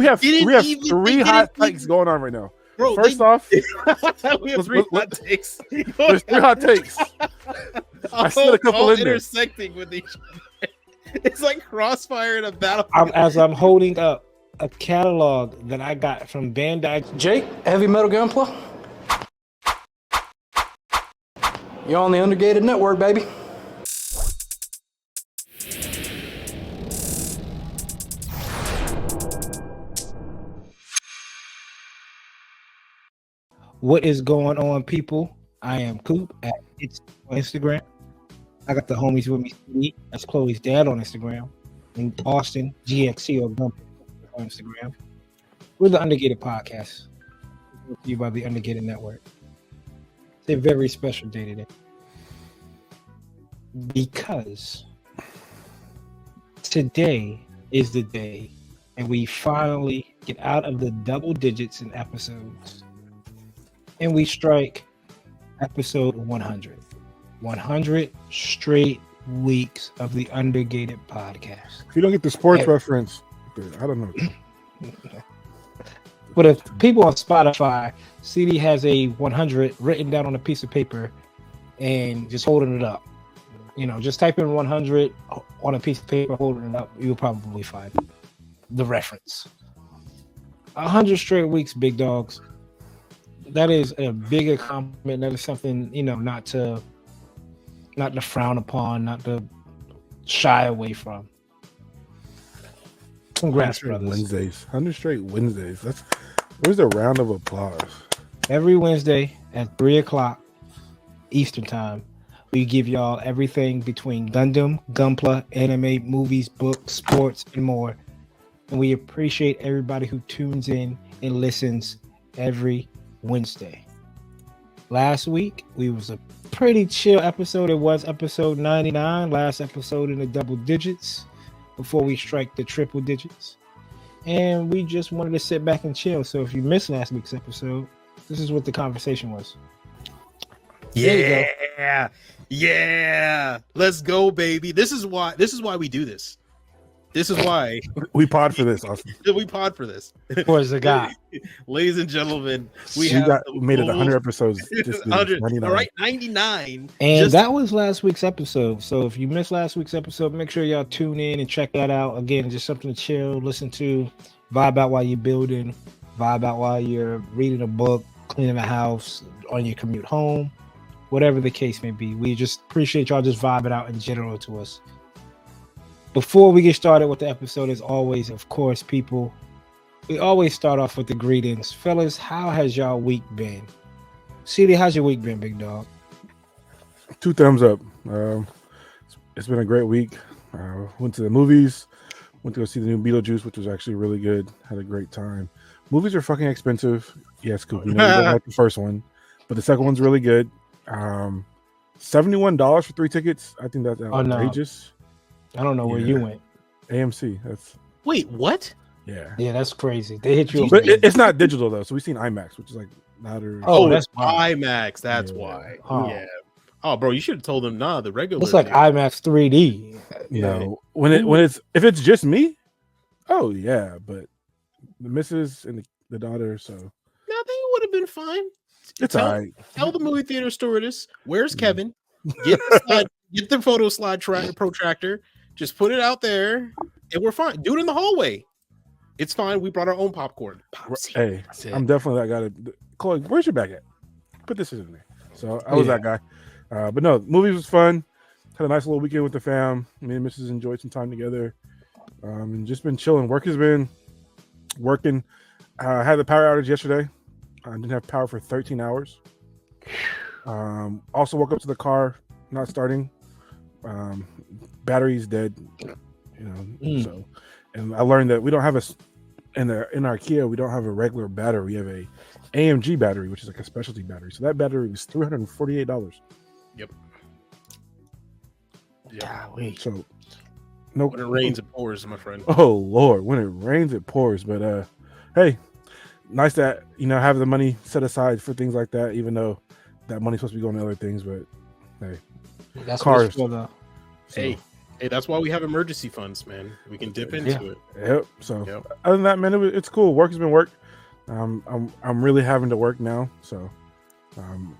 We have three hot takes going on right now. Bro, first off, we have three hot takes. There's 3 hot takes. I said a couple all in there. intersecting with each other. It's like crossfire in a battle. As I'm holding up a catalog that I got from Bandai. Jake, Heavy Metal Gunpla. You're on the Undergated network, baby. What is going on, people? I am Coop at Instagram. I got the homies with me. Steve, that's Chloe's dad on Instagram. And Austin, GXC or Gundam on Instagram. We're the Undergated Podcast. Brought to you by the Undergated Network. It's a very special day today. Because today is the day and we finally get out of the double digits in episodes. And we strike episode 100. 100 straight weeks of the Undergated Podcast. If you don't get the sports reference, I don't know. But if people on Spotify, CD has a 100 written down on a piece of paper and just holding it up. You know, just type in 100 on a piece of paper, holding it up. You'll probably find the reference. 100 straight weeks, big dogs. That is a big accomplishment. That is something, you know, not to frown upon, not to shy away from. Congrats, brothers. Wednesdays, 100 straight Wednesdays. Where's the round of applause? Every Wednesday at 3:00 Eastern time, we give y'all everything between Gundam, Gunpla, anime, movies, books, sports, and more. And we appreciate everybody who tunes in and listens every Wednesday. Last week we was a pretty chill episode. It was episode 99, last episode in the double digits before we strike the triple digits, and we just wanted to sit back and chill. So if you missed last week's episode, this is what the conversation was. Yeah, let's go, baby. This is why we do this. This is why we pod for this. Austin. We pod for this. For the guy, ladies and gentlemen, we made it 100 episodes. Just 100. 99. All right, 99. And that was last week's episode. So if you missed last week's episode, make sure y'all tune in and check that out. Again, just something to chill, listen to, vibe out while you're building, vibe out while you're reading a book, cleaning the house, on your commute home, whatever the case may be. We just appreciate y'all just vibing out in general to us. Before we get started with the episode, as always, of course, people, we always start off with the greetings. Fellas, how has y'all week been? CD, how's your week been, big dog? 2 thumbs up. It's been a great week. Went to the movies. Went to go see the new Beetlejuice, which was actually really good. Had a great time. Movies are fucking expensive. Yes, Coop. You know you don't like the first one, but the second one's really good. $71 for 3 tickets. I think that's outrageous. No. I don't know where you went. AMC. Wait, what? Yeah, that's crazy. They hit you, but it's not digital though. So we've seen IMAX, which is like louder. Oh, that's IMAX. That's why. Oh. Yeah. Oh, bro, you should have told them. Nah, the regular. It's like IMAX 3D. You know, if it's just me. Oh yeah, but the missus and the daughter. So I think it would have been fine. It's all right. Tell the movie theater stewardess, where's Kevin? Get the photo slide protractor. Just put it out there, and we're fine. Do it in the hallway. It's fine. We brought our own popcorn. Hey, I'm definitely that guy. Chloe, where's your bag at? Put this in there. So I was that guy. But no, movie was fun. Had a nice little weekend with the fam. Me and Mrs. enjoyed some time together. And just been chilling. Work has been working. I had the power outage yesterday. I didn't have power for 13 hours. Also woke up to the car not starting. Battery's dead. So, and I learned that we don't have in our Kia, we don't have a regular battery. We have a AMG battery, which is like a specialty battery. So that battery was $348. Yep. Golly. So when it rains, it pours, my friend. Oh Lord, when it rains, it pours. But hey, nice that have the money set aside for things like that, even though that money's supposed to be going to other things. But hey, that's cars. For the... Hey, Hey, that's why we have emergency funds, man. We can dip into it. Yep. So other than that, man, it's cool. Work has been work. I'm really having to work now, so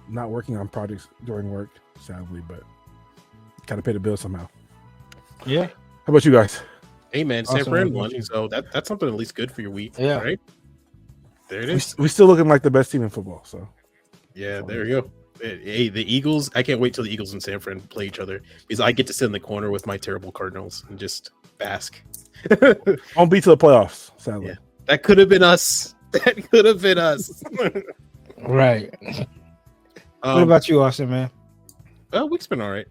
not working on projects during work, sadly, but gotta pay the bill somehow. Yeah. How about you guys? Hey, man, San Fran won, so that's something at least good for your week, right? There it is. We still looking like the best team in football. So yeah, there you go. Hey, the Eagles. I can't wait till the Eagles and San Fran play each other because I get to sit in the corner with my terrible Cardinals and just bask. Won't be to the playoffs, sadly. Yeah, that could have been us. That could have been us. Right. What about you, Austin, man? Week's been all right.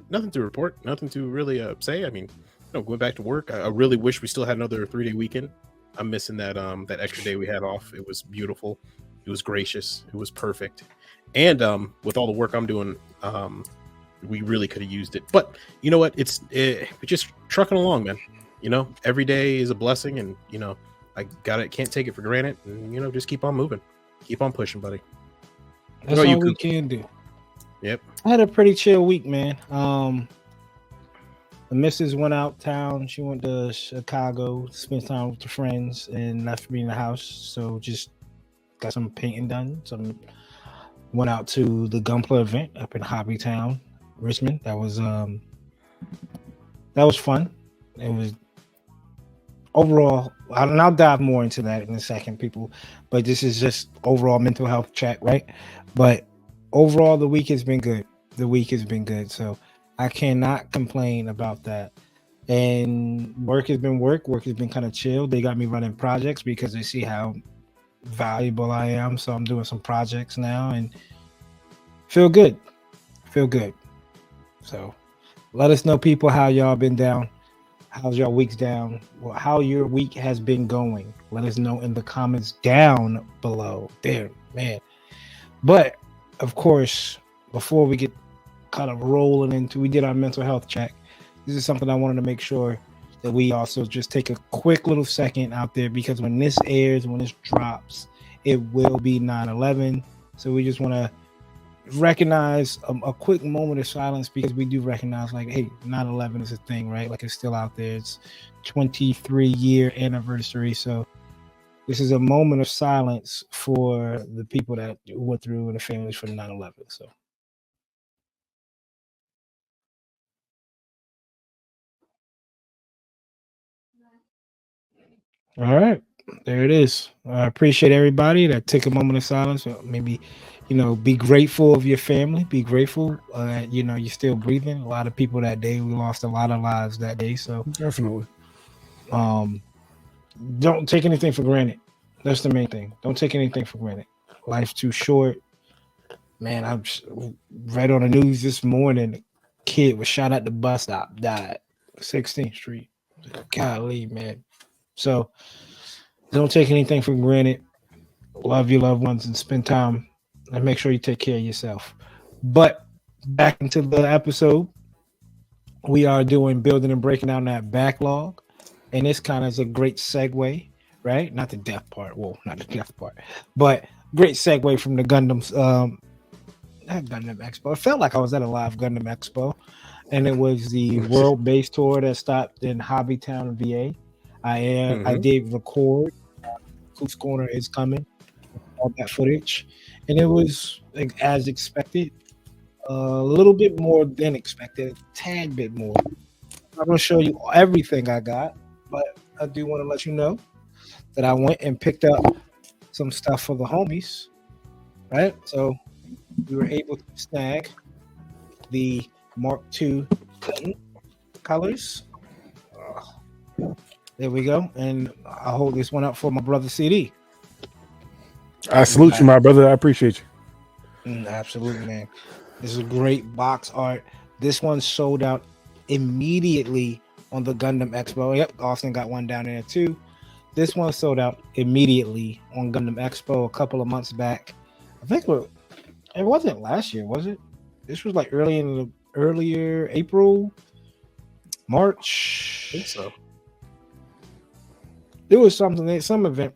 Nothing to report. Nothing to really say. I mean, going back to work. I really wish we still had another 3-day weekend. I'm missing that that extra day we had off. It was beautiful. It was gracious. It was perfect. And with all the work I'm doing, we really could have used it. But you know what? We're just trucking along, man. Every day is a blessing, and I can't take it for granted. And just keep on moving, keep on pushing, buddy. That's all we can do. Yep. I had a pretty chill week, man. The missus went out town. She went to Chicago, spent time with her friends, and left me in the house. So just got some painting done. Went out to the Gunpla event up in Hobbytown, Richmond. That was fun. It was overall, and I'll dive more into that in a second, people. But this is just overall mental health chat, right? But overall, the week has been good. So I cannot complain about that. And work has been work. Work has been kind of chill. They got me running projects because they see how valuable I am. So I'm doing some projects now and feel good. So let us know, people, how y'all been down. How's your week's down? Well, how your week has been going. Let us know in the comments down below. There, man. But of course, before we get kind of rolling into, we did our mental health check. This is something I wanted to make sure that we also just take a quick little second out there, because when this airs, when this drops, it will be 9/11. So we just want to recognize a quick moment of silence, because we do recognize, like, hey, 9/11 is a thing, right? Like, it's still out there. It's 23-year anniversary. So this is a moment of silence for the people that went through and the families for 9/11. So. All right, there it is. I appreciate everybody that took a moment of silence. Maybe, be grateful of your family. Be grateful that you're still breathing. A lot of people that day, we lost a lot of lives that day. So definitely, don't take anything for granted. That's the main thing. Don't take anything for granted. Life's too short, man. I read on the news this morning, a kid was shot at the bus stop, died, 16th Street. Golly, man. So don't take anything for granted. Love your loved ones and spend time, and make sure you take care of yourself. But back into the episode, we are building and breaking down that backlog. And this kind of is a great segue, right? Not the death part. Well, not the death part, but great segue from the Gundam's not Gundam Expo. It felt like I was at a live Gundam Expo, and it was the World Base Tour that stopped in Hobbytown, VA. I did record. Whose Corner is coming, all that footage, and it was as expected, a little bit more than expected, a tad bit more. I'm gonna show you everything I got, but I do want to let you know that I went and picked up some stuff for the homies, right? So we were able to snag the Mark II colors. There we go. And I hold this one up for my brother CD. I salute you, my brother. I appreciate you. Absolutely, man. This is a great box art. This one sold out immediately on the Gundam Expo. Yep, Austin got one down there too. This one sold out immediately on Gundam Expo a couple of months back. I think it wasn't last year, was it? This was like earlier April, March. I think so. There was some event,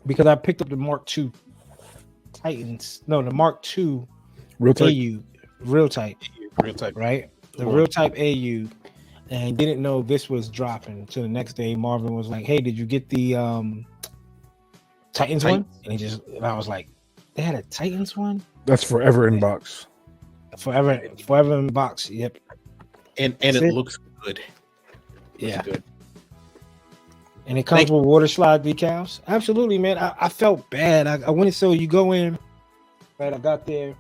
because I picked up the Mark II Titans. No, the Mark II Real tight. AU, real tight, Real type. right? the real type AU, and didn't know this was dropping. So the next day, Marvin was like, "Hey, did you get the Titans one?" And I was like, "They had a Titans one." That's forever in box. Forever in box. Yep. And it looks good. Yeah. Good. And it comes with water slide decals. Absolutely, man. I felt bad. I went, so you go in, right? I got there.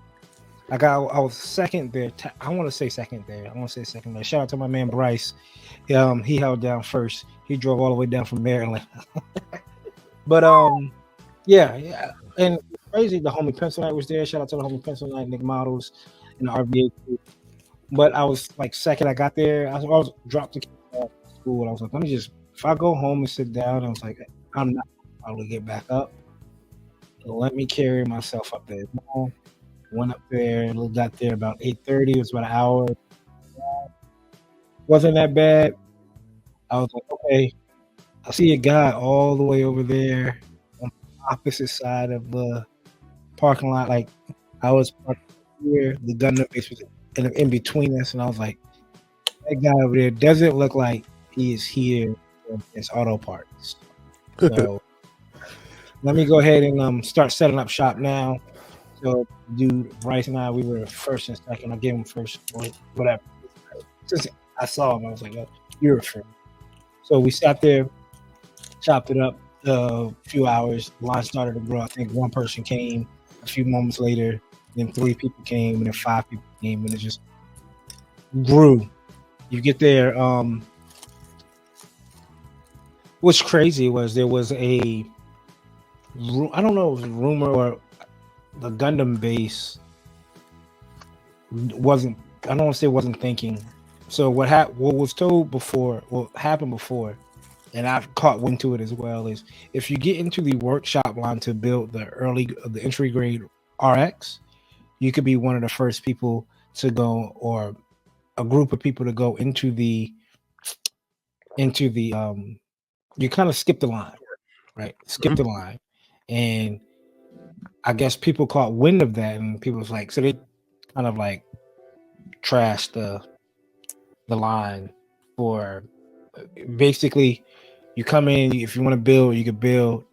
I was second there. I want to say second there. Shout out to my man Bryce. He held down first. He drove all the way down from Maryland. But yeah. And crazy, the homie Pencil Knight was there. Shout out to the homie Pencil Knight, Nick Models, and the RBA crew. But I was like second. I got there. I was dropped to school. I was like, let me just, if I go home and sit down, I was like, I'm not able to get back up. So let me carry myself up there. Went up there, got there about 8:30. It was about an hour. Wasn't that bad. I was like, okay. I see a guy all the way over there on the opposite side of the parking lot. Like, I was parked here, the Gundam base was in between us, and I was like, that guy over there doesn't look like he is here for his auto parts. So let me go ahead and start setting up shop now. So, dude, Bryce and I, we were first and second. I gave him first, whatever. Since I saw him, I was like, oh, you're a friend. So we sat there, chopped it up a few hours. The line started to grow. I think one person came a few moments later, then 3 people came, and then 5 people came, and it just grew. You get there. What's crazy was there was I don't know if it was a rumor or the Gundam base wasn't, I don't want to say wasn't thinking. So what was told before, what happened before, and I've caught wind to it as well, is if you get into the workshop line to build the entry grade RX, you could be one of the first people to go, or a group of people to go into the you kind of skip the line, right? Skip the line. And I guess people caught wind of that, and people was like, so they kind of like trashed the line for basically, you come in, if you want to build, you can build.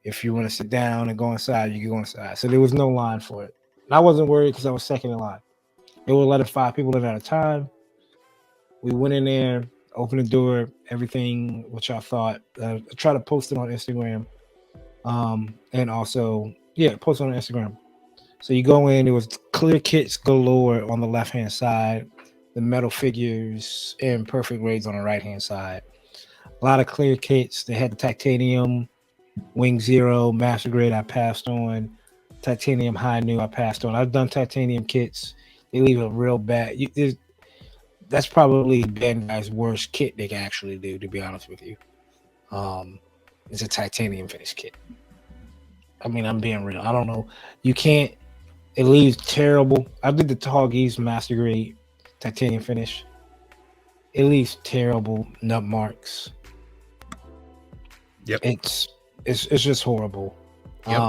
If you want to sit down and go inside, you can go inside. So there was no line for it. And I wasn't worried because I was second in line. They were letting 5 people in at a time. We went in there, opened the door, everything which I thought. I try to post it on Instagram. And also, post it on Instagram. So you go in, there was clear kits galore on the left-hand side, the metal figures and perfect grades on the right-hand side. A lot of clear kits. They had the titanium, Wing Zero, Master Grade I passed on. Titanium High New I passed on. I've done titanium kits. They leave a real bad. That's probably Bandai's worst kit they can actually do, to be honest with you. It's a titanium finish kit. I mean, I'm being real. I don't know. You can't. It leaves terrible. I did the Toggies Master Grade titanium finish. It leaves terrible nut marks. Yep. It's just horrible. Yep.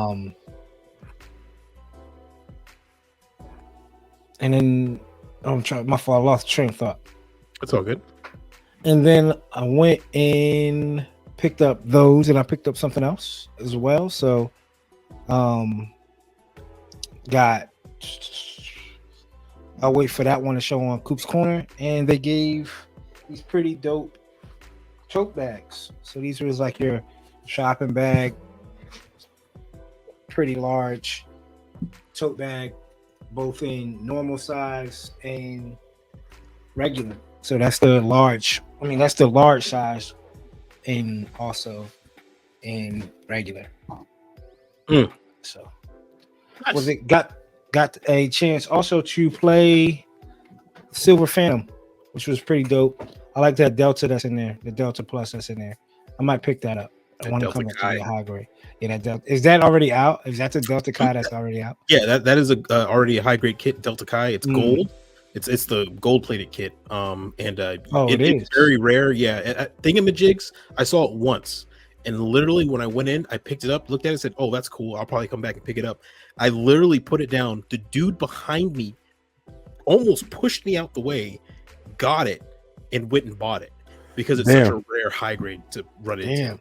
And then my fault. I lost train of thought. It's all good. And then I went and picked up those, and I picked up something else as well. So, I'll wait for that one to show on Coop's Corner, and they gave these pretty dope tote bags. So these was like your shopping bag, pretty large tote bag, both in normal size and regular. So that's the large. I mean, that's the large size, and also in regular. So Nice. was it got a chance also to play Silver Phantom, which was pretty dope. I like that Delta that's in there, the Delta Plus that's in there. I might pick that up. I want to come up to the high grade. Yeah, that Delta, is that already out? Is that the Delta Kai that's already out? Yeah, that is already a high grade kit, Delta Kai. It's gold. It's the gold plated kit. It's very rare. Yeah, Thingamajigs, I saw it once, and literally when I went in, I picked it up, looked at it, said, "Oh, that's cool. I'll probably come back and pick it up." I literally put it down. The dude behind me almost pushed me out the way, got it and went and bought it because it's such a rare high grade to run into.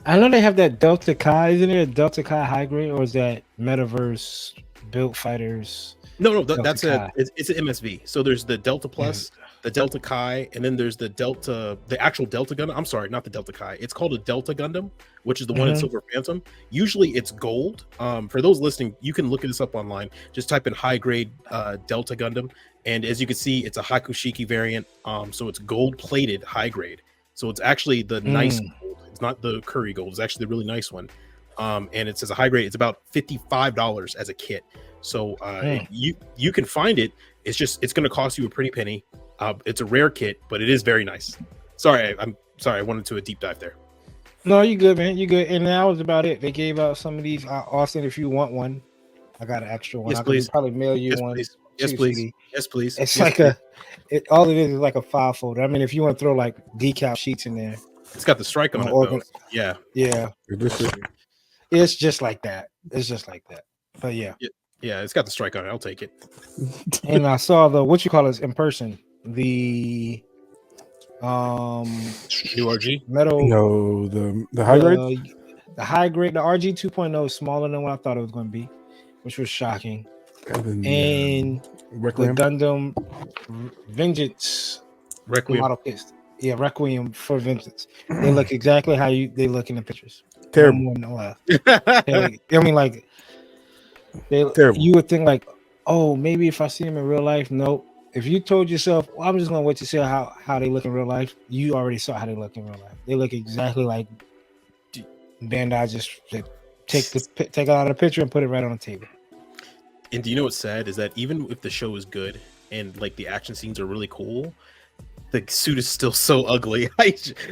I know they have that Delta Chi. Isn't it a Delta Chi high grade, or is that Metaverse Built Fighters? No, that's it's an MSV. So there's the Delta Plus, the Delta Chi, and then there's the actual Delta Gundam. I'm sorry, not the Delta Chi. It's called a Delta Gundam, which is the one in Silver Phantom. Usually it's gold. For those listening, you can look this up online. Just type in high grade Delta Gundam, and as you can see, it's a Hakushiki variant. So it's gold plated high grade. So it's actually the nice gold. It's not the curry gold. It's actually the really nice one. And it says a high grade. It's about $55 as a kit. So you can find it. It's going to cost you a pretty penny. It's a rare kit, but it is very nice. I'm sorry. I wanted to a deep dive there. No, you good, man. You good. And that was about it. They gave out some of these. Austin, if you want one, I got an extra one. Yes, I please. Can probably mail you one. Please. Yes, please. Yes, please. It's like all it is like a file folder. I mean, if you want to throw like decal sheets in there, it's got the strike on it. Though. Yeah. It's just like that. But yeah, it's got the strike on it. I'll take it. And I saw what you call this in person. The URG metal. No, the high grade. The high grade. The RG 2.0 is smaller than what I thought it was going to be, which was shocking. And the Gundam Vengeance Requiem model kits. Yeah, Requiem for Vengeance. They look exactly how they look in the pictures. Terrible. No more, no less. I mean, like terrible. You would think like, oh, maybe if I see them in real life. Nope. If you told yourself, well, I'm just gonna wait to see how they look in real life, you already saw how they look in real life. They look exactly like Bandai just take it out of the picture and put it right on the table. And do you know what's sad is that even if the show is good and like the action scenes are really cool, the suit is still so ugly.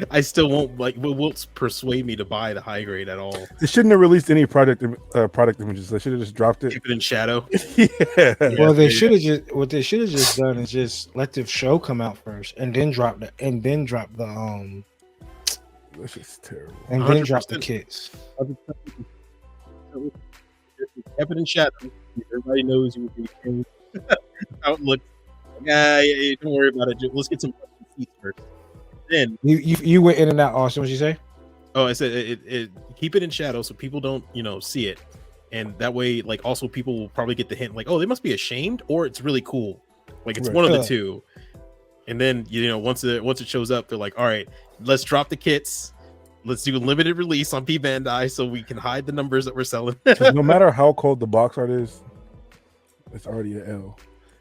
I still won't persuade me to buy the high grade at all. They shouldn't have released any product images. They should have just dropped it. Keep it in shadow. Well, they should have just done is just let the show come out first and then drop the That's just terrible. And then drop the kits. Keep it in shadow. Everybody knows you would be how it looks. Yeah, don't worry about it. Let's get some seats first. Then you went in and out, Austin. What'd you say? Oh, I said it keep it in shadow so people don't see it, and that way, like, also people will probably get the hint, like, oh, they must be ashamed, or it's really cool, like it's one of the two. And then once it shows up, they're like, all right, let's drop the kits. Let's do a limited release on P Bandai so we can hide the numbers that we're selling. No matter how cold the box art is, it's already an L.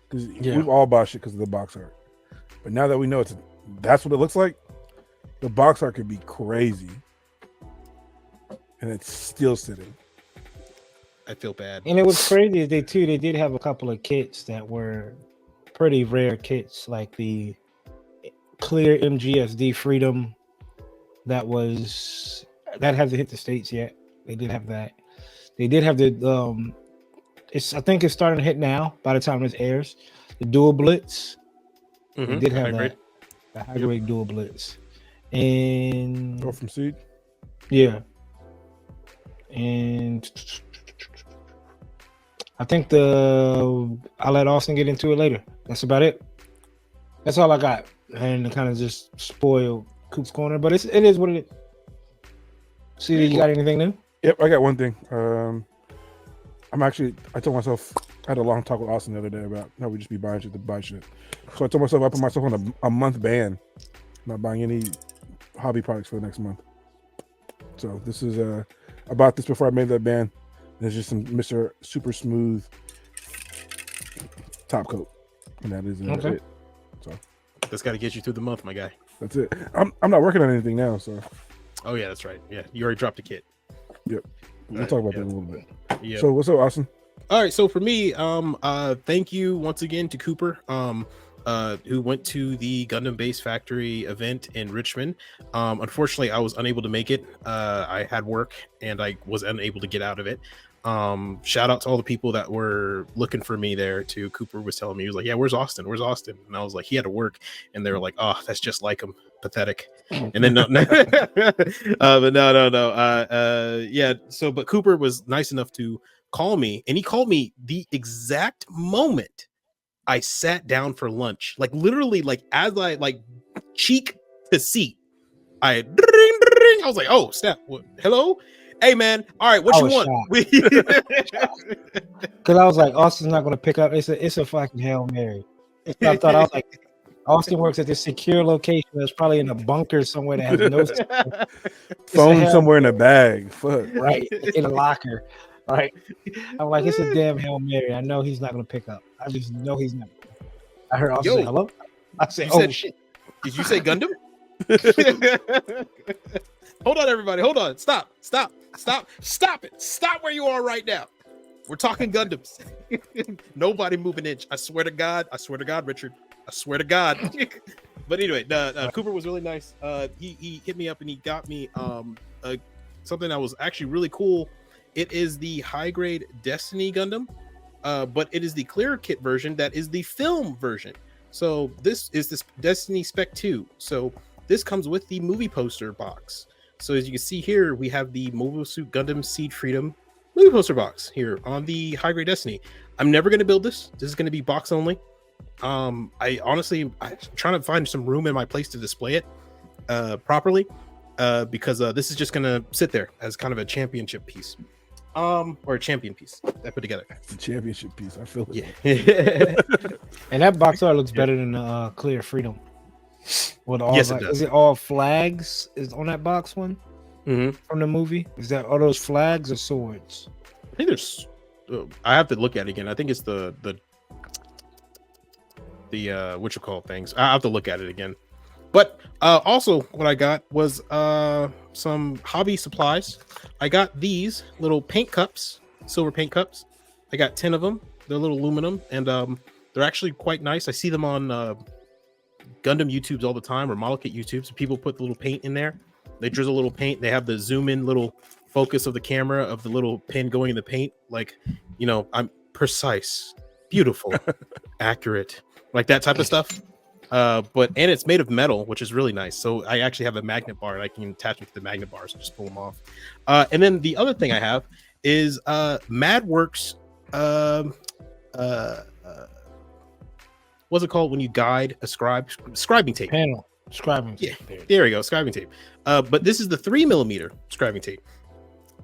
Because we've all bought shit because of the box art. But now that we know that's what it looks like, the box art could be crazy. And it's still sitting. I feel bad. And it was crazy they did have a couple of kits that were pretty rare kits, like the clear MGSD Freedom that hasn't hit the States yet. They did have that. They did have the I think it's starting to hit now by the time this airs. The Dual Blitz. They did have that. The high grade Dual Blitz. And go from seed. Yeah. And I think I'll let Austin get into it later. That's about it. That's all I got. And to kind of just spoil Coop's Corner, but it is what it is. See, you got anything new? Yep, I got one thing. I told myself, I had a long talk with Austin the other day about how we just be buying shit to buy shit. So I told myself I put myself on a month ban, not buying any hobby products for the next month. So this is I bought this before I made that ban. There's just some Mr. Super Smooth top coat, and that is it. So that's got to get you through the month, my guy. That's it. I'm not working on anything now, so. Oh yeah, that's right. Yeah, you already dropped a kit. Yep. We'll talk about that in a little bit. Yeah. So what's up, Austin? All right. So for me, thank you once again to Cooper, who went to the Gundam Base Factory event in Richmond. Unfortunately, I was unable to make it. I had work and I was unable to get out of it. Shout out to all the people that were looking for me there too. Cooper was telling me, he was like, yeah, where's Austin? And I was like, he had to work. And they were like, oh, that's just like him. Pathetic. And then no. But no. Yeah. So, but Cooper was nice enough to call me, and he called me the exact moment I sat down for lunch, like literally, like as I like cheek to seat, I was like, oh snap, hello, hey man, all right, what I you was want? Because I was like, Austin's not going to pick up. It's a fucking Hail Mary. So I thought, I was like, Austin works at this secure location that's probably in a bunker somewhere that has no phone somewhere in a bag. Fuck. Right in a locker. Right. I'm like, it's a damn Hail Mary. I know he's not going to pick up. I just know he's not. I heard Austin say hello. I said, oh shit. Did you say Gundam? Hold on, everybody. Hold on. Stop it. Stop where you are right now. We're talking Gundams. Nobody move an inch. I swear to God, Richard. I swear to God. But anyway, Cooper was really nice. He hit me up and he got me something that was actually really cool. It is the high grade Destiny Gundam, but it is the clear kit version that is the film version. So this is this Destiny Spec 2. So this comes with the movie poster box. So as you can see here, we have the Mobile Suit Gundam Seed Freedom movie poster box here on the high grade Destiny. I'm never going to build this. This is going to be box only. I'm trying to find some room in my place to display it properly because this is just going to sit there as kind of a championship piece. Or a champion piece I put together. The championship piece. I feel it. Yeah. And that box art looks better than the Clear Freedom. With all yes, it does. Is it all flags? Is on that box one from the movie? Is that all those flags or swords? I think there's. I have to look at it again. I think it's the what you call things. I have to look at it again. But also, what I got was some hobby supplies. I got these little paint cups, silver paint cups. I got 10 of them. They're little aluminum, and they're actually quite nice. I see them on Gundam YouTubes all the time, or Model Kit YouTubes. People put the little paint in there. They drizzle a little paint. They have the zoom in little focus of the camera of the little pin going in the paint. Like, you know, I'm precise, beautiful, accurate, like that type of stuff. And it's made of metal, which is really nice. So I actually have a magnet bar and I can attach it to the magnet bars and just pull them off. And then the other thing I have is MadWorks. What's it called when you guide a scribing tape? Panel scribing tape. Yeah, there we go, scribing tape. But this is the 3mm scribing tape.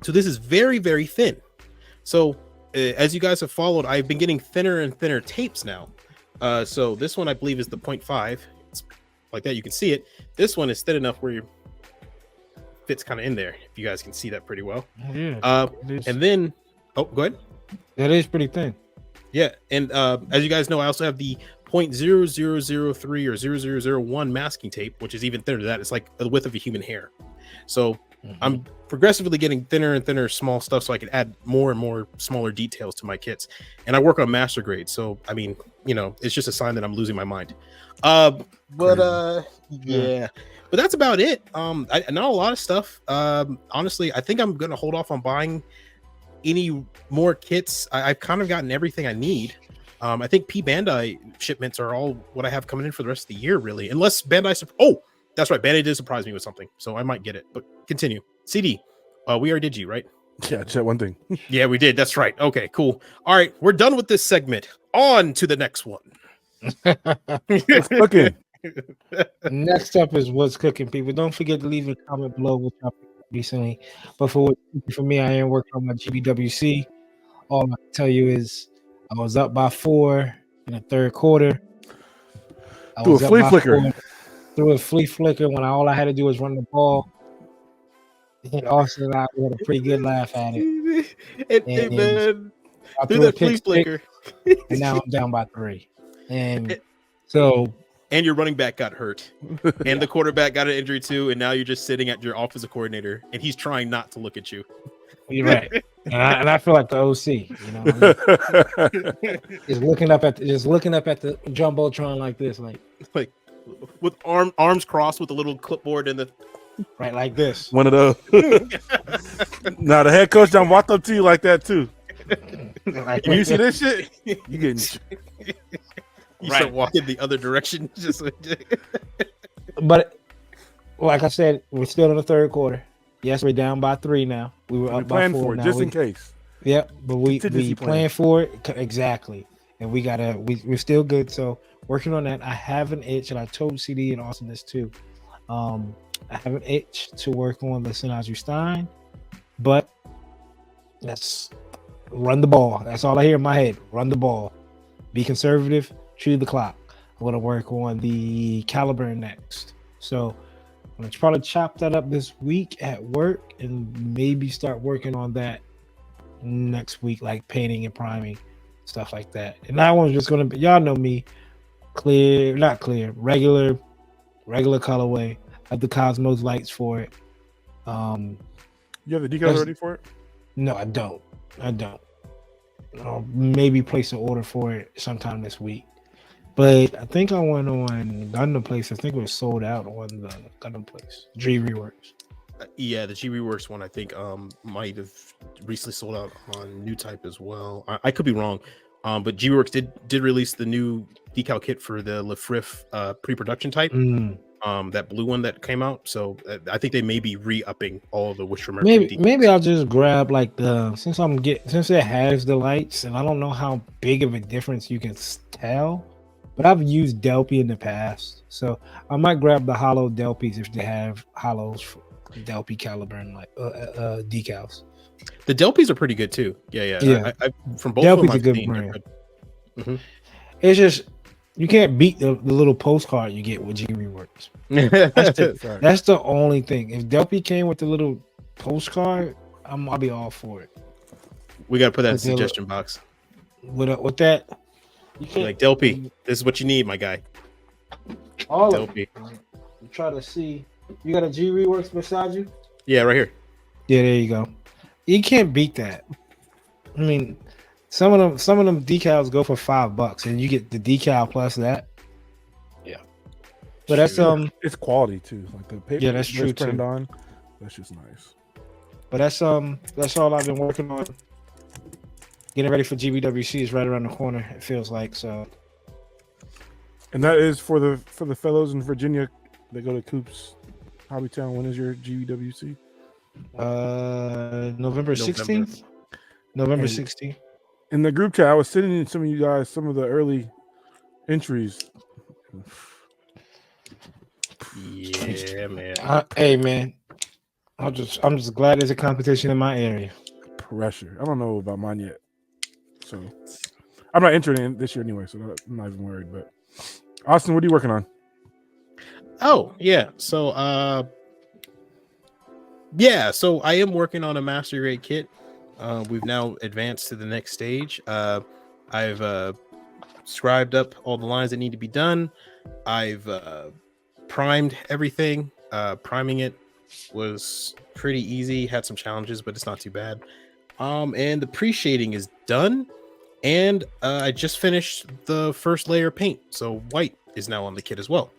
So this is very, very thin. So as you guys have followed, I've been getting thinner and thinner tapes now. So this one I believe is the 0.5. It's like that. You can see it. This one is thin enough where it fits kind of in there. If you guys can see that pretty well. Yeah. And then, go ahead. That is pretty thin. Yeah, and as you guys know, I also have the 0.0003 or 0001 masking tape, which is even thinner than that. It's like the width of a human hair. So I'm progressively getting thinner and thinner small stuff so I can add more and more smaller details to my kits. And I work on master grade. So, I mean, you know, it's just a sign that I'm losing my mind. Yeah. But that's about it. Not a lot of stuff. Honestly, I think I'm going to hold off on buying any more kits. I've kind of gotten everything I need. I think Bandai shipments are all what I have coming in for the rest of the year, really. Unless Bandai... Oh, that's right. Bandai did surprise me with something, so I might get it. But continue. CD, we are Digi, right? Yeah, just one thing. Yeah, we did. That's right. Okay, cool. All right, we're done with this segment. On to the next one. What's cooking? Next up is what's cooking, people. Don't forget to leave a comment below what y'all recently. But for me, I am working on my GBWC. All I can tell you is I was up by 4 in the third quarter. Through a flea flicker. Through a flea flicker when all I had to do was run the ball. And Austin and I had a pretty good laugh at it. Man, I through threw that flea flicker. And now I'm down by 3. And so... And your running back got hurt. And the quarterback got an injury too. And now you're just sitting at your offensive coordinator and he's trying not to look at you. You're right. And I feel like the OC, you know. Just looking up at the Jumbotron like this, like with arms crossed with a little clipboard and the right like this. One of those. Now the head coach done walked up to you like that too. Like, you see this shit? You getting you start walking the other direction. Just but like I said, we're still in the third quarter. Yes, we're down by 3 now. We were up by 4 for it, now. just in case. Yep, but we playing for it exactly. and we're still good. So working on that. I have an itch, and I told CD and Austin this too. I have an itch to work on the Sinatra Stein, but that's run the ball. That's all I hear in my head. Run the ball. Be conservative. Chew the clock. I'm going to work on the Caliburn next. So I'm going to probably chop that up this week at work and maybe start working on that next week, like painting and priming, stuff like that. And that one's just going to be, y'all know me, regular colorway. I have the Cosmos lights for it. You have the decals ready for it? No, I don't. I'll maybe place an order for it sometime this week. But I think I went on Gundam Place. I think it was sold out on the Gundam Place. G Reworks. Yeah, the G Reworks one I think might have recently sold out on New Type as well. I could be wrong. But G Reworks did release the new decal kit for the Lefrif pre-production type. That blue one that came out. So I think they may be re-upping all the Wish for Mercury. Maybe I'll just grab like since it has the lights, and I don't know how big of a difference you can tell, but I've used Delpy in the past, so I might grab the hollow Delpys if they have hollows for Delpy Caliburn like decals. The Delpys are pretty good too. Yeah. I from both Delpy's of them, a good brand. Mm-hmm. It's just you can't beat the little postcard you get with G Reworks. That's the only thing. If Delpy came with the little postcard, I'll be all for it. We gotta put that in the suggestion box. With that, you can't like Delpy. This is what you need, my guy. All Delpy. I'm trying to see. You got a G Reworks beside you? Yeah, right here. Yeah, there you go. You can't beat that. I mean, some of them decals go for $5, and you get the decal plus that. Yeah, but that's it's quality too. Like the paper. Yeah, that's true too. On, that's just nice. But that's all I've been working on. Getting ready for GBWC is right around the corner. It feels like so. And that is for the fellows in Virginia. They go to Coops Hobbytown. When is your GBWC? November 16th. November 16th. In the group chat, I was sending some of you guys some of the early entries. Yeah, man. Hey, man. I'm just glad there's a competition in my area. Pressure. I don't know about mine yet, so I'm not entering in this year anyway, so I'm not even worried. But Austin, what are you working on? Oh yeah, so I am working on a master grade kit. We've now advanced to the next stage. I've scribed up all the lines that need to be done. I've primed everything. Priming it was pretty easy. Had some challenges, but it's not too bad. And the pre-shading is done. And I just finished the first layer of paint. So white is now on the kit as well.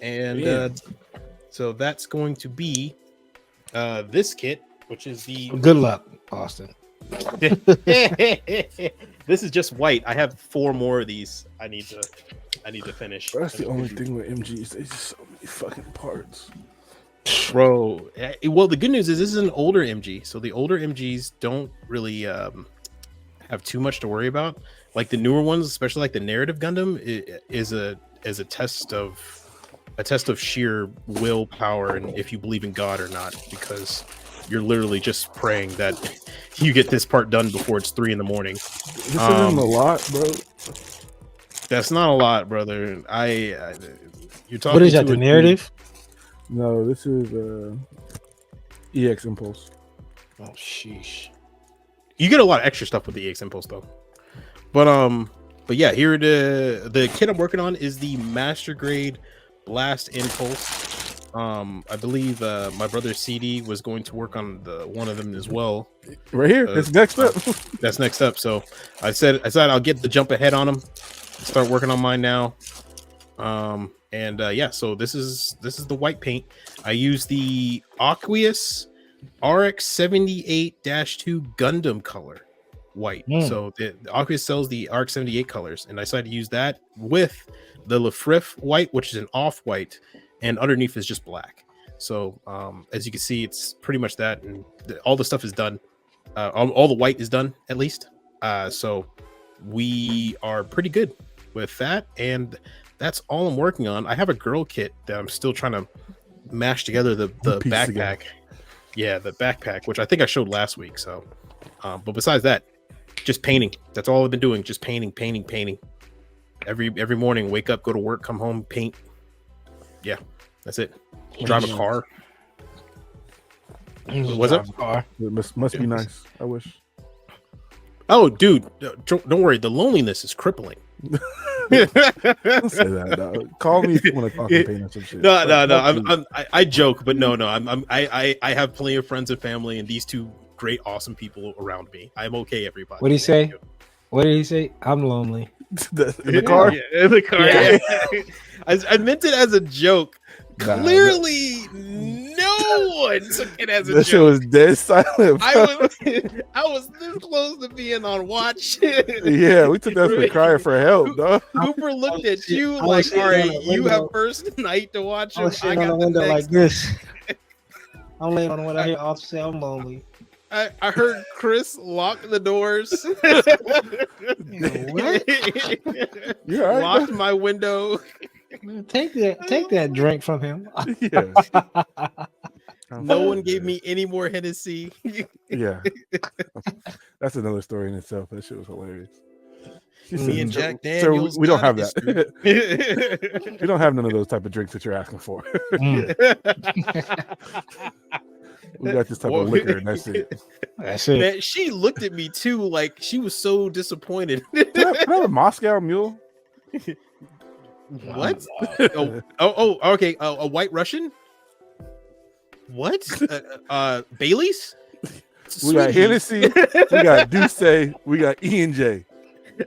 And so that's going to be this kit, which is the good luck, Austin. This is just white. I have 4 more of these I need to finish. That's the only thing with MGs. There's just so many fucking parts, bro. Well, the good news is this is an older MG, so the older MGs don't really have too much to worry about. Like the newer ones, especially like the narrative Gundam, is a test of sheer willpower and if you believe in God or not, because you're literally just praying that you get this part done before it's 3 a.m. This isn't a lot, bro. That's not a lot, brother. You're talking. What is that? The narrative? No, this is EX Impulse. Oh sheesh. You get a lot of extra stuff with the EX Impulse though. But yeah, here the kit I'm working on is the Master Grade Blast Impulse. I believe my brother CD was going to work on one of them as well. Right here, that's next up. That's next up. So I said I'll get the jump ahead on him. Start working on mine now. Yeah, so this is the white paint. I use the Aqueous RX78-2 Gundam color white. So the Aqueous sells the RX78 colors, and I decided to use that with the Lefrif white, which is an off white, and underneath is just black. So as you can see, it's pretty much that, and all the stuff is done. All the white is done at least. So we are pretty good with that, and that's all I'm working on. I have a girl kit that I'm still trying to mash together the Piece backpack. together. Yeah, the backpack, which I think I showed last week. So, but besides that, just painting. That's all I've been doing. Just painting. Every morning, wake up, go to work, come home, paint. Yeah, that's it. Drive a car. Was it? It must be nice. I wish. Oh, dude, don't worry. The loneliness is crippling. Don't say that. Dog. Call me if you want to talk and paint or some shit. No. I joke, but no. I have plenty of friends and family, and these two great, awesome people around me. I'm okay, everybody. What did he say? What did he say? I'm lonely. In the car? Yeah, in the car. Yeah. I meant it as a joke. Clearly, no one took it as a joke. That shit was dead silent. I was this close to being on watch. Yeah, we took that for crying for help, dog. Cooper looked at you like, all right, you have first night to watch I him. was sitting on the window like this. I'm laying on the window here. I'll say I'm lonely. I heard Chris lock the doors. What? You all right? Locked my window. Take that drink from him. Yeah. No one gave me any more Hennessy. Yeah. That's another story in itself. That shit was hilarious. Me and Jack Sir, Daniels. we don't have that. We don't have none of those type of drinks that you're asking for. We got this type of liquor, and that's it. That's it. Man, she looked at me too, like she was so disappointed. Can I have a Moscow Mule? What? Okay. A White Russian? What? Bailey's? We got Hennessy, we got Douce, we got E&J.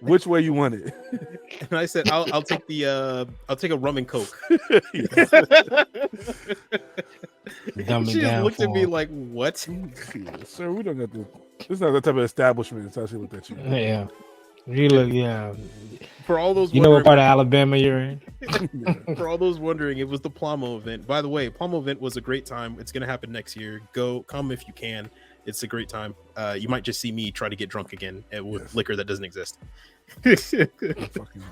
Which way you want it? And I said, I'll take a rum and coke. She looked at me like, what? Yeah, sir, we don't got to. This is not the type of establishment. That's how she looked at you. Yeah. You look, yeah. For all those, you know what part of Alabama you're in? For all those wondering, it was the Plomo event. By the way, Plomo event was a great time. It's gonna happen next year. Come if you can. It's a great time. You might just see me try to get drunk again with liquor that doesn't exist. I'm fucking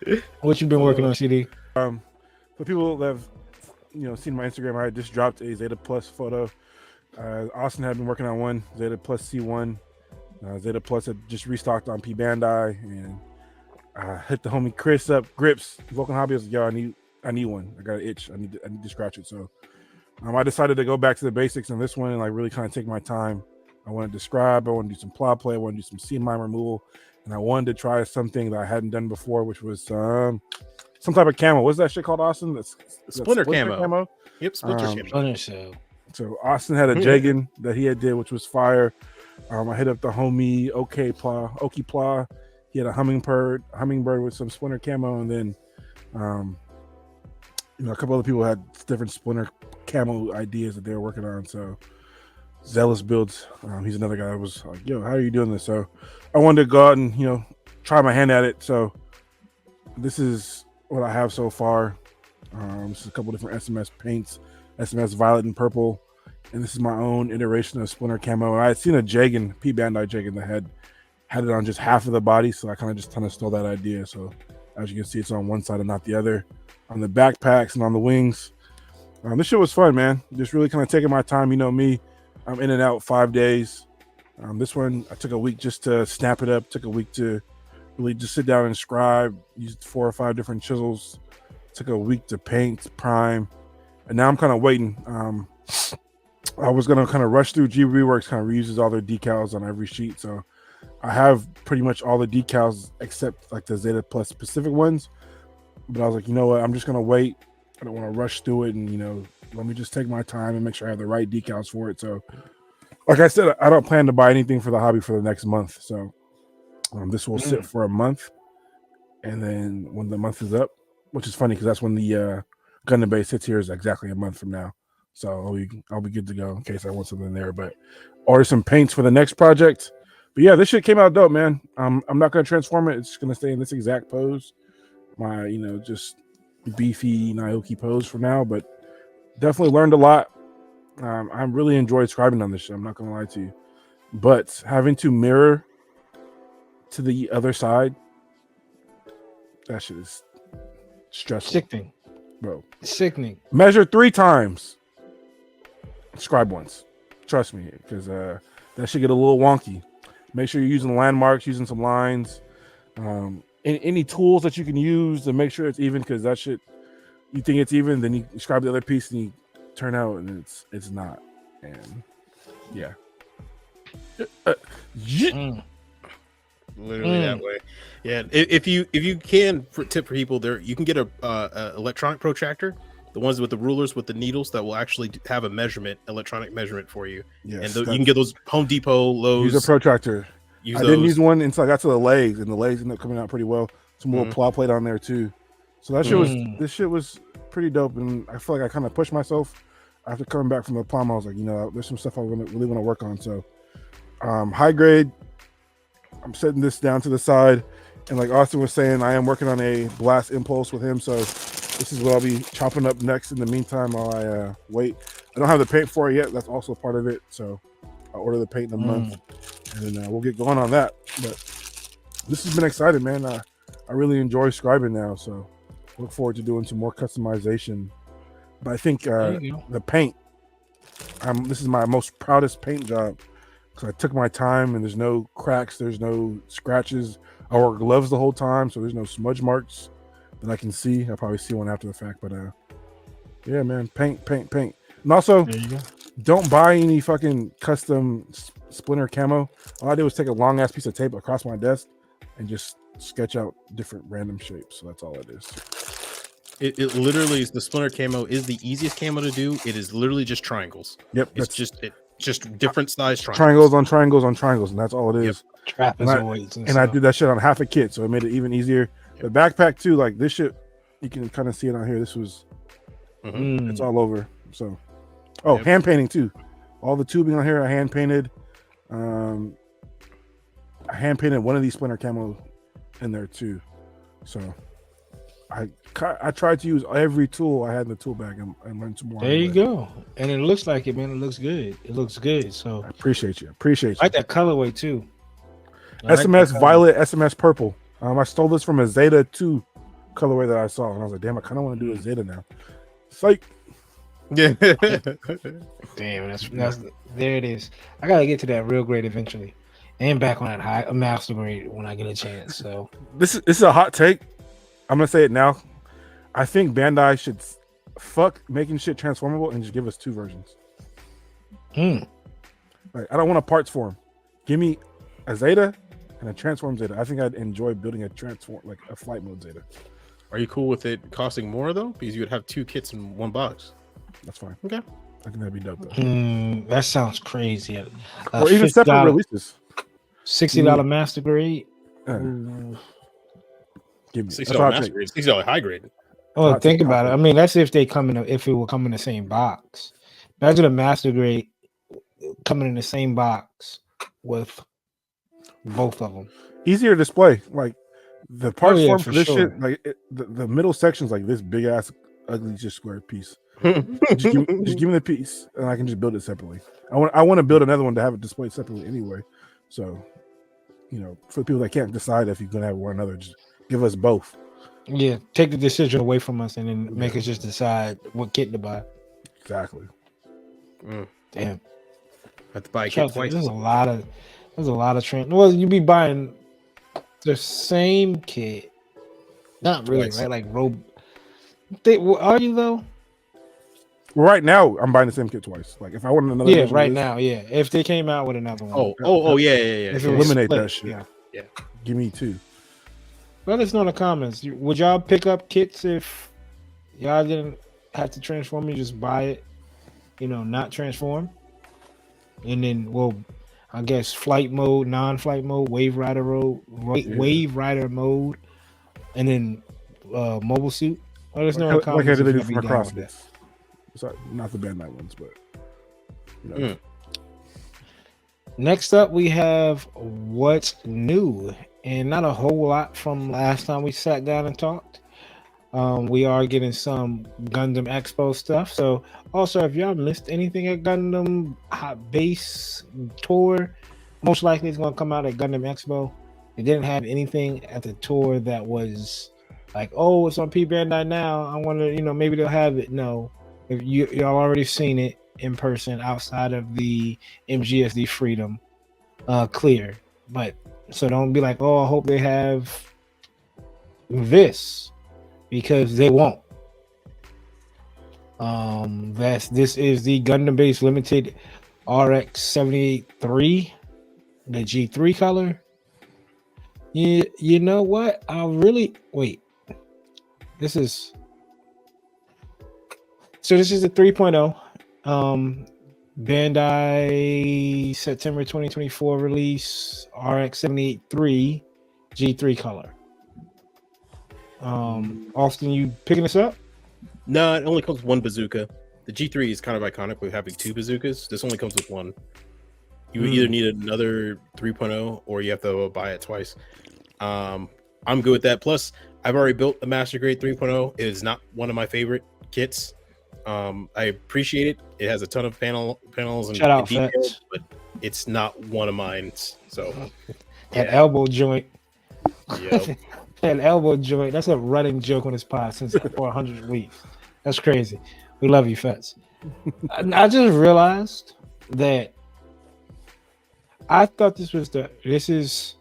dead. What you been working on, CD? For people that have seen my Instagram, I just dropped a Zeta Plus photo. Austin had been working on one, Zeta Plus C1. Zeta Plus had just restocked on P Bandai, and hit the homie Chris up, Grips, Vulcan Hobby. I was like, yo, I need one. I got an itch. I need to scratch it. So I decided to go back to the basics on this one and like really kind of take my time. I want to describe, I want to do some plot play, I want to do some seam line removal, and I wanted to try something that I hadn't done before, which was some type of camo. What's that shit called, Austin? That's Splinter camo. Yep, Splinter camo. So Austin had a Jagan that he had did, which was fire. I hit up the homie Oki Pla. He had a hummingbird with some Splinter camo, and then a couple other people had different Splinter camo ideas that they were working on. So Zealous Builds, he's another guy that was like, yo, how are you doing this? So I wanted to go out and try my hand at it. So this is what I have so far. This is a couple different SMS paints, SMS violet and purple, and this is my own iteration of Splinter camo. I had seen a Jagan, P Bandai Jagan, that had it on just half of the body, so I kind of stole that idea. So as you can see, it's on one side and not the other. On the backpacks and on the wings, this shit was fun, man. Just really kind of taking my time. You know me, I'm in and out 5 days. This one I took a week just to snap it up. Took a week to really just sit down and scribe. Used 4 or 5 different chisels. Took a week to paint, prime, and now I'm kind of waiting. I was gonna kind of rush through. G Reworks kind of reuses all their decals on every sheet, so I have pretty much all the decals except like the Zeta Plus specific ones. But I was like, you know what? I'm just gonna wait. I don't want to rush through it, and let me just take my time and make sure I have the right decals for it. So, like I said, I don't plan to buy anything for the hobby for the next month. So, this will sit for a month, and then when the month is up, which is funny because that's when the Gundam base hits here is exactly a month from now. So I'll be good to go in case I want something there. But order some paints for the next project. But yeah, this shit came out dope, man. I'm not gonna transform it. It's gonna stay in this exact pose. My just beefy Naoki pose for now. But definitely learned a lot. I really enjoyed scribing on this shit. I'm not gonna lie to you. But having to mirror to the other side, that shit is stressful, Sickening, bro. sickening. Measure 3 times. Scribe once. Trust me, because that should get a little wonky. Make sure you're using landmarks, using some lines, any tools that you can use to make sure it's even. Because that shit, you think it's even, then you scribe the other piece and you turn out and it's not. And yeah. Literally that way. Yeah. If you can, for tip for people there, you can get a electronic protractor, the ones with the rulers with the needles that will actually have a electronic measurement for you. Yes, and you can get those Home Depot, Lowe's. Use a protractor. I didn't use one until I got to the legs, and the legs ended up coming out pretty well. Some little plow plate on there too. So that shit this shit was pretty dope, and I feel like I kind of pushed myself after coming back from the prom. I was like, there's some stuff I really want to work on. So high grade, I'm setting this down to the side, and like Austin was saying, I am working on a blast impulse with him. So this is what I'll be chopping up next. In the meantime, while I wait, I don't have the paint for it yet. That's also part of it. So I'll order the paint in a month, and then we'll get going on that. But this has been exciting, man. I really enjoy scribing now, so look forward to doing some more customization. But I think the paint, this is my most proudest paint job, because I took my time and there's no cracks, there's no scratches. I wore gloves the whole time, so there's no smudge marks that I can see. I'll probably see one after the fact, but yeah, man, paint. And also, don't buy any fucking custom splinter camo. All I did was take a long ass piece of tape across my desk and just sketch out different random shapes. So that's all it is. It literally is, the splinter camo is the easiest camo to do. It is literally just triangles. Yep. It's just different size triangles. Triangles on triangles, and that's all it is. Yep. Trapezoids and I did that shit on half a kit, so it made it even easier. The backpack too, like this shit, you can kind of see it on here. This was it's all over. So hand painting too. All the tubing on here I hand painted. I hand painted one of these splinter camo in there too. So I tried to use every tool I had in the tool bag and learn some more. There you go. And it looks like it, man. It looks good. So I appreciate you. I like that colorway too. SMS violet, SMS purple. I stole this from a Zeta 2 colorway that I saw, and I was like, damn, I kind of want to do a Zeta now. Psych. Yeah. Damn, that's there it is. I gotta get to that real grade eventually, and back on that master grade when I get a chance. So this is a hot take. I'm gonna say it now. I think Bandai should fuck making shit transformable and just give us 2 versions. Like, I don't want a parts form. Give me a Zeta and a transform Zeta. I think I'd enjoy building a flight mode Zeta. Are you cool with it costing more though? Because you would have 2 kits in one box. That's fine. Okay. I think that'd be dope though. That sounds crazy. Or even separate releases. $60 master grade. Give me $60 master grade. $60 high grade. Oh, think about it. I mean, that's if if it will come in the same box. Imagine a master grade coming in the same box with both of them. Easier to display. Like the parts form for this sure. shit, like the middle section's like this big ass ugly just square piece. just give me the piece and I can just build it separately. I want to build another one to have it displayed separately anyway. So, for the people that can't decide if you're gonna have one or another, just give us both. Yeah, take the decision away from us and then make us just decide what kit to buy. Exactly. Damn. Have to buy a kit twice. There's a lot of well, you be buying the same kit. Not really, Twice. right? Like are you though? Right now, I'm buying the same kit twice. Like if I wanted another, now, yeah. If they came out with another one, yeah. If it was eliminate split, that shit. Yeah. Give me 2. Let us know in the comments. Would y'all pick up kits if y'all didn't have to transform? You just buy it, not transform, and then I guess flight mode, non-flight mode, wave rider mode, and then mobile suit. Let us know in the comments. Like I did if for y'all be down with CrossFit. Sorry, not the Bandai ones, but Next up, we have what's new, and not a whole lot from last time we sat down and talked. We are getting some Gundam Expo stuff. So, also, if y'all missed anything at Gundam Hot Base Tour, most likely it's going to come out at Gundam Expo. They didn't have anything at the tour that was like, oh, it's on P Bandai now. I want to, maybe they'll have it. No, if y'all already seen it in person outside of the MGSD Freedom clear. But so don't be like, oh, I hope they have this, because they won't. This is the Gundam based limited RX 78-3, the G3 color. You know what? Wait. This is the 3.0. Bandai September 2024 release, RX 78-3 G3 color. Austin, you picking this up? No, it only comes with one bazooka. The G3 is kind of iconic with having two bazookas. This only comes with one. You either need another 3.0 or you have to buy it twice. I'm good with that. Plus, I've already built a Master Grade 3.0. It is not one of my favorite kits. I appreciate it. It has a ton of panels and details, but it's not one of mine. So that elbow joint. Yep. That elbow joint. That's a running joke on this pod since for 100 weeks. That's crazy. We love you, Fets. I just realized that I thought this is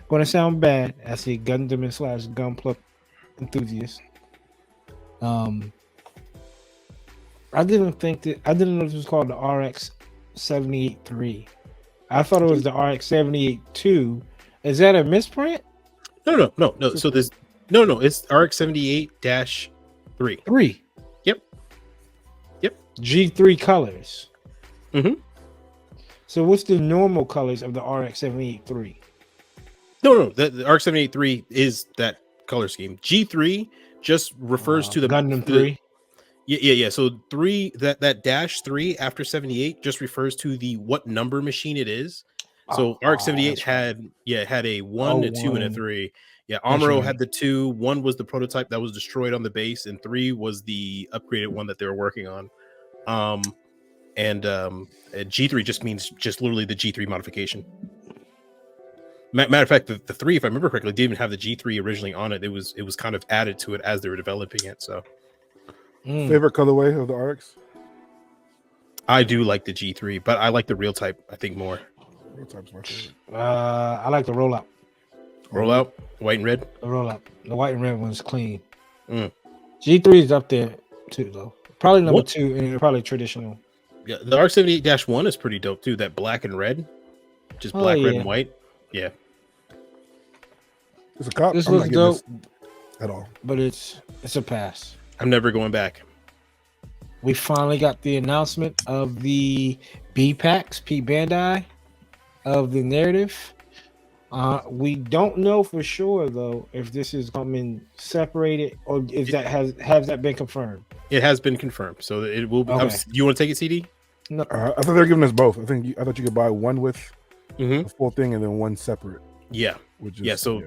going to sound bad as a Gundam / Gunpla enthusiast. I didn't know this was called the RX 78-3. I thought it was the RX 78-2. Is that a misprint? No. So there's no. It's RX 78-3. 3. Yep. G3 colors. Mm-hmm. So what's the normal colors of the RX 78-3? No. The RX 78-3 is that color scheme. G3 just refers to the Gundam 3. Yeah. So 3, that -3 after 78 just refers to the what number machine it is. So RX 78 had a 1, a 2, and a 3. Yeah, Amuro had the 2. 1 was the prototype that was destroyed on the base, and 3 was the upgraded one that they were working on. G3 just means literally the G3 modification. Matter of fact, the 3, if I remember correctly, didn't even have the G3 originally on it. It was kind of added to it as they were developing it. So, favorite colorway of the RX? I do like the G3, but I like the real type, I think, more. Real type's my favorite. I like the rollout. Rollout, white and red. The rollout. The white and red one's clean. Mm. G3 is up there too, though. Probably number 2, and probably traditional. Yeah, the RX-78-1 is pretty dope too. That black and red, just black, red, and white. Yeah, it's a cop. This looks dope at all, but it's a pass. I'm never going back. We finally got the announcement of the B packs, P Bandai, of the narrative. We don't know for sure though if this is coming separated or if has that been confirmed. It has been confirmed, so it will be. Okay. You want to take it, CD? No, Uh-huh. I thought they were giving us both. I thought you could buy one with Mm-hmm. the full thing and then one separate. Yeah, Which is, yeah. So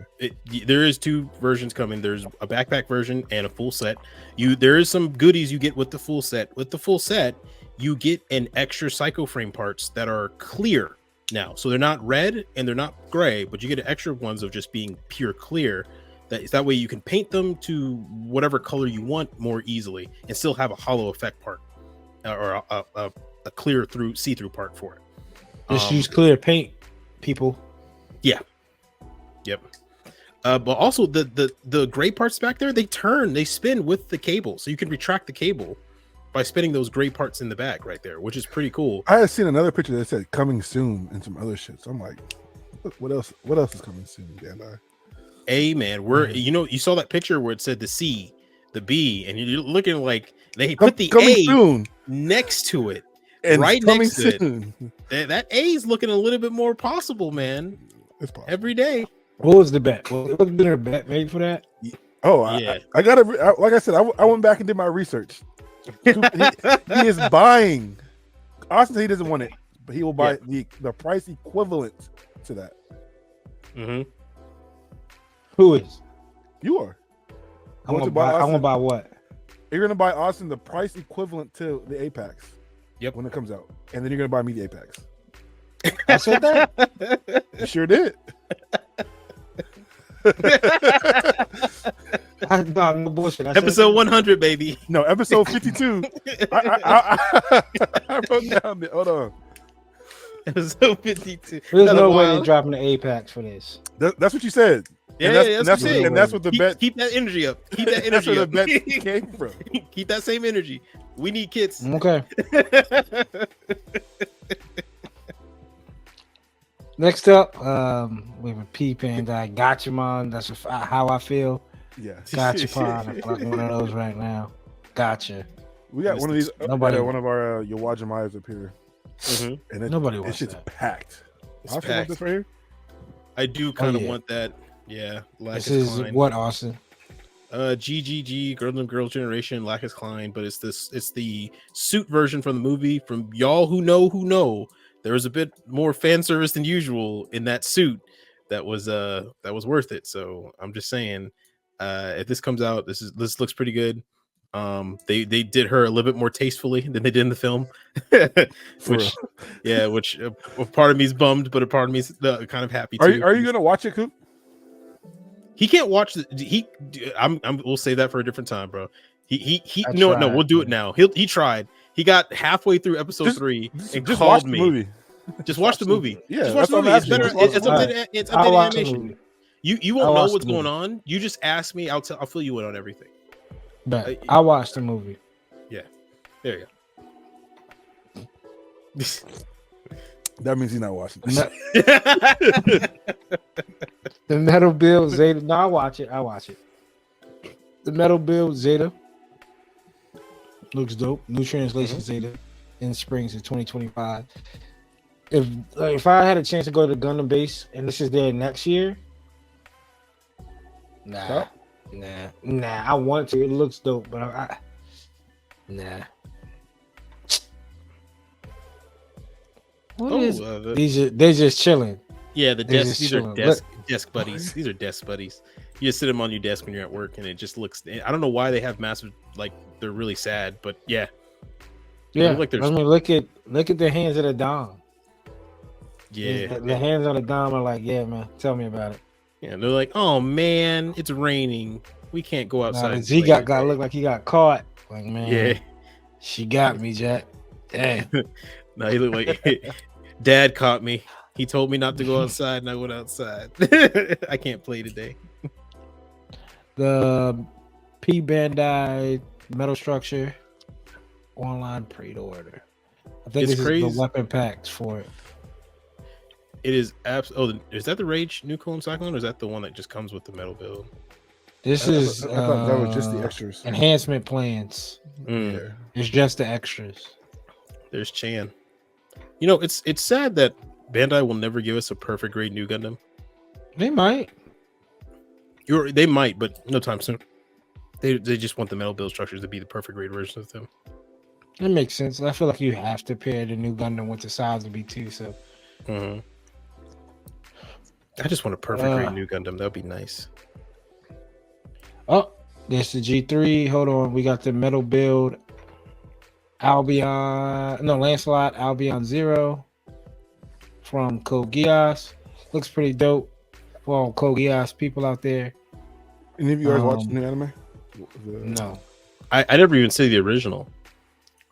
there is 2 versions coming. There's a backpack version and a full set. There is some goodies you get with the full set. With the full set, you get an extra psycho frame parts that are clear now. So they're not red and they're not gray, but you get extra ones of just being pure clear. That way you can paint them to whatever color you want more easily and still have a hollow effect part or a clear through see-through part for it. just use clear paint, people. Yeah. Yep. But also the gray parts back there, they spin with the cable, so you can retract the cable by spinning those gray parts in the back right there, which is pretty cool. I had seen another picture that said coming soon and some other shit. So I'm like, what else is coming soon, Bandai? Hey man, you saw that picture where it said the C, the B, and you're looking like they put the A soon next to it. and right coming next to soon. That A is looking a little bit more possible, man. It's possible. Every day. What was the bet? Was there a bet made for that? Oh, yeah. I got to, like I said, I went back and did my research. He is buying. Austin said he doesn't want it, but he will buy the price equivalent to that. Mm-hmm. Who is? You are. I want to buy what? You're going to buy Austin the price equivalent to the Apex. Yep. When it comes out. And then you're going to buy me the Apex. I said that? You sure did. No bullshit. Episode 100, baby. No, episode 52. I wrote down the. Hold on. Episode 52. There's no way they're dropping the Apex for this. That's what you said. Yeah, that's what the bet. Keep that energy up. Keep that energy That's where the up. bet came from. Keep that same energy. We need kits. Okay. Next up, we have a P Bandai Gachapon. That's how I feel. Yeah. Gachapon. I'm fucking one of those right now. Gotcha. We got one of these. Nobody. One of our Yawajimais up here. Mm-hmm. And Nobody it's wants just that. packed. It's Austin, want packed. this right here? I do kind of yeah. want that. Yeah. This is Klein. what, Austin? GGG, Girls Generation, Lacus Klein, but it's the suit version from the movie. From y'all who know, there was a bit more fan service than usual in that suit. That was worth it. So I'm just saying, if this comes out, this looks pretty good. They did her a little bit more tastefully than they did in the film, which a part of me is bummed, but a part of me is kind of happy too. Are you gonna watch it, Coop? He can't watch we'll say that for a different time, bro. He no, we'll do it now. He tried. He got halfway through episode 3 and just called watch me. the movie. Just watch the movie. Yeah, just watch the movie. It's better. It's updated animation. You won't know what's going on. You just ask me. I'll fill you in on everything. But I watched the movie. Yeah, there you go. That means he's not watching. The Metal Build Zeta. No, I watch it. The Metal Build Zeta looks dope. New translation Zeta in springs of 2025. If I had a chance to go to the Gundam base and this is there next year, nah. I want to. It looks dope, but nah. They're just chilling. Yeah, these are desk buddies. These are desk buddies. You just sit them on your desk when you're at work, and it just looks. I don't know why they have massive, like they're really sad, but yeah. Look at the hands of the Dom. Yeah, the hands on the Dom are like, yeah, man. Tell me about it. Yeah, they're like, oh man, it's raining. We can't go outside. He got look like he got caught. Like, man, yeah, she got me, Jack. Damn. No, he looked like Dad caught me. He told me not to go outside, and I went outside. I can't play today. The P Bandai Metal Structure online pre-order. I think this is the weapon packs for it. It is is that the Rage Nucleum Cyclone, or is that the one that just comes with the metal build? This is I thought that was just the extras. Enhancement plans. Yeah. It's just the extras. There's Chan. You know, it's sad that Bandai will never give us a perfect grade new Gundam. They might. They might, but no time soon. They just want the metal build structures to be the perfect grade version of them. It makes sense. I feel like you have to pair the new Gundam with the size of B2. So. I just want a perfect grade new Gundam. That'd be nice. Oh, there's the G3. Hold on, we got the metal build. Lancelot Albion Zero from Code Geass. Looks pretty dope for all Code Geass people out there. Any of you guys watch the new anime? No. I never even see the original.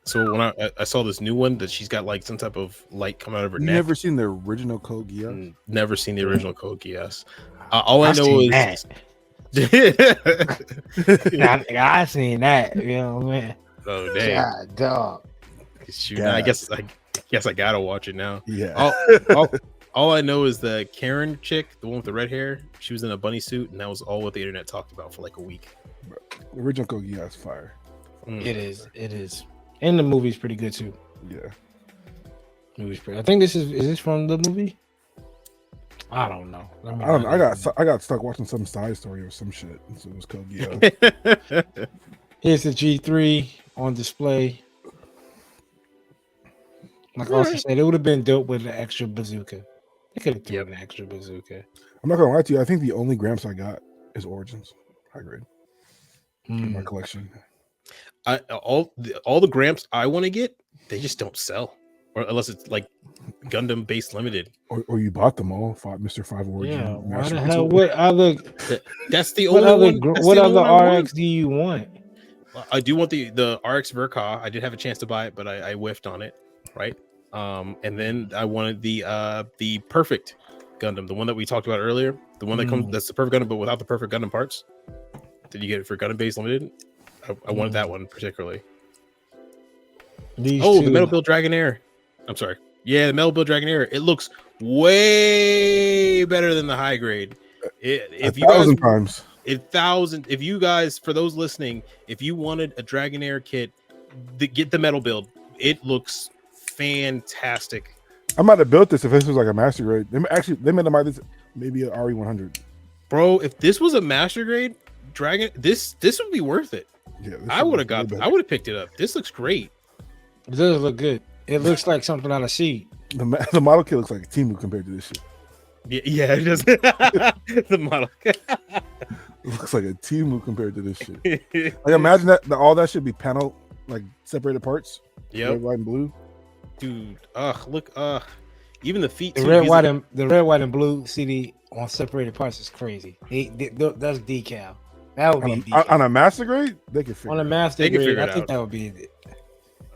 So when I saw this new one that she's got like some type of light coming out of her neck. Never seen the original Code Geass? Never seen the original Code Geass. All I know is I seen that. You know, man. Oh damn, God, dog. Shoot, I guess I gotta watch it now. Yeah. All I know is the Karen chick, the one with the red hair. She was in a bunny suit, and that was all what the internet talked about for like a week. The original Code Geass fire. It is. And the movie's pretty good too. Yeah. I think is this from the movie? I don't know. I don't know. I got stuck watching some side story or some shit. So it was Code Geass. Here's the G3 on display. Like Austin said, it would have been dope with an extra bazooka. They could have thrown an extra bazooka. I'm not gonna lie to you. I think the only Gramps I got is Origins high grade in my collection. All the Gramps I want to get, they just don't sell, or unless it's like Gundam Base Limited. Or you bought them all, Mr. 5 Origin. Yeah, why Master the Race. hell? What other? That's the What only other? one. That's What the only other one I want. RX do you want? I do want the RX Verka. I did have a chance to buy it, but I whiffed on it, right? And then I wanted the perfect Gundam, the one that we talked about earlier, the one that comes that's the perfect Gundam, but without the perfect Gundam parts. Did you get it for Gundam Base Limited? I wanted that one particularly. These the two. Metal Build Dragonair. I'm sorry. Yeah, the Metal Build Dragonair. It looks way better than the high grade. If you guys, for those listening, if you wanted a Dragonair kit, get the Metal Build. It looks fantastic. I might have built this if this was like a master grade. They might have made this maybe an RE100. Bro, if this was a master grade Dragon, this would be worth it. Yeah, I would have picked it up. This looks great. It does look good. It looks like something out of Seed. The model kit looks like a Temu compared to this shit. Yeah, it does. The model. It looks like a Temu compared to this shit. Like imagine that all that should be panel like separated parts. Yeah, red, white, and blue. Dude, look, even the feet. The red, white, and blue CD on separated parts is crazy. That's decal. That would be on a master grade. They could figure on a master grade. I think that would be.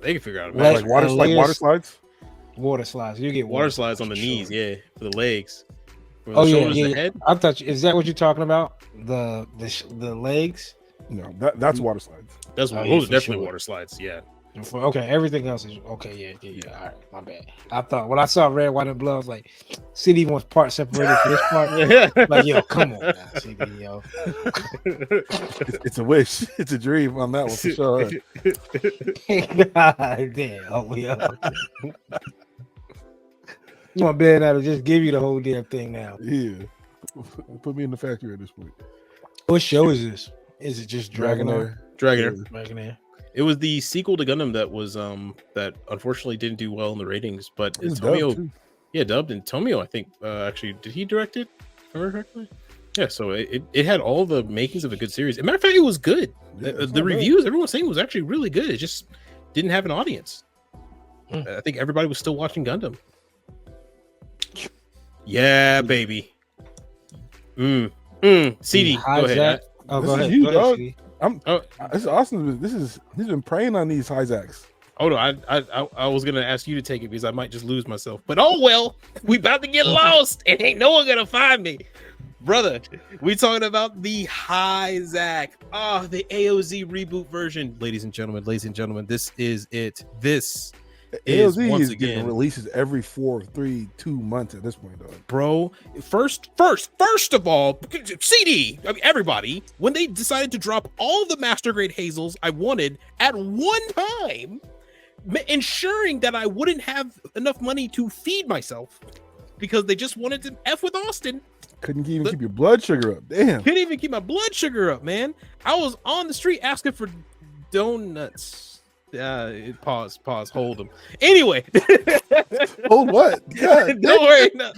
They can figure out like water slides. Water slides. You get water slides on the knees, yeah, for the legs. For the oh shoulders, yeah. the head. I thought. Is that what you're talking about? The legs. No, that's water slides. Those are definitely water slides. Yeah. Okay, everything else is okay. Yeah. All right, my bad. I thought when I saw red, white, and blue, I was like, CD wants part separated for this part. Like, yo, come on now, CD, yo. It's a wish. It's a dream on that one for sure. God damn, yo. You want Ben to just give you the whole damn thing now? Yeah. Put me in the factory at this point. What show is this? Is it just Dragonair? Dragonair. It was the sequel to Gundam that was that unfortunately didn't do well in the ratings, but Tomio, dubbed, and Tomio, I think actually did he direct it? If I remember correctly? Yeah, so it had all the makings of a good series. As a matter of fact, it was good. Yeah, the reviews, everyone was saying it was actually really good. It just didn't have an audience. I think everybody was still watching Gundam. Yeah, baby. CD, go ahead. Oh, go ahead. CD. This is awesome. He's been preying on these Hyzaks. Oh no, I was gonna ask you to take it because I might just lose myself. But oh well, we about to get lost and ain't no one gonna find me. Brother, we talking about the Hyzak. The AOZ reboot version. Ladies and gentlemen, this is it. This AOZ once is again getting releases every 4, 3, 2 months at this point, dog. Bro, first of all, CD, I mean everybody, when they decided to drop all the master grade Hazels I wanted at one time, ensuring that I wouldn't have enough money to feed myself because they just wanted to F with Austin. Couldn't even keep your blood sugar up. Damn. Couldn't even keep my blood sugar up, man. I was on the street asking for donuts. Pause, hold them. Anyway. Hold what? God, don't worry. No.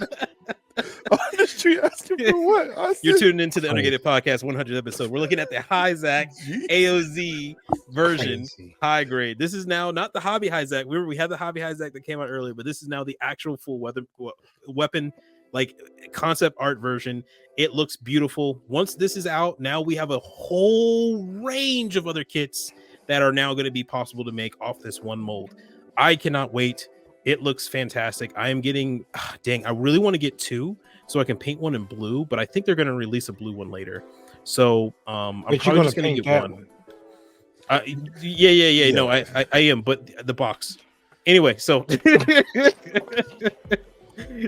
On the street asking for what? You're tuning into the Undergated Podcast 100 episode. We're looking at the Hyzak AOZ version, high grade. This is now not the hobby Hyzak. We had the hobby Hyzak that came out earlier, but this is now the actual full weapon like concept art version. It looks beautiful. Once this is out, now we have a whole range of other kits that are now going to be possible to make off this one mold. I cannot wait. It looks fantastic. I am getting, I really want to get 2 so I can paint one in blue, but I think they're going to release a blue one later. So I'm probably just going to get one. Yeah. No, I am, but the box. Anyway, so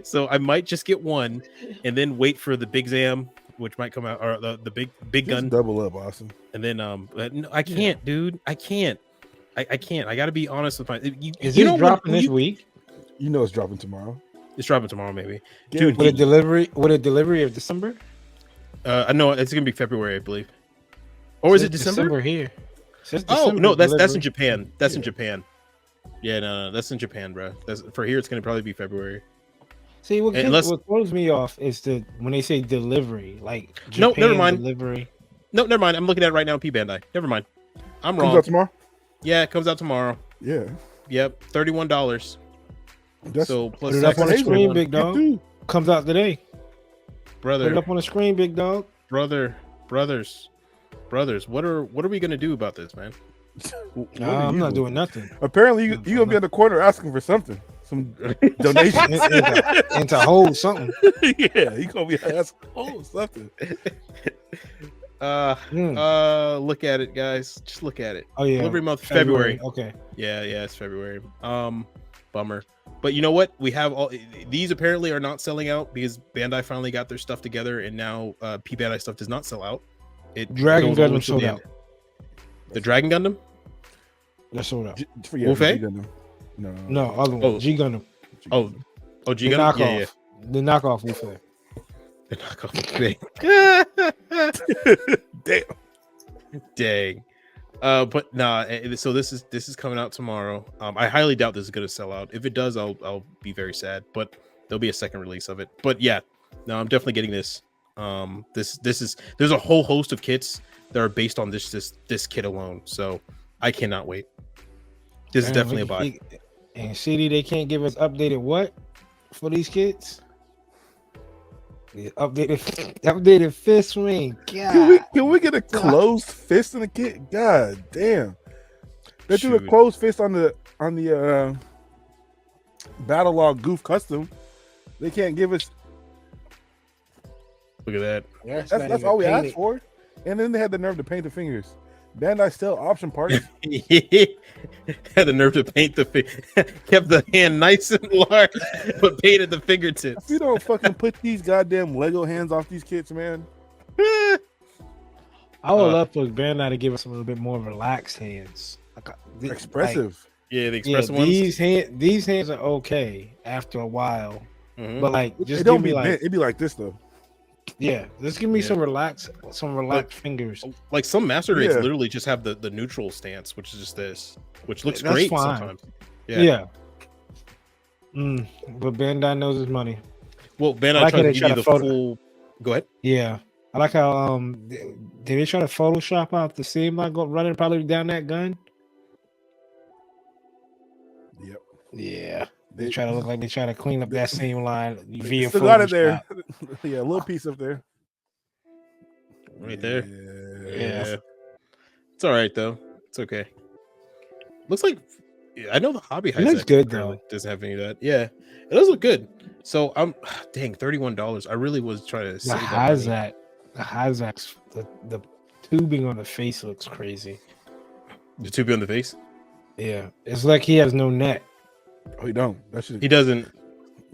so I might just get one and then wait for the Big Zam, which might come out, or the big gun. Double up, Austin. And then no, I can't, dude. I can't. I can't. I got to be honest with my. Is it dropping this week? You know it's dropping tomorrow. It's dropping tomorrow, maybe. Dude, with a delivery of December? I know it's gonna be February, I believe. Or is it December here? Oh no, that's in Japan. That's in Japan. Yeah, no, that's in Japan, bro. That's for here. It's gonna probably be February. See, what throws me off is when they say delivery, like Japan no, never mind. Delivery. No, never mind. I'm looking at it right now. P Bandai. Never mind. I'm wrong. Comes out tomorrow. Yeah, it comes out tomorrow. Yeah. Yep. $31. So plus put it up on the Sex screen, 21. big dog. Comes out today. Brother. Put it up on the screen, big dog. Brothers. What are we gonna do about this, man? I'm not doing nothing. Apparently, you gonna be in the corner asking for something, some donations, and to hold something. Yeah, you gonna be asking hold something. Look at it, guys. Just look at it. Oh yeah, delivery month February. Okay. Yeah, it's February. Bummer. But you know what? We have all these apparently are not selling out because Bandai finally got their stuff together, and now P Bandai stuff does not sell out. Dragon Gundam sold out. The Dragon Gundam? That's sold out. Wolfie? No, other one. G Gundam. Oh, G Gundam. Yeah. The knockoff Wolfie. The knockoff. Dang. But nah. So this is coming out tomorrow. I highly doubt this is gonna sell out. If it does, I'll be very sad. But there'll be a second release of it. But yeah, no, I'm definitely getting this. There's a whole host of kits that are based on this kit alone. So I cannot wait. This is definitely a buy. And CD, they can't give us updated what for these kits? The updated fist ring. God. Can we get a closed fist in the kit? God damn. They do a closed fist on the Battlelog Goof Custom. They can't give us. Look at that. That's all we asked for. And then they had the nerve to paint the fingers. Bandai still option parts. Had the nerve to paint the kept the hand nice and large, but painted the fingertips. If you don't fucking put these goddamn Lego hands off these kits, man. I would love for Bandai to give us a little bit more relaxed hands. Expressive. The expressive ones. These hands are okay after a while. Mm-hmm. But like just it don't give me be like it'd be like this though. Yeah, just give me some relaxed fingers. Like some master rates literally just have the neutral stance, which is just this, which looks great sometimes. Yeah. But Bandai knows his money. Well, Bandai tried to give you the full. Go ahead. Yeah, I like how did they try to Photoshop out the seam like running probably down that gun? Yep. Yeah. They try to look like they try to clean up that same line via still got it there. Yeah, a little piece up there. Right there. Yeah. It's all right though. It's okay. Looks like I know the hobby it looks good though. Doesn't have any of that. Yeah, it does look good. So I'm dang $31. I really was trying to save the Hyzax, the tubing on the face looks crazy. The tubing on the face? Yeah, it's like he has no neck. Oh, he don't. He doesn't.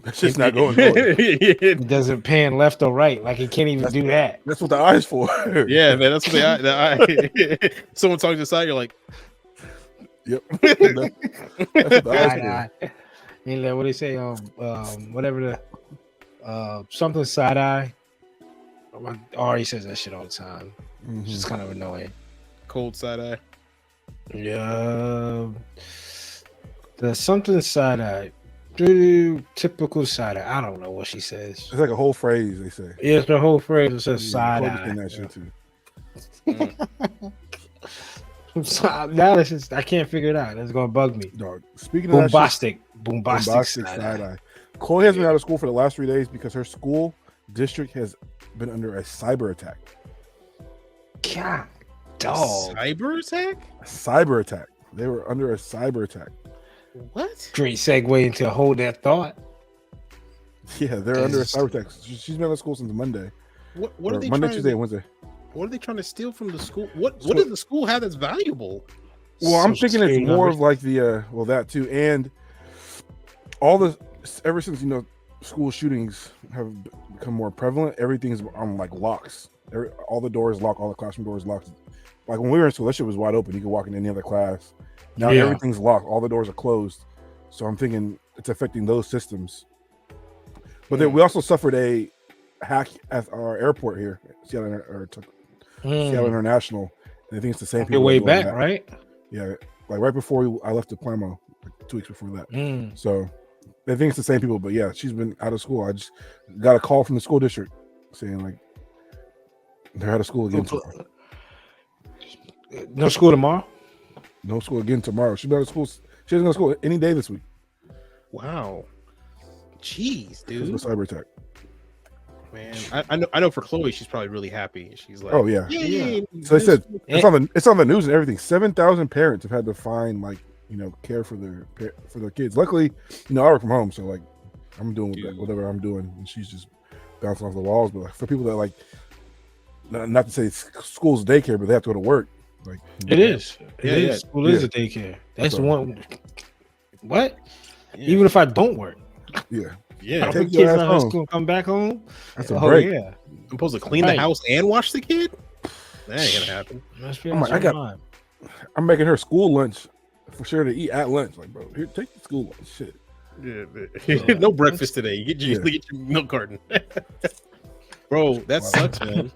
That's just not going. He doesn't pan left or right. Like he can't even do that. That's what the eye's for. Yeah, man. That's what the eye. Someone talking to the side, you're like, yep. That's what the eye's for. And what they say, whatever the something side eye. Ari says that shit all the time. It's just kind of annoying. Cold side eye. Yeah. The something side eye. Typical side eye. I don't know what she says. It's like a whole phrase, they say. Yeah, it's the whole phrase. It says side eye. That shit too. Now it's just I can't figure it out. It's gonna bug me. Dog. Speaking of bombastic side eye. Chloe has been out of school for the last 3 days because her school district has been under a cyber attack. God, dog. Cyber attack? A cyber attack. They were under a cyber attack. What? Great segue into hold that thought. Yeah, they're under a cyber attack. She's been out of school since Monday. What are they Monday, trying Tuesday, and Wednesday. What are they trying to steal from the school? What does the school have that's valuable? Well, I'm thinking it's more of like the that too, and all the ever since school shootings have become more prevalent. Everything's on like locks. All the doors locked. All the classroom doors locked. Like when we were in school, that shit was wide open. You could walk in any other class. Now everything's locked. All the doors are closed. So I'm thinking it's affecting those systems. But then we also suffered a hack at our airport here, Seattle International. And I think it's the same people. Way back, right? Yeah, like right before I left to Plano, like 2 weeks before that. So I think it's the same people. But yeah, she's been out of school. I just got a call from the school district saying like they're out of school again tomorrow. No school tomorrow? No school again tomorrow. She's been out of school. She doesn't go to school any day this week. Wow. Jeez, dude. It's a cyber attack. Man, I know for Chloe, she's probably really happy. She's like, oh yeah. So they said it's on the news and everything. 7,000 parents have had to find care for their kids. Luckily, I work from home, so like I'm doing whatever I'm doing, and she's just bouncing off the walls. But like, for people that like, not to say school's daycare, but they have to go to work. Like it is. School is Yeah. a daycare. That's the one. What? Yeah. Even if I don't work. Yeah. Yeah. I put kids out of school, come back home. That's a break. Yeah. I'm supposed to clean the house and watch the kid? That ain't gonna happen. I'm making her school lunch for sure to eat at lunch. Like, bro, here, take the school lunch. Shit. Yeah. No breakfast today. You get your milk carton. Bro, that sucks, man.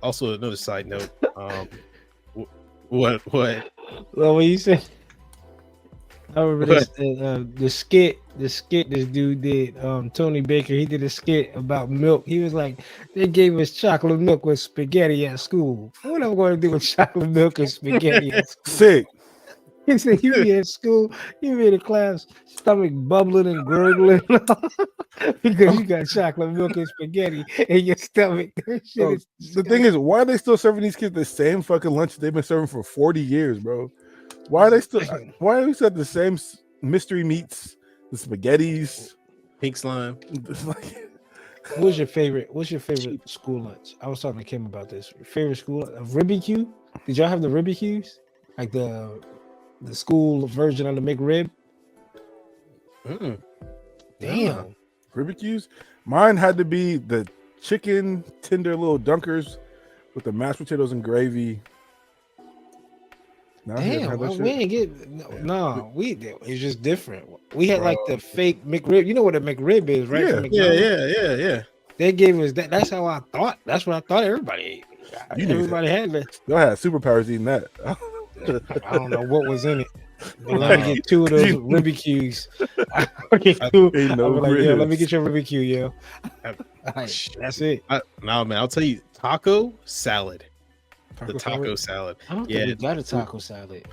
Also another side note. What? Well, what you say? I remember the skit this dude did. Tony Baker, he did a skit about milk. He was like, they gave us chocolate milk with spaghetti at school. What am I going to do with chocolate milk and spaghetti at school? Sick. He said, you be at school, you be in class, stomach bubbling and gurgling because you got chocolate milk and spaghetti in your stomach. The thing is, why are they still serving these kids the same fucking lunch they've been serving for 40 years, bro? Why are they still? Why are we still the same mystery meats, the spaghettis, pink slime? What's your favorite school lunch? I was talking to Kim about this. Your favorite school Ribby-Q? Did y'all have the Ribby-Qs? Like the school version of the McRib? Damn. Ribby-Qs? Mine had to be the chicken tender little dunkers with the mashed potatoes and gravy. Damn, we ain't get it's just different. We had like the fake McRib. You know what a McRib is, right? Yeah. They gave us that. That's how I thought. That's what I thought everybody ate. Everybody had that. Y'all had superpowers eating that. I don't know what was in it. But let me get 2 of those Ribby-Qs. Let me get your Ribby-Q, yo. That's it. No, man, I'll tell you, taco salad. Taco salad. I don't think we got a taco salad.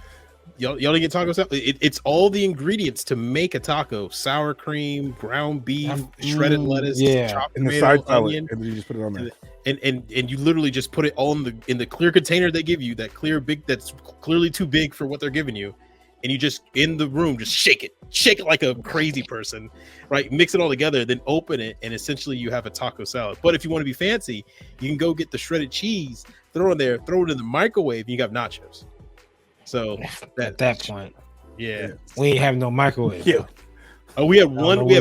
Y'all didn't get taco salad? It's all the ingredients to make a taco: sour cream, ground beef, shredded lettuce, chopped and tomato, the side salad, onion, and then you just put it on there. And you literally just put it all in the clear container they give you, that clear big that's clearly too big for what they're giving you. And you just in the room just shake it like a crazy person, right? Mix it all together, then open it, and essentially you have a taco salad. But if you want to be fancy, you can go get the shredded cheese, throw it in there, throw it in the microwave, and you got nachos. So at that point, yeah, we ain't have no microwave. Yeah. Oh, we had one. We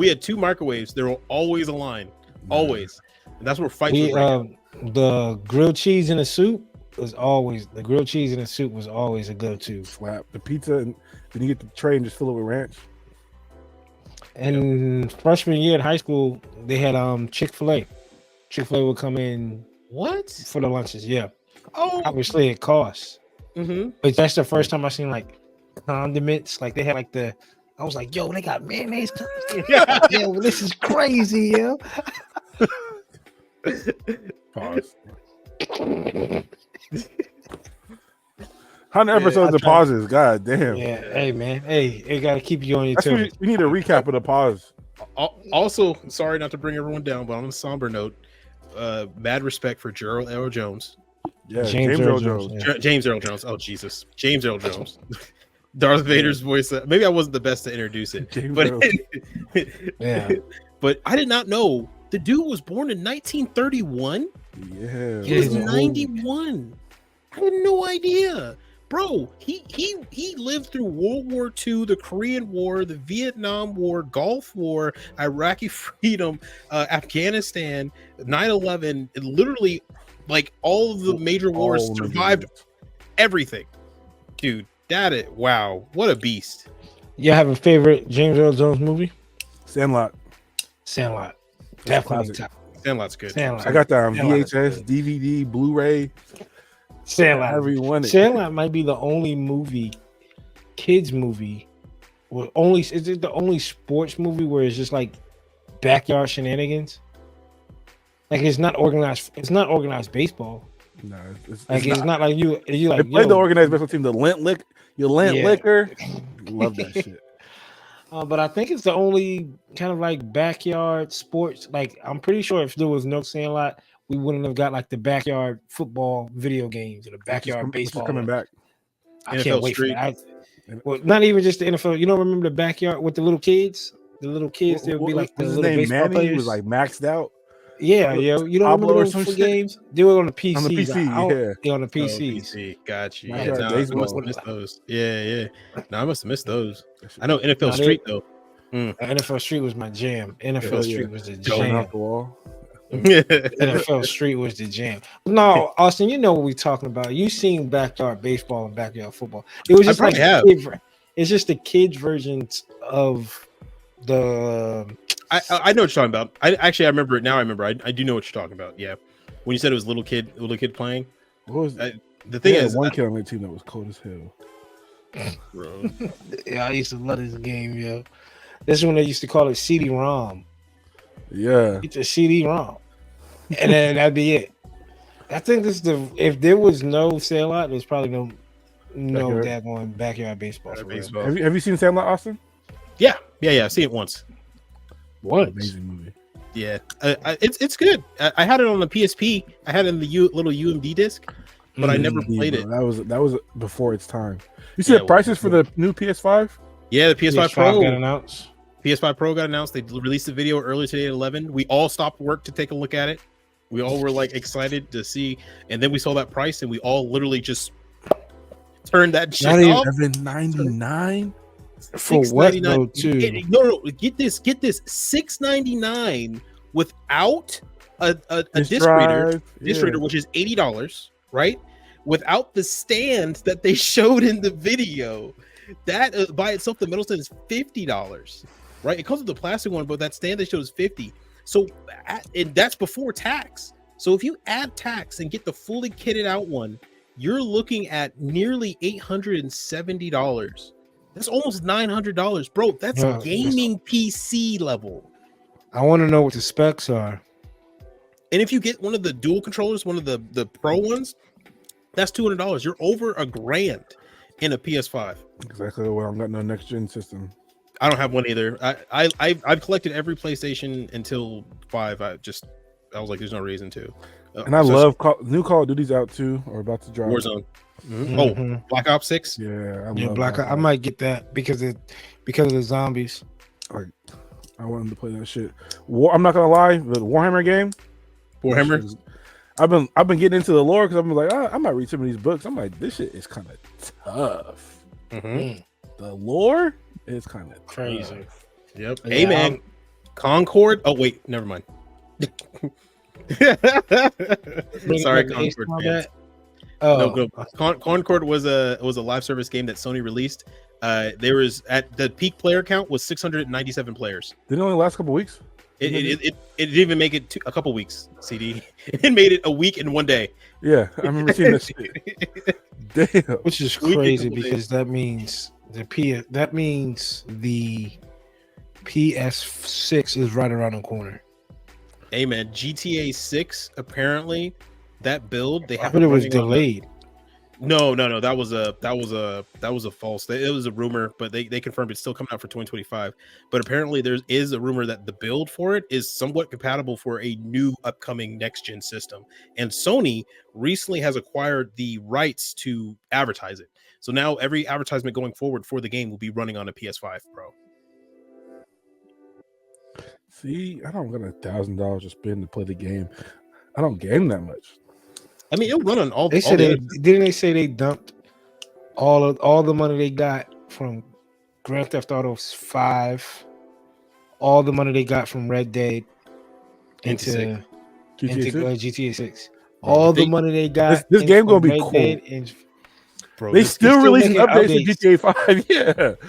had 2 microwaves. They were always aligned, always. And that's where fights. The grilled cheese in the soup was always a go-to. Slap the pizza, and then you get the tray and just fill it with ranch. And freshman year in high school, they had Chick-fil-A. Chick-fil-A would come in for the lunches. Yeah. Oh, obviously it costs. But that's the first time I seen like condiments. Like they had like I was like, yo, they got mayonnaise. Yo, this is crazy, yo. Pause. 100 episodes of pauses. God damn. Yeah. Hey, man. Hey, it got to keep you on your toes. We need a recap of the pause. Also, sorry not to bring everyone down, but on a somber note, mad respect for Earl Jones. Yeah, James Earl Jones. James Earl Jones. Oh, Jesus. James Earl Jones. Darth Vader's voice. Maybe I wasn't the best to introduce it. But I did not know the dude was born in 1931. Yeah. He was 91. I had no idea. Bro, he lived through World War II, the Korean War, the Vietnam War, Gulf War, Iraqi freedom, Afghanistan, 9/11, and literally like all of the major wars, survived everything. Dude, wow, what a beast. You have a favorite James Earl Jones movie? Sandlot. Definitely top. Sandlot's good. I got that on VHS, DVD, Blu-ray. Sandlot. Sandlot might be the only kids movie, is it the only sports movie where it's just like backyard shenanigans? Like it's not organized. It's not organized baseball. No, it's not like you like. They played the organized baseball team. The Lint Liquor. Love that shit. But I think it's the only kind of like backyard sports. Like I'm pretty sure if there was no Sandlot, we wouldn't have got like the backyard football video games or the backyard which is baseball. coming back. I NFL can't wait Street. for that. Well, not even just the NFL. You don't remember the backyard with the little kids? The little kids, they would be like the What's his little name? baseball Manny players. was like maxed out. Yeah, yo, you don't Pablo or remember some those shit? games? They were on the PCs. On the PC, yeah. Yeah, on the Oh, PCs. PC. Got you. My Yeah, God, I baseball. must have missed those. Yeah. No, I must have missed those. I know No, NFL Street though. NFL Street was my jam. NFL Street was the Going jam. off the wall. NFL Street was the jam. No, Austin, you know what we're talking about. You seen backyard baseball and backyard football. It was just like it's just the kids versions of the. I know what you're talking about. I remember it now. I remember. I do know what you're talking about. Yeah, when you said it was little kid playing. What was the thing is one kid on the team that was cold as hell. Bro. Yeah, I used to love this game, yo. This is when they used to call it CD-ROM. Yeah, It's a CD-ROM, and then that'd be it. I think this is if there was no Sandlot, there's probably no daggone backyard baseball. Baseball. Have you seen Sandlot, Austin? Yeah. I've seen it once. What? Amazing movie. Yeah, it's good. I had it on the PSP. I had it in the little UMD disc, but I never played it. That was before its time. You see the prices for the new PS5? Yeah, the PS5 Pro got announced. PS5 Pro got announced. They released the video earlier today at 11. We all stopped work to take a look at it. We all were like excited to see, and then we saw that price, and we all literally just turned that shit off. $7.99 for what though? Too no. Get this. $6.99 without a disc reader. Disc reader, which is $80, right? Without the stand that they showed in the video. That by itself, the metal stand is $50, right? It comes with the plastic one, but that stand they showed is $50. So, and that's before tax. So if you add tax and get the fully kitted out one, you're looking at nearly $870. That's almost $900, bro. That's gaming PC level. I want to know what the specs are. And if you get one of the dual controllers, one of the pro ones, that's $200. You're over $1,000 in a PS5. Exactly. Well, I've got no next gen system. I don't have one either. I've collected every PlayStation until 5. I was like, there's no reason to. And I love new Call of Duty's out too, or about to drop. Warzone. Oh, Black Ops 6. Yeah, Black Ops. I might get that because of the zombies. Like, I wanted to play that shit. I'm not gonna lie, the Warhammer game. Warhammer. I've been getting into the lore because I'm like, I might read some of these books. I'm like, this shit is kind of tough. The lore is kind of crazy. Yep. Hey man, Concord. Oh wait, never mind. Sorry, Concord fans. No. Concord was a live service game that Sony released. There was at the peak player count was 697 players. Didn't it only last a couple weeks? It didn't even make it a couple weeks. CD. It made it a week and 1 day. Yeah, I remember seeing this shit. Damn, which is crazy because that means the PS6 is right around the corner. Hey man, GTA 6 apparently that build they have. But it was delayed. No. That was a false. It was a rumor, but they confirmed it's still coming out for 2025. But apparently there is a rumor that the build for it is somewhat compatible for a new upcoming next gen system. And Sony recently has acquired the rights to advertise it. So now every advertisement going forward for the game will be running on a PS5 Pro. See, I don't got $1,000 to spend to play the game. I don't game that much. I mean, it'll run on all. They said didn't they say they dumped all the money they got from Grand Theft Auto 5, all the money they got from Red Dead into GTA 6. All the money they got. This game gonna be cool. Bro, they still releasing updates to GTA 5.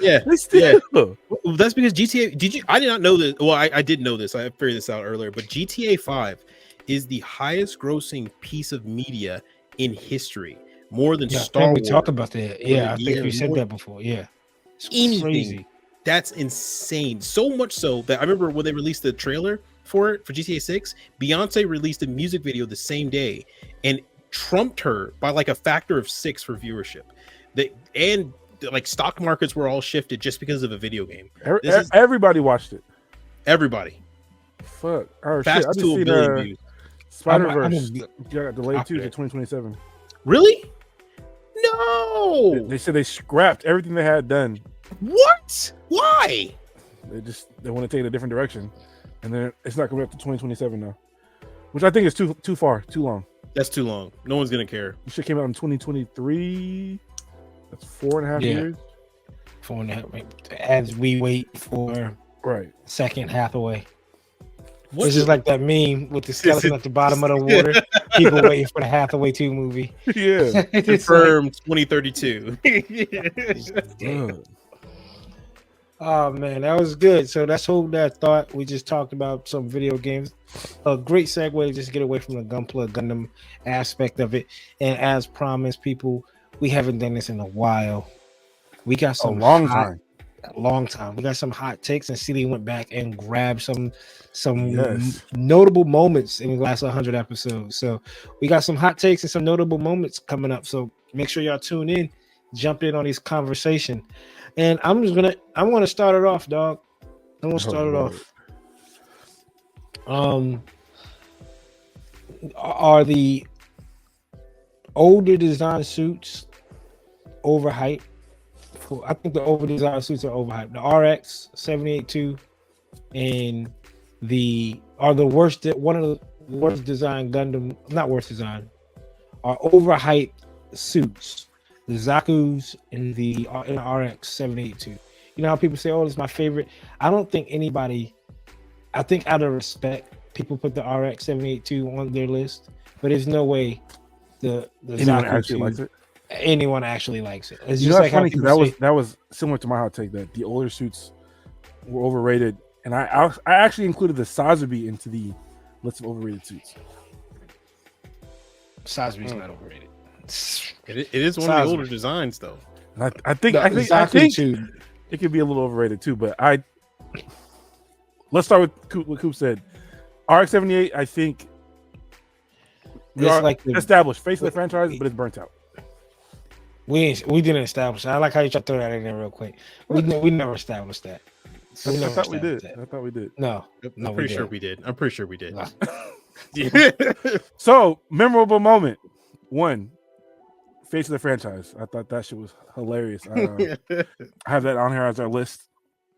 Yeah. They still. Well, that's because GTA. I did not know this. Well, I did know this. I figured this out earlier. But GTA 5 is the highest grossing piece of media in history, more than Star Wars. We talked about that. Yeah, I think you said that before. Yeah, it's crazy. That's insane. So much so that I remember when they released the trailer for GTA 6, Beyonce released a music video the same day and trumped her by like a factor of 6 for viewership. And like stock markets were all shifted just because of a video game. Everybody watched it. Everybody. Fuck. Oh, Fast shit. I just to a seen billion views. Spider-Verse got delayed too to 2027. Really? No. They said they scrapped everything they had done. What? Why? They want to take it a different direction, and then it's not coming up to 2027 now, which I think is too far, too long. That's too long. No one's gonna care. It should came out in 2023. That's 4.5 years. 4.5 as we wait for second Hathaway. It's just like that meme with the skeleton at the bottom of the water. People waiting for the Hathaway 2 movie. Yeah. Confirmed 2032. Oh man, that was good. So let's hold that thought. We just talked about some video games. A great segue to just get away from the Gunpla Gundam aspect of it. And as promised, people, we haven't done this in a while. We got some a long time. We got some hot takes, and CD went back and grabbed some notable moments in the last 100 episodes. So we got some hot takes and some notable moments coming up. So make sure y'all tune in, jump in on this conversation. And I'm gonna start it off, dog. I'm gonna start it off. Are the older design suits overhyped? I think the over design suits are overhyped. The RX 782 and one of the worst design Gundam, not worst design, are overhyped suits. The Zaku's and the RX 782. You know how people say, "Oh, it's my favorite." I don't think anybody. I think out of respect, people put the RX 782 on their list, but there's no way the anyone Zaku actually likes it. Anyone actually likes it. It's You just know, like funny because say, that was similar to my hot take that the older suits were overrated, and I actually included the Sazabi into the list of overrated suits. Sazabi's not overrated. It is one of the older designs, though. And I think it could be a little overrated too. But let's start with what Coop said. RX-78, I think we are like established face of the franchise, but it's burnt out. We didn't establish that. I like how you tried to throw that in there real quick. We never established that. I thought we did. No, I'm pretty sure we did. No. So memorable moment. One. Face of the franchise. I thought that shit was hilarious. I have that on here as our list.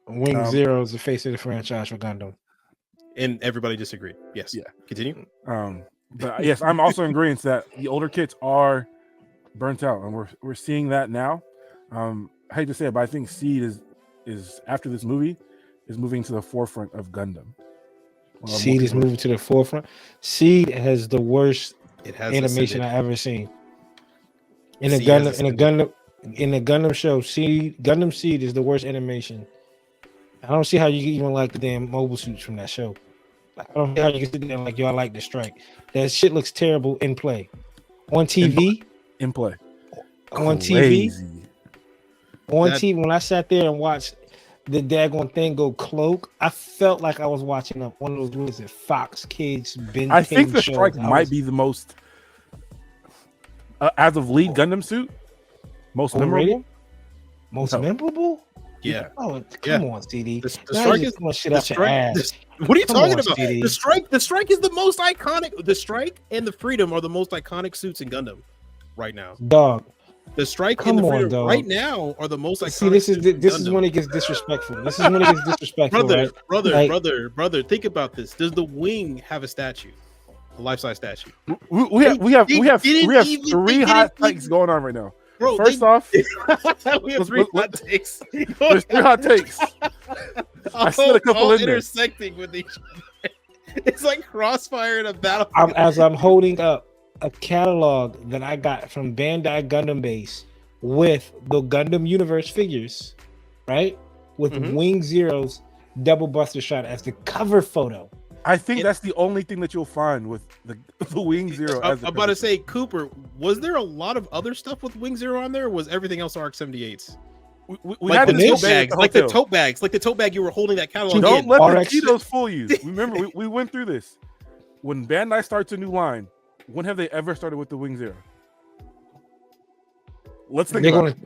Wing Zero is the face of the franchise for Gundam. And everybody disagreed. Yes. Yeah. Continue. But yes, I'm also in agreement that the older kits are burnt out, and we're seeing that now. I hate to say it, but I think Seed is after this movie is moving to the forefront of Gundam. Seed is moving to the forefront. Seed has the worst animation I've ever seen. In the Gundam show, Gundam Seed is the worst animation. I don't see how you even like the damn mobile suits from that show. I don't see how you can sit there and like, yo, I like the strike. That shit looks terrible in play. On TV. In play. On TV. On TV. When I sat there and watched the daggone thing go cloak, I felt like I was watching one of those Fox Kids Ben. I think the strike might be the most as of lead Gundam suit, most memorable. Memorable? Yeah. Oh, come on, CD. The strike is shit out your ass. What are you talking about? CD. The strike is the most iconic. The strike and the Freedom are the most iconic suits in Gundam right now. Dog. The strike and the Freedom right now are the most iconic. See, this is when it gets disrespectful. This is when it gets disrespectful. Brother. Think about this. Does the Wing have a statue? A life-size statue. We have 3 hot takes going on right now. Bro, first off, we have 3 hot takes. There's 3 hot takes. I said a couple in there. Intersecting with each other. It's like Crossfire in a battle. I'm holding up a catalog that I got from Bandai Gundam Base with the Gundam Universe figures, right? With Wing Zero's double buster shot as the cover photo. I think that's the only thing that you'll find with the Wing Zero. I'm about to say, Cooper, was there a lot of other stuff with Wing Zero on there? Or was everything else RX-78s? We had the tote bags, like the tote bag you were holding that catalog. Don't let the Cheetos fool you. Remember, we went through this. When Bandai starts a new line, when have they ever started with the Wing Zero? Let's think about it.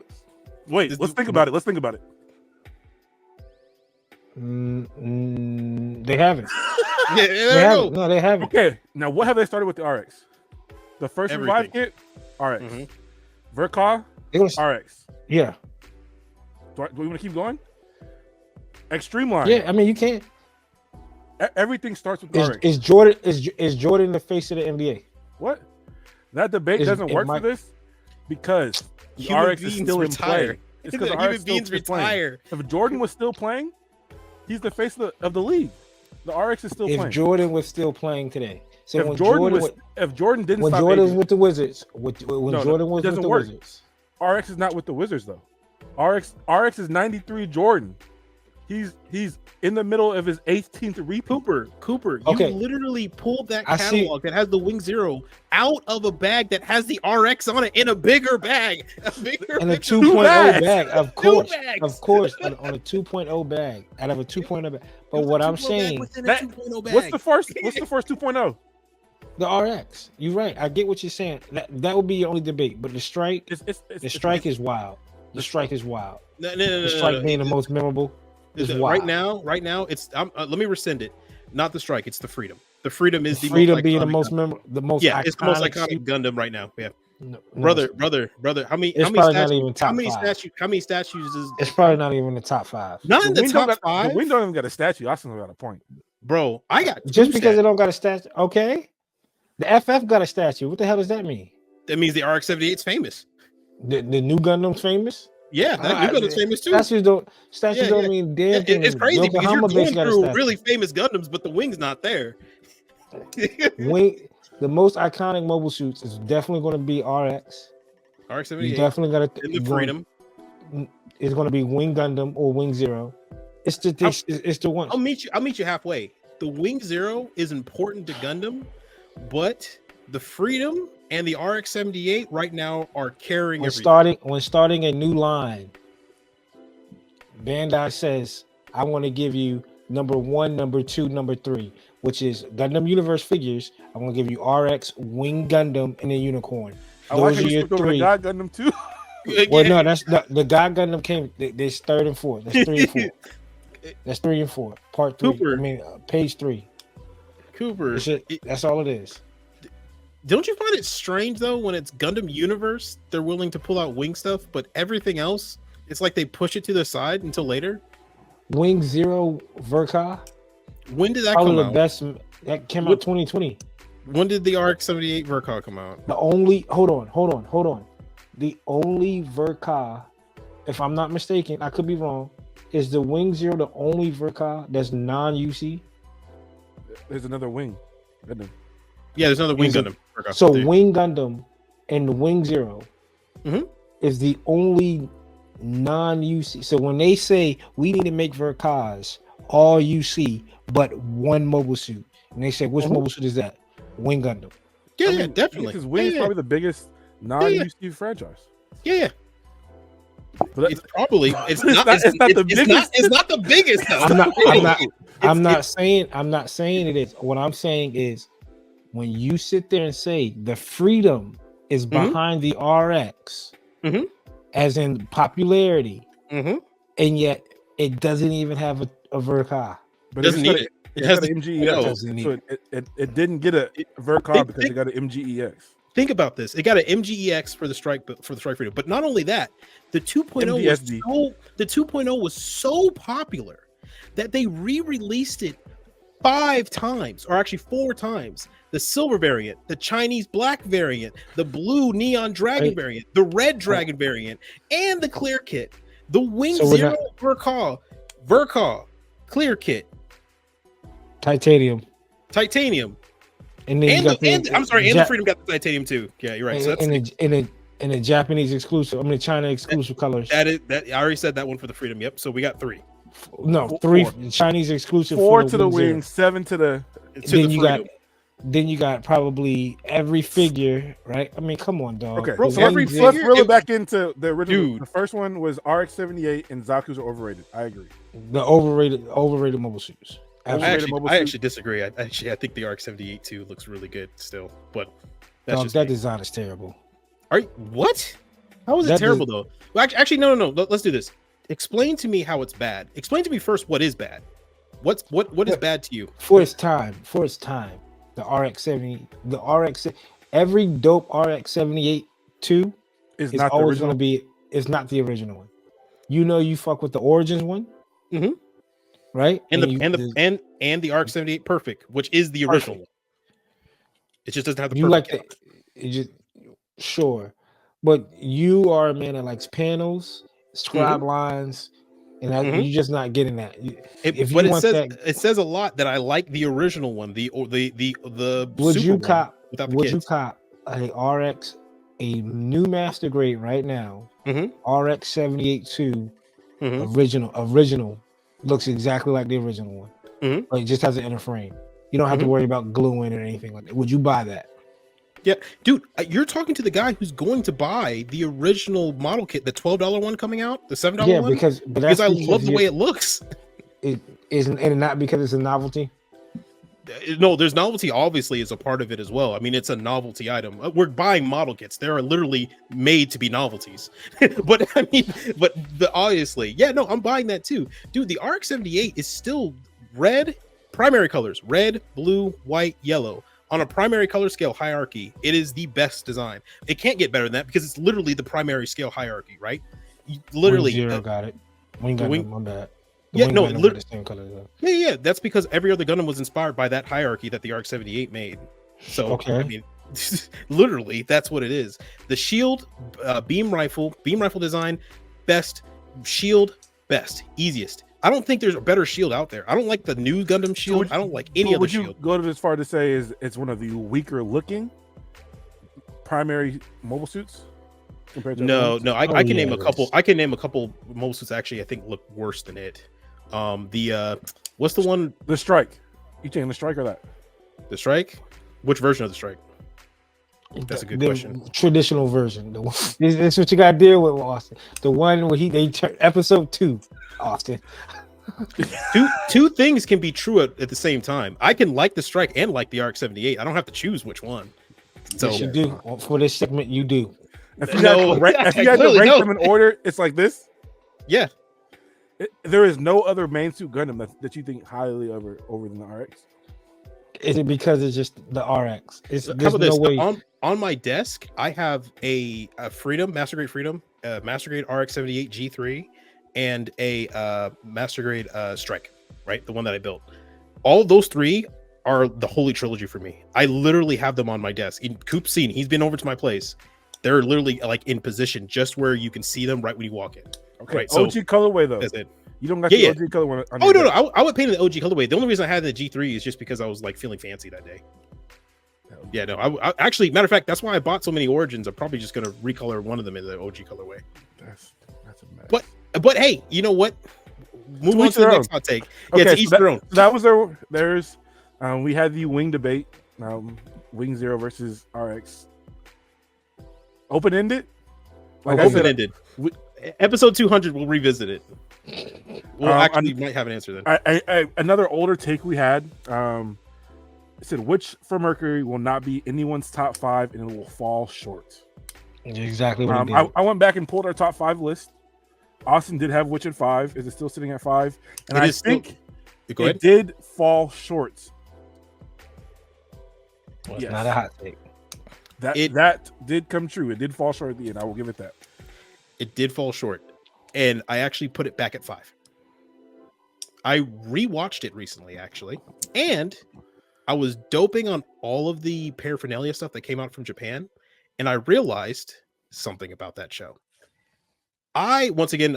Wait, let's think about it. Let's think about it. They haven't. Yeah, They haven't. No, they haven't. Okay, now what have they started with the RX? The first Everything. revive kit, RX. Mm-hmm. Verka, RX. Yeah. Do we want to keep going? Extreme line. Yeah, I mean you can't. Everything starts with RX. Is Jordan the face of the NBA? What? That debate doesn't work for this because the RX is still in play. It's because the RX beings retire. If Jordan was still playing, he's the face of the league. The RX is still playing. If Jordan was still playing today, so if Jordan didn't, when stop Jordan was aging, with the Wizards, Jordan was with the work. Wizards, RX is not with the Wizards though. RX is 93 Jordan. He's in the middle of his 18th repeat. Cooper, Okay. you literally pulled that catalog that has the Wing Zero out of a bag that has the RX on it in a bigger bag. In a 2.0 bag, of course. On a 2.0 bag, out of a 2.0 bag. But what I'm saying, what's the first 2.0? The RX. You're right. I get what you're saying. That would be your only debate. But the strike, the strike is wild. The strike is wild. The strike being the most memorable. Right now, it's. Let me rescind it. Not the strike. It's the freedom. The freedom is the freedom most being the most memorable. It's the most iconic Gundam right now. Yeah, no, brother. How many statues is? It's probably not even in the top 5. Not in the top 5. The Wing don't even got a statue. I still got a point, bro. I got just because it don't got a statue. Okay, the FF got a statue. What the hell does that mean? That means the RX-78 is famous. The new Gundam's famous. Yeah, that new Gundam's famous too. Statues don't mean damn thing. It's crazy because you're going through really famous Gundams, but the Wing's not there. Wing, the most iconic mobile suits is definitely going to be RX. RX-78. You definitely got to. In the freedom. It's going to be Wing Gundam or Wing Zero. It's the one. I'll meet you halfway. The Wing Zero is important to Gundam, but the Freedom and the RX-78 right now are carrying when starting a new line. Bandai says, I want to give you number 1, number 2, number 3, which is Gundam Universe figures. I want to give you RX, Wing Gundam, and a Unicorn. Those are your 3. God Gundam too. Well, no, that's the God Gundam came. There's 3rd and 4th. That's 3 and 4. That's 3 and 4. Part 3. Cooper. I mean, page 3. Cooper. That's all it is. Don't you find it strange though when it's Gundam Universe, they're willing to pull out Wing stuff, but everything else, it's like they push it to the side until later? Wing Zero Verka. When did that come out? That came out 2020. When did the RX-78 Verka come out? Hold on. The only Verka, if I'm not mistaken, I could be wrong, is the Wing Zero the only Verka that's non-UC? There's another Wing Gundam. Yeah, there's another Wing Gundam. So Wing Gundam and the Wing Zero is the only non-UC. So when they say we need to make Verkas all UC but one mobile suit, and they say which mobile suit is that? Wing Gundam. Yeah, definitely. Because Wing is probably the biggest non-UC franchise. Yeah. But it's not the biggest though. I'm not saying it is. What I'm saying is when you sit there and say the freedom is behind the RX, as in popularity, and yet it doesn't even have a Verka. But it doesn't need it. It has the MGEX. So it didn't get a Verka because it got an MGEX. Think about this. It got an MGEX for the Strike Freedom. But not only that, the 2.0 was so popular that they re-released it 5 times, or actually 4 times. The silver variant, the Chinese black variant, the blue neon dragon variant, the red dragon variant, and the clear kit. The Wing Zero Verka clear kit. Titanium. And then the Freedom got the titanium too. Yeah, you're right. So in a Japanese exclusive, China exclusive colors. That I already said that one for the Freedom. Yep. So we got 3. No, 3 Chinese exclusive. 4 to the Wing, 7 to the. Then you got probably every figure, right? I mean, come on, dog. Okay, so let's reel it back into the original. Dude. The first one was RX-78, and Zaku's are overrated. I agree. The overrated mobile suits. I actually disagree. I think the RX-78 too looks really good still, but that design is terrible. Are you what? How is it terrible though? Well, actually, no. Let's do this. Explain to me how it's bad. Explain to me first what is bad. What is bad to you? For its time. The RX-70, every dope RX-78 2 is is not the always original. going to be. It's not the original one. You fuck with the Origins one, right? And the RX-78 Perfect, which is the original one. It just doesn't have the perfect. Sure, but you are a man that likes panels, scribe lines, and you're just not getting that. It says a lot that I like the original one. The would super you one cop? Without the Would kids. you cop a RX, a new master grade right now? RX 78 2 original looks exactly like the original one, but it just has an inner frame. You don't have to worry about gluing or anything like that. Would you buy that? Yeah, dude, you're talking to the guy who's going to buy the original model kit, the $12 one coming out, the $7 one. Yeah, because I love the way it looks. It isn't, and not because it's a novelty. No, there's novelty obviously is a part of it as well. I mean, it's a novelty item. We're buying model kits. They are literally made to be novelties. But obviously, yeah, no, I'm buying that too. Dude, the RX-78 is still red, primary colors, red, blue, white, yellow. On a primary color scale hierarchy, it is the best design. It can't get better than that because it's literally the primary scale hierarchy, right? Literally, Zero got it. Wing Gundam, my bad. Yeah. That's because every other Gundam was inspired by that hierarchy that the RX-78 made. So, I mean, literally, that's what it is. The shield, beam rifle design, best. Shield, best. Easiest. I don't think there's a better shield out there. I don't like the new Gundam shield. I don't like any other shield. Would you go as far to say it's one of the weaker looking primary mobile suits compared to I can name a couple. I can name a couple mobile suits actually I think look worse than it. What's the one? The Strike. You taking the Strike or that? The Strike? Which version of the Strike? That's a good question. Traditional version. This what you got to deal with, Austin. The one where episode 2, Austin. two things can be true at the same time. I can like the Strike and like the RX-78. I don't have to choose which one. So yes, you do. For this segment, you do. If you had to rank them in order, it's like this. Yeah. There is no other main suit Gundam that you think highly over than the RX. Is it because it's just the RX? How about this? Way. On my desk, I have a Freedom, Master Grade Freedom, Master Grade RX-78 G3, and a Master Grade Strike, right? The one that I built. All those three are the holy trilogy for me. I literally have them on my desk. In Coop's seen, he's been over to my place. They're literally like in position just where you can see them right when you walk in. Okay, right, OG colorway though. That's it. You don't got the OG colorway. No. I would paint the OG colorway. The only reason I had the G3 is just because I was like feeling fancy that day. Yeah, no. I actually, matter of fact, that's why I bought so many Origins. I'm probably just gonna recolor one of them in the OG colorway. That's a mess. But hey, you know what? Move on to the next hot take. Okay, to each their own. That was theirs. We had the wing debate. Wing Zero versus RX. Open ended. Open-ended. Episode 200, we'll revisit it. We'll actually might have an answer then. Another older take we had. It said, which for Mercury will not be anyone's top 5 and it will fall short. Exactly what I did. I went back and pulled our top 5 list. Austin did have Witch at 5. Is it still sitting at 5? And I think it did fall short. Well, yes. Not a hot take. That did come true. It did fall short at the end. I will give it that. It did fall short. And I actually put it back at 5. I rewatched it recently, actually. And I was doping on all of the paraphernalia stuff that came out from Japan. And I realized something about that show. Once again,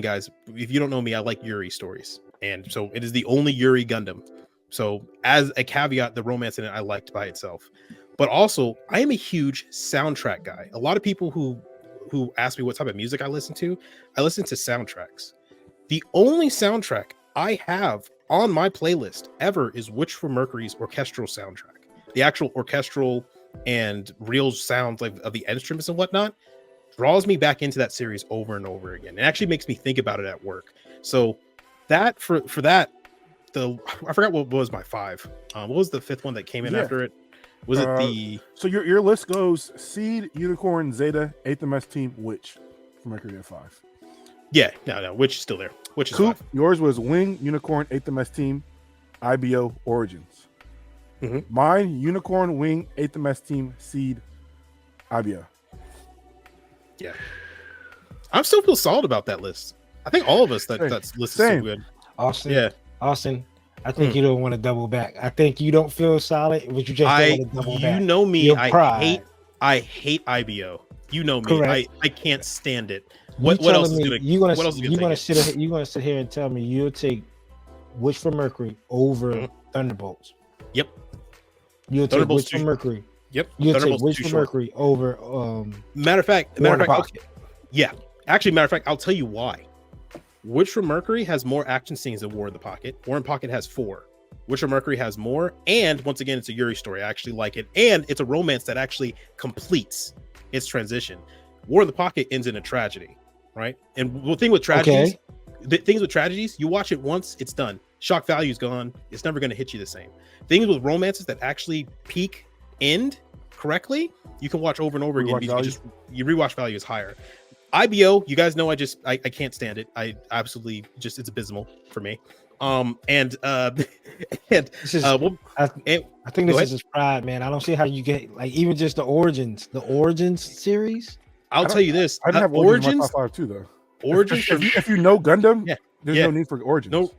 guys, if you don't know me, I like Yuri stories. And so it is the only Yuri Gundam. So as a caveat, the romance in it I liked by itself. But also, I am a huge soundtrack guy. A lot of people who ask me what type of music I listen to soundtracks. The only soundtrack I have on my playlist ever is Witch from Mercury's orchestral soundtrack. The actual orchestral and real sounds of the instruments and whatnot draws me back into that series over and over again. It actually makes me think about it at work. So that for that, I forgot what was my 5. What was the 5th one that came in after it? Was it the? So your list goes Seed, Unicorn, Zeta, 8th MS Team, Witch from my career 5. Yeah, no, Witch is still there. Witch is Coop, 5. yours was Wing, Unicorn, 8th MS Team, IBO, Origins. Mm-hmm. Mine, Unicorn, Wing, 8th MS Team, Seed, IBO. Yeah, I'm still feel solid about that list. I think all of us that's list is so good. Austin, Yeah, Austin. I think you don't want to double back. I think you don't feel solid, but you just don't want to double back. You know me. Your I pride. hate IBO. You know me. Correct. I can't stand it. What else is gonna? You gonna what else is you gonna sit here and tell me you'll take Witch from Mercury over Thunderbolts? Yep. You'll take Witch from Mercury. Yep. You'll take Witch from Mercury over. Matter of fact, yeah. Actually, matter of fact, I'll tell you why. Witch from Mercury has more action scenes than War in the Pocket. War in the Pocket has 4. Witch from Mercury has more, and once again, it's a Yuri story. I actually like it, and it's a romance that actually completes its transition. War in the Pocket ends in a tragedy, right? And the thing with tragedies, you watch it once, it's done. Shock value is gone. It's never going to hit you the same. Things with romances that actually end correctly, you can watch over and over again because your rewatch value is higher. IBO, you guys know I can't stand it. I absolutely it's abysmal for me. I think this is his pride, man. I don't see how you get even just the Origins series. I'll tell you this. I have Origins in my top 5 too, though. Origins, if you know Gundam, there's no need for Origins. No,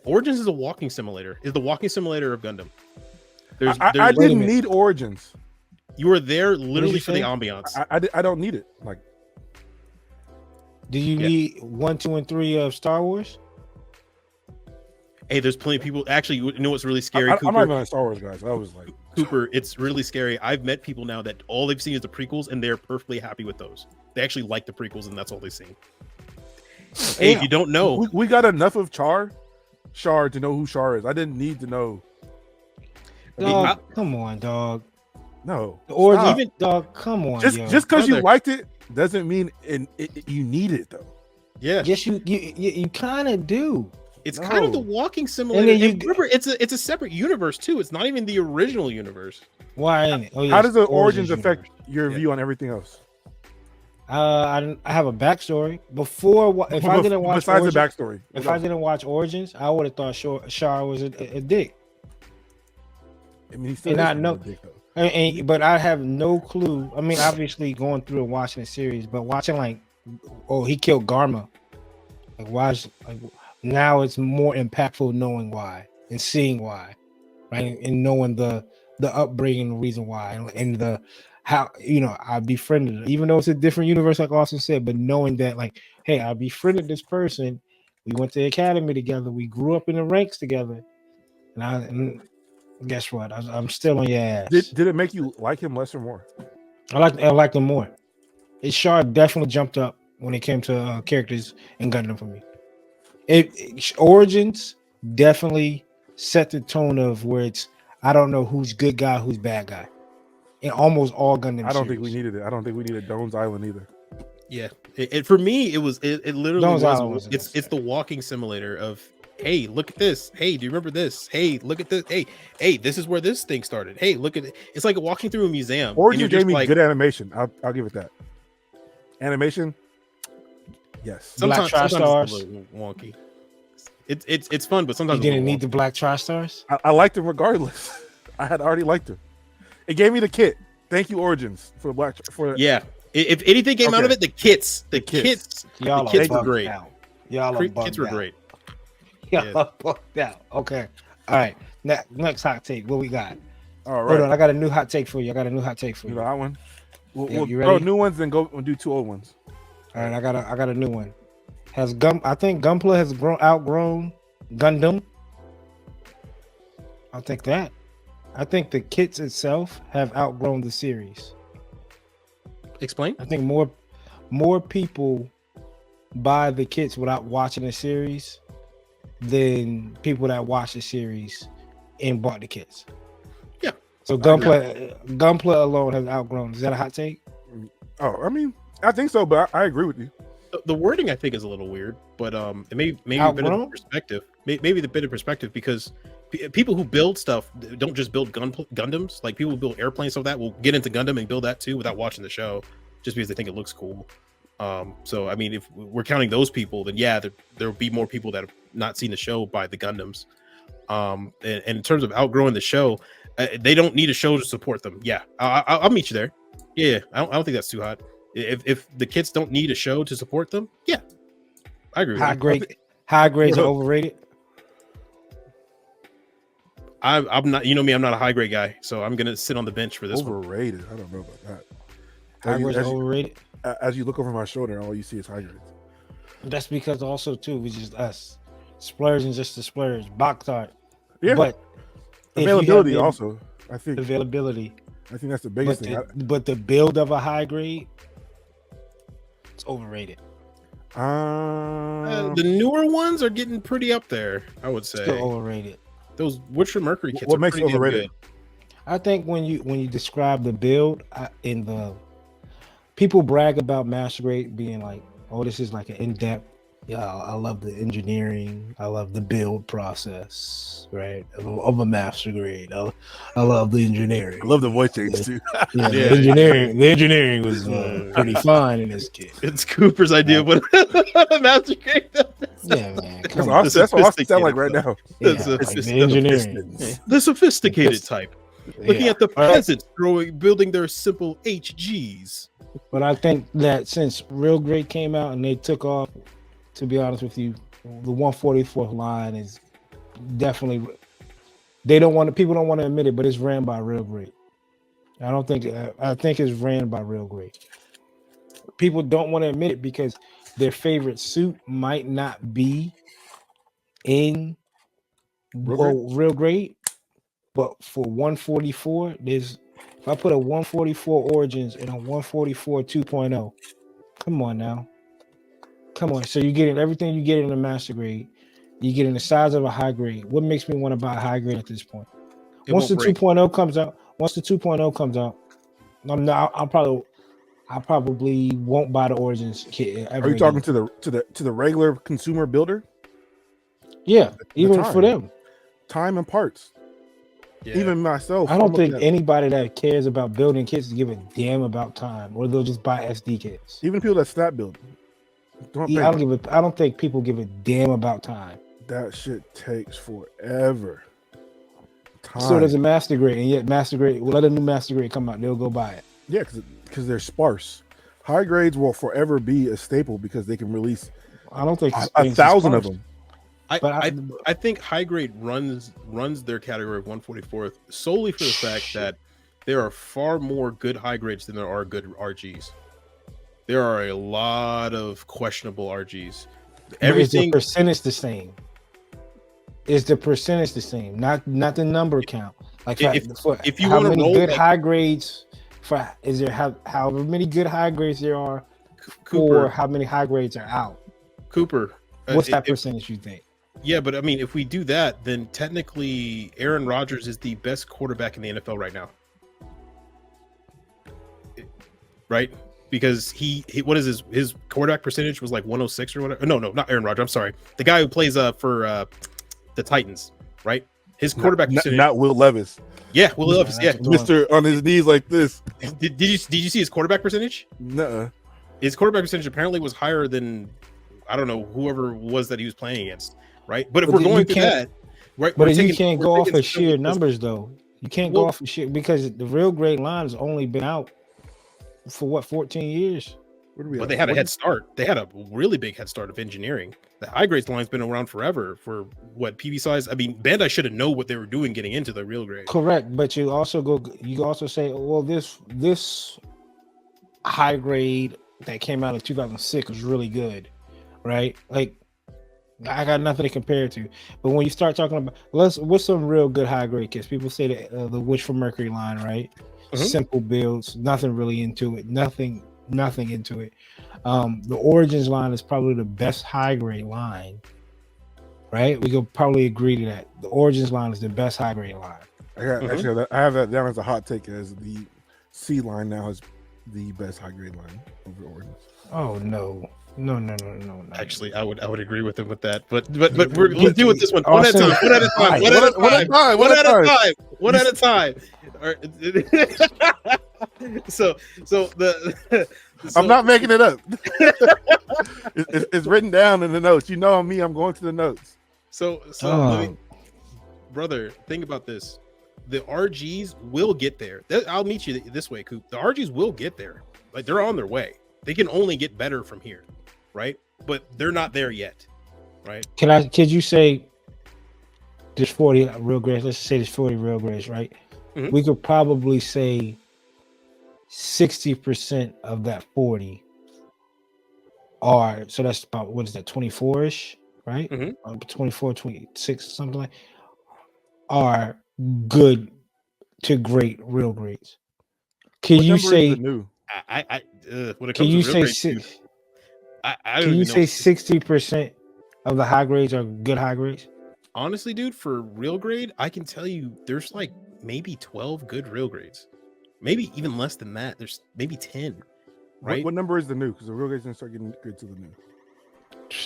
Origins is a walking simulator. Is the walking simulator of Gundam. I didn't need Origins. You were there literally for the ambiance. I don't need it. Like, do you need 1, 2, and 3 of Star Wars? Hey, there's plenty of people. Actually, you know what's really scary? I'm not even a Star Wars guy. So I was like, Cooper, it's really scary. I've met people now that all they've seen is the prequels, and they're perfectly happy with those. They actually like the prequels, and that's all they've seen. Hey, if you don't know, we got enough of Char to know who Char is. I didn't need to know. Dog, come on, dog. No, or even dog. Come on, just because you liked it doesn't mean you need it though. Yeah, yes, you kind of do. It's kind of the walking simulator. And remember, it's a separate universe too. It's not even the original universe. Why ain't it? Oh, yes, how does the Origins affect your view on everything else? I have a backstory. If I didn't watch besides Origins, the backstory, if I didn't watch Origins, I would have thought Char was a dick. I mean, he still is a dick, though. But I have no clue. I mean, obviously going through and watching the series, but watching he killed Garma. Now it's more impactful knowing why and seeing why, right? And knowing the upbringing, the reason why, and the how I befriended her, even though it's a different universe, like Austin said. But knowing that, hey, I befriended this person. We went to the academy together. We grew up in the ranks together, and guess what? I'm still on your ass. Did it make you like him less or more? I liked him more. Char definitely jumped up when it came to characters in Gundam for me. Origins definitely set the tone of where it's I don't know who's good guy, who's bad guy. In almost all Gundam I don't series. think we needed it. I don't think we needed Doan's Island either. Yeah, for me it literally was. It's the walking simulator of, hey, look at this. Hey, do you remember this? Hey, look at this. Hey, this is where this thing started. Hey, look at it. It's like walking through a museum. Origins gave me good animation. I'll give it that. Animation, yes. Sometimes it's a little wonky. It's fun, but sometimes you didn't need the black tri-stars. I liked him regardless. I had already liked him. It gave me the kit. Thank you, Origins, for black. Yeah. If anything came out of it, the kits were great. Kids were great. Y'all bugged out. Okay. All right. Next hot take. What we got? All right. Hold on. I got a new hot take for you. You know that one? We'll you ready? Throw new ones and we'll do 2 old ones. All right. I got a new one. I think Gunpla has outgrown Gundam. I'll take that. I think the kits itself have outgrown the series. Explain. I think more people buy the kits without watching the series than people that watch the series and bought the kits. Yeah. So Gunpla alone has outgrown. Is that a hot take? Oh, I mean, I think so, but I agree with you. The wording I think is a little weird, but it may a bit of perspective. Maybe the bit of perspective because people who build stuff don't just build Gundams. Like people who build airplanes, stuff that will get into Gundam and build that too without watching the show, just because they think it looks cool. So I mean, if we're counting those people, then yeah, there will be more people that have not seen the show by the Gundams. And in terms of outgrowing the show, they don't need a show to support them. Yeah, I'll meet you there. Yeah, I don't think that's too hot. If the kids don't need a show to support them, yeah, I agree. High grades are overrated. I'm not. You know me. I'm not a high grade guy, so I'm gonna sit on the bench for this. Overrated. I don't know about that. High grades are overrated. As you look over my shoulder, all you see is high grades. That's because also too, it's just us splurging just to splurge. Box art. Yeah, but availability also. I think availability. I think that's the biggest thing. But the build of a high grade, it's overrated. The newer ones are getting pretty up there, I would say. Still overrated. Those Witcher Mercury kits. What makes it overrated? I think when you describe the build in the people brag about Master Grade being like, oh, this is like an in-depth. Yeah, I love the engineering. I love the build process, right? Of a Master Grade. I love the engineering. I love the voice change too. Yeah, the engineering was pretty fine in this kit. It's Cooper's idea of what Master Grade does. Yeah, man. That's what I sound like right now. Yeah, the engineering. The sophisticated type. Looking at the peasants building their simple HGs. But I think that since Real Grade came out and they took off, to be honest with you, the 144th line is definitely people don't want to admit it, but it's ran by Real Grade. I think it's ran by Real Grade. People don't want to admit it because their favorite suit might not be in Real Grade, but for 144, if I put a 144 Origins and a 144 2.0, come on now. Come on. So you're getting everything you get in a Master Grade. You get in the size of a high grade. What makes me want to buy a high grade at this point? Once the 2.0 comes out, I probably won't buy the Origins kit. Are you talking to the regular consumer builder? Yeah, even for them. Time and parts. Yeah. Even myself. I don't think anybody that cares about building kits give a damn about time, or they'll just buy SD kits. Even people that snap build. I don't think people give a damn about time. That shit takes forever. Time. So does a Master Grade, and yet Master Grade, let a new Master Grade come out, they'll go buy it. Yeah, because they're sparse. High grades will forever be a staple because they can release. I don't think 1,000 of them. I think high grade runs their category of 144th solely for the fact that there are far more good high grades than there are good RGs. There are a lot of questionable RGs. Everything. Is the percentage the same? Is the percentage the same? Not the number count. Like if you want to roll good high grades, however many good high grades there are, Cooper, or how many high grades are out? Cooper, what's that percentage you think? Yeah, but I mean, if we do that, then technically Aaron Rodgers is the best quarterback in the NFL right now, right? Because he what is his quarterback percentage was like 106 or whatever. No, not Aaron Rodgers. I'm sorry, the guy who plays for the Titans, right? His quarterback percentage, not Will Levis. Yeah, Will Levis. Yeah, Mr. on his knees like this. Did you see his quarterback percentage? No. His quarterback percentage apparently was higher than, I don't know, whoever was that he was playing against, right? But if we're going through that, right? But you can't go off of sheer numbers though. You can't go off of sheer, because the Real Grade line has only been out for what, 14 years. But they had a head start. They had a really big head start of engineering. The high grades line's been around forever for what, PV size. I mean, Bandai should have known what they were doing getting into the Real Grade. Correct, but you also say, well, this high grade that came out in 2006 was really good, right? Like, I got nothing to compare it to. But when you start talking about what's some real good high grade kits? People say that the Wish for Mercury line, right? Mm-hmm. Simple builds, nothing really into it, nothing into it. The Origins line is probably the best high grade line, right? We could probably agree to that. The Origins line is the best high grade line. Actually, I have that down as a hot take, as the C line now is the best high grade line over Origins. Oh no. No. Actually, I would agree with him with that. But let's deal with this one Austin, at a time. One at a time. So I'm not making it up. It's written down in the notes. You know me. I'm going to the notes. So let me, brother, think about this. The RGs will get there. I'll meet you this way, Coop. The RGs will get there. Like, they're on their way. They can only get better from here, right? But they're not there yet, right? Could you say there's 40 real grades? Let's say there's 40 real grades, right? Mhm. We could probably say 60% of that 40 are, so that's about, what is that, 24-ish, right? 24, 26, something like, are good to great real grades. Can you say new? When it can comes you to real say grades, six? dude, I Can don't you even know. say 60% of the high grades are good high grades? Honestly, dude, for real grade, I can tell you there's like maybe 12 good real grades. Maybe even less than that. There's maybe 10. Right? What number is the new? Because the real grades didn't start getting good to the new.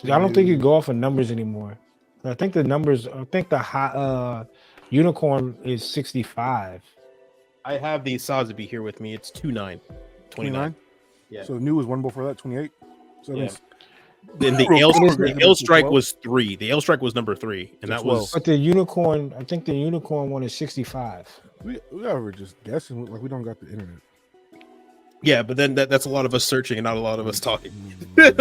I don't think you go off of numbers anymore. I think the high unicorn is 65. I have the Sazabi here with me. It's 29. Yeah. So new was one before that, 28. So Yeah. that's Then the L strike was 3. The L strike was number 3, and that was. But the unicorn, I think the unicorn one is 65. We were just guessing, like we don't got the internet. Yeah, but then that's a lot of us searching and not a lot of us talking. Well,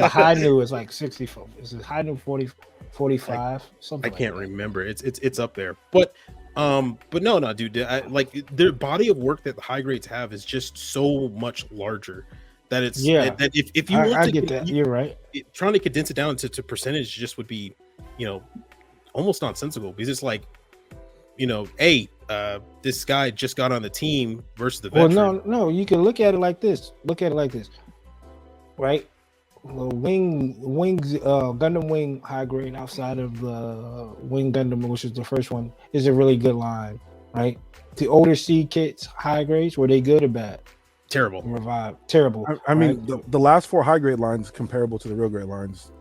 the high new is like 64. Is it high new 40, 45? Something. I can't remember. It's up there, but no, dude. Their body of work that the high grades have is just so much larger that it's that if you want I to get that. You're right. Trying to condense it down to percentage just would be, almost nonsensical, because it's like, hey, this guy just got on the team versus the veteran. Well, no, you can look at it like this. Right? The Gundam Wing high grade outside of the Wing Gundam, which is the first one, is a really good line, right? The older seed kits high grades, were they good or bad? Terrible. Revive. Terrible. I mean, the last 4 high grade lines comparable to the real grade lines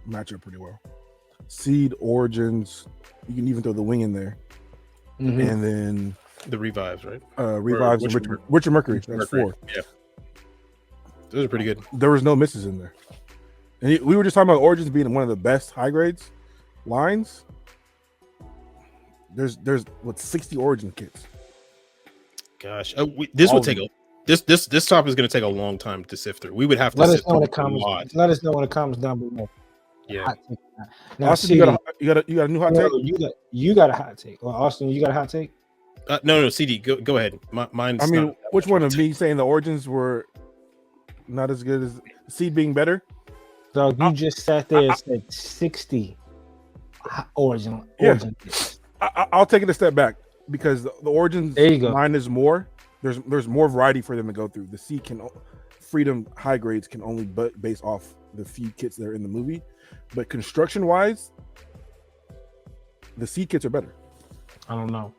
match up pretty well. Seed, Origins, you can even throw the Wing in there. Mm-hmm. And then the Revives, right? Revives and Richard Mercury. That's 4. Yeah. Those are pretty good. There was no misses in there. And we were just talking about Origins being one of the best high grades lines. There's 60 Origin kits. Gosh, this topic is going to take a long time to sift through. We would have to let us know when it comes down below. Yeah. Now, Austin, you got a new hot take? You got a hot take. Well, Austin, you got a hot take? No, CD, go ahead. Mine's. I mean, which one of me saying the Origins were not as good as Seed being better? So you just sat there and said 60 Origin. I'll take it a step back, because the Origins line is more. There's more variety for them to go through. The Seed Freedom high grades can only base off the few kits that are in the movie, but construction wise, the Seed kits are better. I don't know.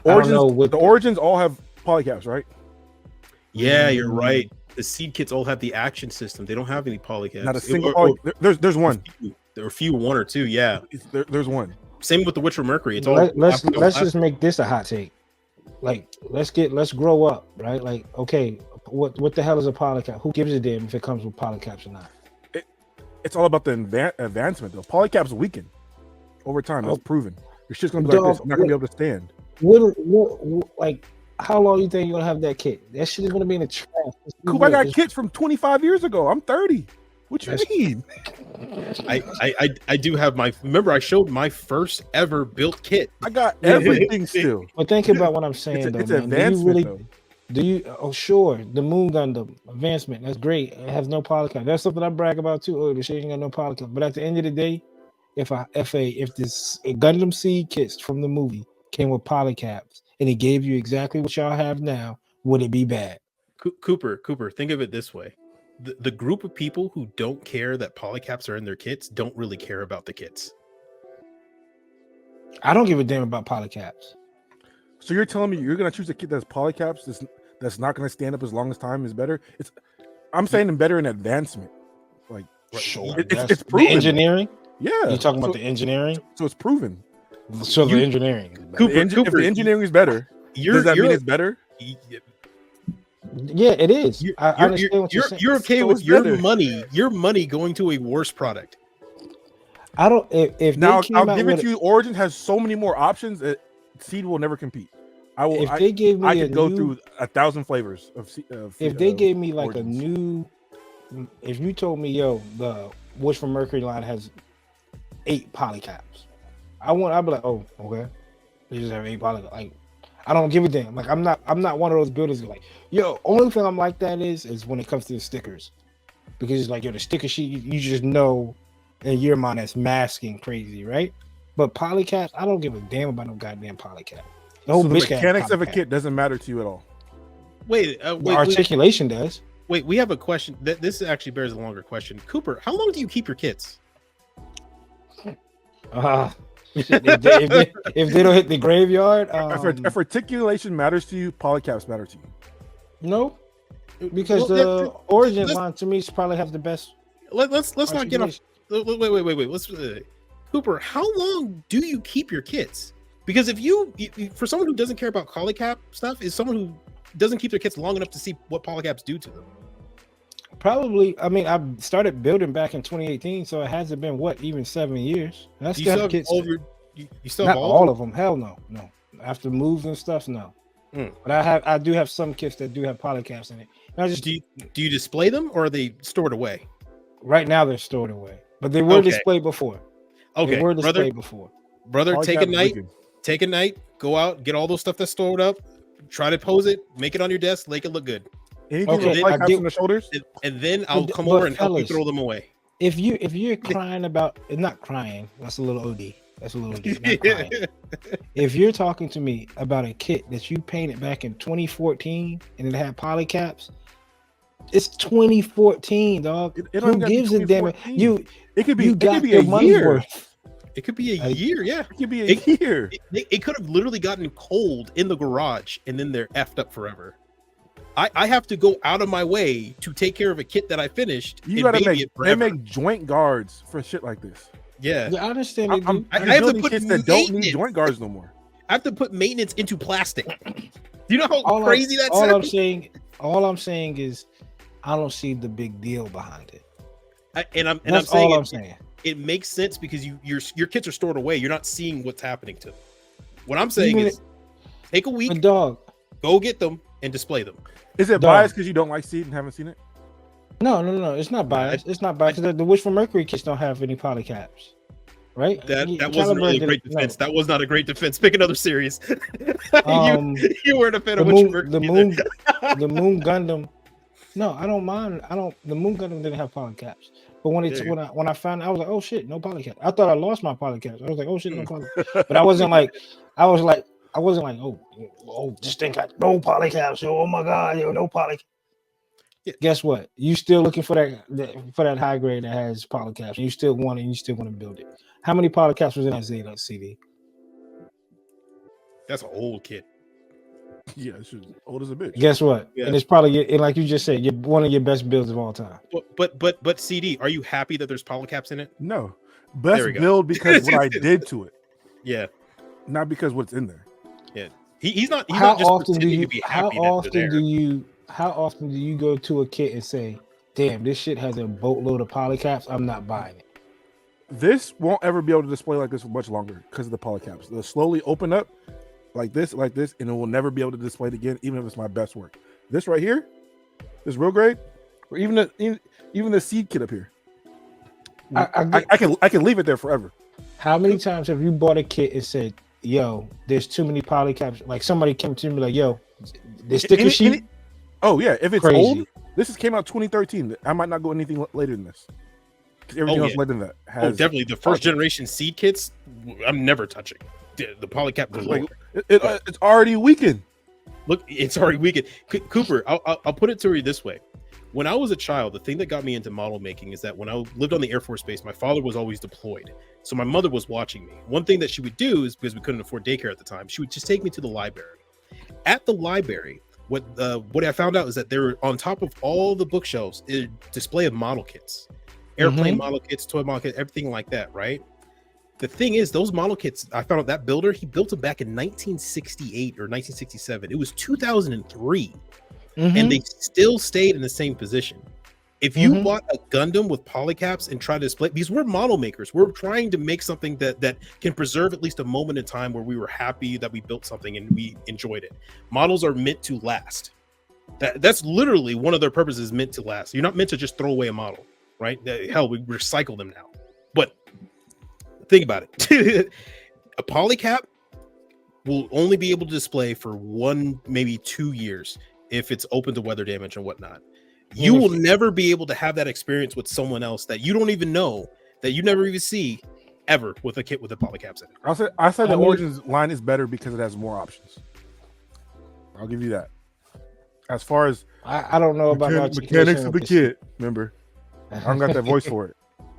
The Origins all have polycaps, right? Yeah, you're right. The Seed kits all have the action system. They don't have any polycaps. Not a single there's one. There are a few, 1 or 2. Yeah, there's one. Same with the Witcher Mercury. It's let's just make this a hot take. Like, let's grow up, right? Like, okay, what the hell is a polycap? Who gives a damn if it comes with polycaps or not? It's all about the advancement, though. Polycaps weaken over time. That's proven. Your shit's gonna be like this. You're not gonna be able to stand. Like, how long you think you're gonna have that kit? That shit is gonna be in the trash. Coop, I got kits from 25 years ago. I'm 30. What you mean? I do have remember I showed my first ever built kit. I got everything still. But think about what I'm saying, it's though. Advancement, Do you sure, the Moon Gundam advancement, that's great. It has no polycap. That's something I brag about too. Oh, the shit ain't got no polycap. But at the end of the day, if this Gundam seed kits from the movie came with polycaps and it gave you exactly what y'all have now, would it be bad? Cooper, think of it this way. The group of people who don't care that polycaps are in their kits don't really care about the kits. I don't give a damn about polycaps. So you're telling me you're gonna choose a kit that's polycaps that's not gonna stand up as long as time is better? I'm saying better in advancement. Like, Sure, it's the proven. engineering. Yeah, You're talking about the engineering. So it's proven. So the engineering is better. Cooper, If the engineering is better, does that mean it's better? Yeah, it is. I understand what you're saying. You're okay So with it's your better. money going to a worse product. I don't. If Now they came I'll out give it with to you. Origin has so many more options that Seed will never compete. I will. if they gave me I a could go new, through 1,000 flavors of. if they gave me like Origins. a new, if you told me, yo, the Wish from Mercury line has 8 polycaps, I'd be like, oh, okay, they just have 8 polycaps. Like, I don't give a damn. Like, I'm not one of those builders who like, yo, only thing I'm like that is when it comes to the stickers, because it's like, yo, the sticker sheet, you just know in your mind that's masking crazy, right? But polycaps, I don't give a damn about no goddamn polycap. So the mechanics of a kit doesn't matter to you at all. Wait, the articulation does. Wait, we have a question. This actually bears a longer question. Cooper, how long do you keep your kits? If they don't hit the graveyard, If articulation matters to you, polycaps matter to you. No, because the Origin line to me probably has the best. Let's not get off. Wait. Let's Cooper, how long do you keep your kits? Because if you for someone who doesn't care about polycap stuff, is someone who doesn't keep their kits long enough to see what polycaps do to them. Probably. I mean, I started building back in 2018, so it hasn't been even 7 years. And I still have kits. You still not have all of them. Hell no. After moves and stuff, no. But I do have some kits that do have polycaps in it. And I just do you display them or are they stored away? Right now they're stored away, but they were displayed before. Okay, they were displayed before. Brother, take a night, go out, get all those stuff that's stored up, try to pose it, make it on your desk, make it look good. Anything with polycaps on the shoulders, and then I'll come over and help you throw them away. If you're crying about not crying, that's a little OD. That's a little OD. Not crying. If you're talking to me about a kit that you painted back in 2014 and it had polycaps, it's 2014, dog. Who gives a damn? It could be your money's worth. It could be a year, yeah. It could be a year. It could have literally gotten cold in the garage and then they're effed up forever. I have to go out of my way to take care of a kit that I finished. You gotta make joint guards for shit like this. Yeah, I understand. I have to put kits that don't need joint guards no more. I have to put maintenance into plastic. Do you know how crazy that sounds? All I'm saying is, I don't see the big deal behind it. I'm saying it makes sense because your kits are stored away. You're not seeing what's happening to them. What I'm saying is, take a week, go get them and display them. Is it biased because you don't like Seed and haven't seen it? No. It's not biased. It's not biased. The Wish for Mercury kits don't have any polycaps, right? That wasn't really a great defense. No. That was not a great defense. Pick another series. You weren't a fan of Wish for Mercury. The Moon Gundam. No, I don't mind. The Moon Gundam didn't have polycaps. But when I found out, I was like, oh shit, no polycaps. I thought I lost my polycaps. I was like, oh shit, no polycaps. But I wasn't like, oh, this thing got no polycaps. Oh my god, no polycaps. Yeah. Guess what? You still looking for that high grade that has polycaps, and you still want to build it. How many polycaps was in that Zeta CD? That's an old kit. Yeah, it's old as a bitch. Guess what? Yeah. And it's probably, like you just said, one of your best builds of all time. But CD, are you happy that there's polycaps in it? No, best build because what I did to it. Yeah, not because what's in there. Yeah, he's not. How often do you go to a kit and say, "Damn, this shit has a boatload of polycaps. I'm not buying it." This won't ever be able to display like this for much longer because of the polycaps. They'll slowly open up. Like this, and it will never be able to display it again, even if it's my best work. This right here, this real grade, or even the Seed kit up here. I can leave it there forever. How many times have you bought a kit and said, "Yo, there's too many polycaps"? Like somebody came to me like, "Yo, the sticker sheet." Oh yeah, if it's old, this came out 2013. I might not go anything later than this. Everything else later than that has definitely the first generation Seed kits. I'm never touching. The polycap galore. It's already weakened. Look, it's already weakened. Cooper, I'll put it to you this way. When I was a child, the thing that got me into model making is that when I lived on the Air Force Base, my father was always deployed. So my mother was watching me. One thing that she would do is, because we couldn't afford daycare at the time, she would just take me to the library. At the library, what I found out is that they're on top of all the bookshelves, a display of model kits, airplane model kits, toy model kits, everything like that, right? The thing is, those model kits, I found out that builder, he built them back in 1968 or 1967. It was 2003, and they still stayed in the same position. If you bought a Gundam with polycaps and tried to display, these were model makers. We're trying to make something that can preserve at least a moment in time where we were happy that we built something and we enjoyed it. Models are meant to last. That's literally one of their purposes, meant to last. You're not meant to just throw away a model, right? Hell, we recycle them now. But think about it. A polycap will only be able to display for 1, maybe 2 years if it's open to weather damage and whatnot. You will never be able to have that experience with someone else that you don't even know, that you never even see ever with a kit with the polycaps in it. I say the Origins line is better because it has more options. I'll give you that. As far as I don't know about mechanics of the kit, remember, I don't got that voice for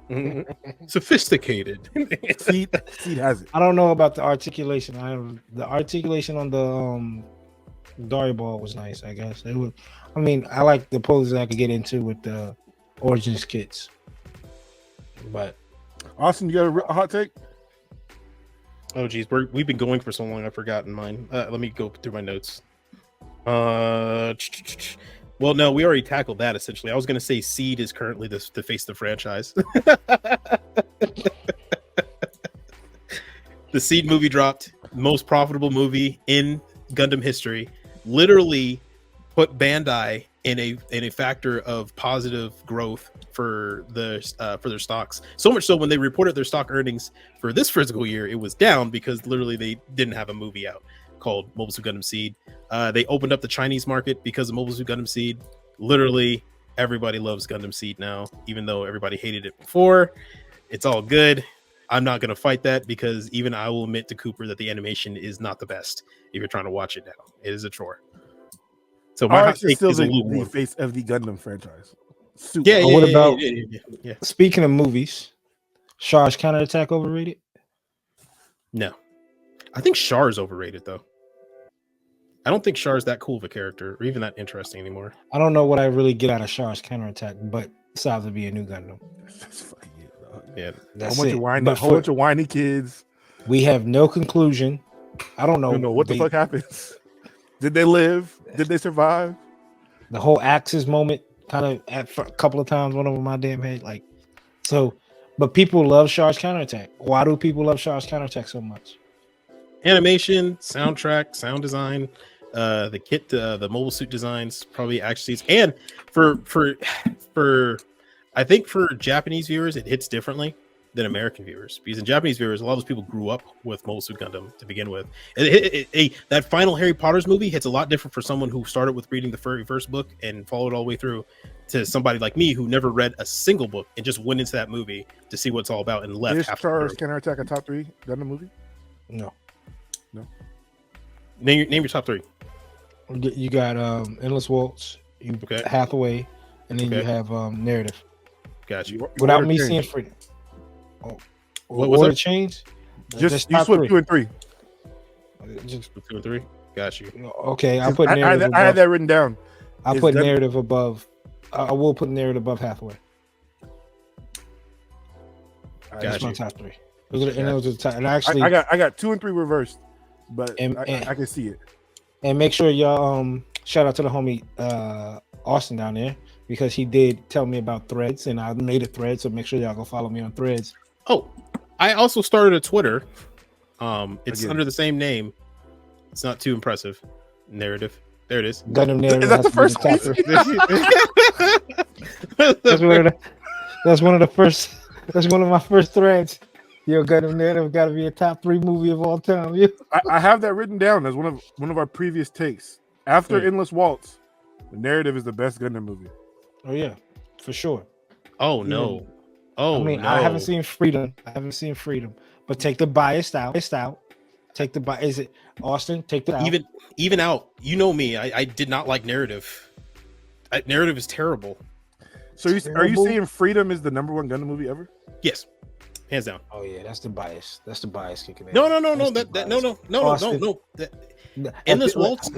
it. Sophisticated. Seed has it. I don't know about the articulation. The articulation on the Daria ball was nice, I guess. It was. I mean, I like the poses I could get into with the Origins kits. But Austin, you got a hot take? Oh geez, we've been going for so long, I've forgotten mine. Let me go through my notes. Well, no, we already tackled that essentially. I was going to say Seed is currently the face of the franchise. The Seed movie dropped, most profitable movie in Gundam history. Literally put Bandai in a factor of positive growth for their stocks. So much so when they reported their stock earnings for this fiscal year, it was down because literally they didn't have a movie out called Mobile Suit Gundam Seed. They opened up the Chinese market because of Mobile Suit Gundam Seed. Literally everybody loves Gundam Seed now, even though everybody hated it before. It's all good. I'm not going to fight that because even I will admit to Cooper that the animation is not the best if you're trying to watch it now. It is a chore. So my hot take still is the face of the Gundam franchise. Super. Yeah, what about yeah. Speaking of movies, Char's Counterattack overrated? No. I think Char's overrated though. I don't think Char's that cool of a character or even that interesting anymore. I don't know what I really get out of Char's Counterattack, but besides to be a new Gundam. That's fucking it, dog. Yeah. That's a whole bunch of whiny kids. We have no conclusion. I don't know. You know what the fuck happens. Did they live? Did they survive? The whole Axis moment kind of a couple of times went over my damn head. Like, so, but people love Char's Counterattack. Why do people love Char's Counterattack so much? Animation, soundtrack, sound design, the kit, the mobile suit designs, probably action scenes, and for I think for Japanese viewers it hits differently than American viewers, because in Japanese viewers a lot of those people grew up with Mobile Suit Gundam to begin with. That final Harry Potter's movie hits a lot different for someone who started with reading the very first book and followed all the way through to somebody like me who never read a single book and just went into that movie to see what it's all about and left. Is Char's Counterattack a top 3 Gundam movie? No. Name your top 3. You got Endless Waltz, Hathaway, and then you have Narrative. Got you. Without me seeing freedom. What was it? Change? Just you swip 2 and 3. Just 2 and 3. Got you. Okay, I put Narrative. I had that written down. I put Narrative above. I will put Narrative above Hathaway. That's my top 3. And actually, I got 2 and 3 reversed, but I can see it. And make sure y'all shout out to the homie Austin down there, because he did tell me about Threads, and I made a thread, so make sure y'all go follow me on Threads. Oh, I also started a Twitter. It's under the same name. It's not too impressive. Narrative. There it is. Gundam Narrative. Is that the first one? That's one of the first. That's one of my first threads. Yo, Gundam Narrative got to be a top 3 movie of all time. I have that written down as one of our previous takes. After Endless Waltz, the Narrative is the best Gundam movie. Oh yeah, for sure. Oh no. Oh, I mean, no. I haven't seen Freedom. But take the biased out. Take the bias. Is it Austin? Take the out. Even out. You know me. I did not like Narrative. Narrative is terrible. So are you saying Freedom is the number 1 Gundam movie ever? Yes, hands down. Oh yeah, that's the bias. That's the bias kicking in. No. Endless Waltz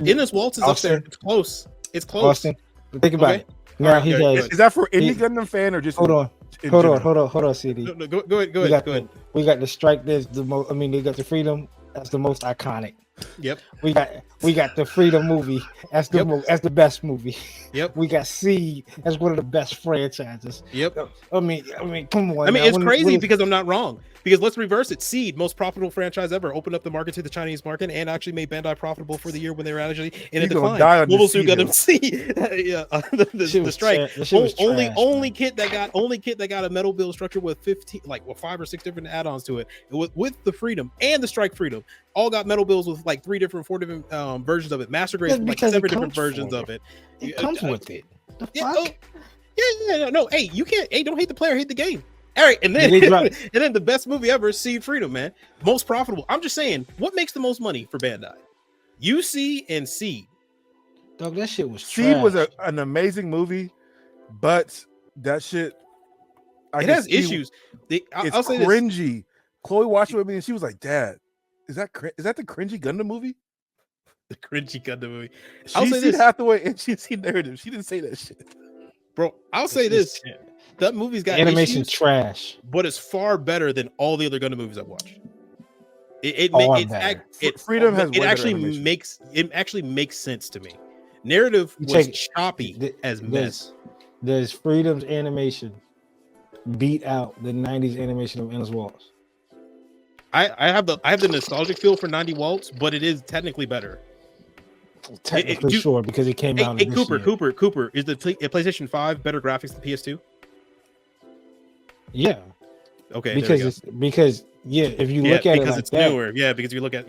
is up there. It's close. It's close. Austin, think about it. Now he has. Is that for any Gundam fan or just? Hold on, CD. No, go ahead. We got the strike. There's the most. I mean, they got the freedom. That's the most iconic. Yep. We got the freedom movie. That's the best movie. Yep. We got Seed. That's one of the best franchises. Yep. I mean, come on. I mean, it's crazy because I'm not wrong. Because let's reverse it. Seed, most profitable franchise ever, opened up the market to the Chinese market and actually made Bandai profitable for the year when they were actually in a decline. Mobile Suit Gundam Seed. Yeah, the strike. Only kit that got a metal build structure with 5 or 6 different add-ons to it. With the freedom and the strike freedom, all got metal builds with like 4 different versions of it. Master Grade, like 7 different versions of it. It comes with it. The fuck? No. Hey, you can't. Hey, don't hate the player, hate the game. All right, and then the best movie ever, Seed Freedom, man. Most profitable. I'm just saying, what makes the most money for Bandai? UC and Seed. Dog, that shit was Seed trash. was an amazing movie, but that shit it has issues. I'll say cringy. This. Chloe watched it with me and she was like, "Dad, is that the cringy Gundam movie?" The cringy Gundam movie. I'll say this. Hathaway and she's seen narrative. She didn't say that shit, bro. I'll say this. That movie's got animation issues, trash, but it's far better than all the other Gundam movies I've watched. Freedom has it actually makes sense to me. Narrative was choppy as mess. There's Freedom's animation beat out the 90s animation of Endless Waltz. I have the nostalgic feel for 90 Waltz, but it is technically better. Technically, sure, because it came out. Hey, Cooper, is the PlayStation 5 better graphics than PS2? Yeah. Okay. Because if you look at it like it's that, newer. Yeah, because you look at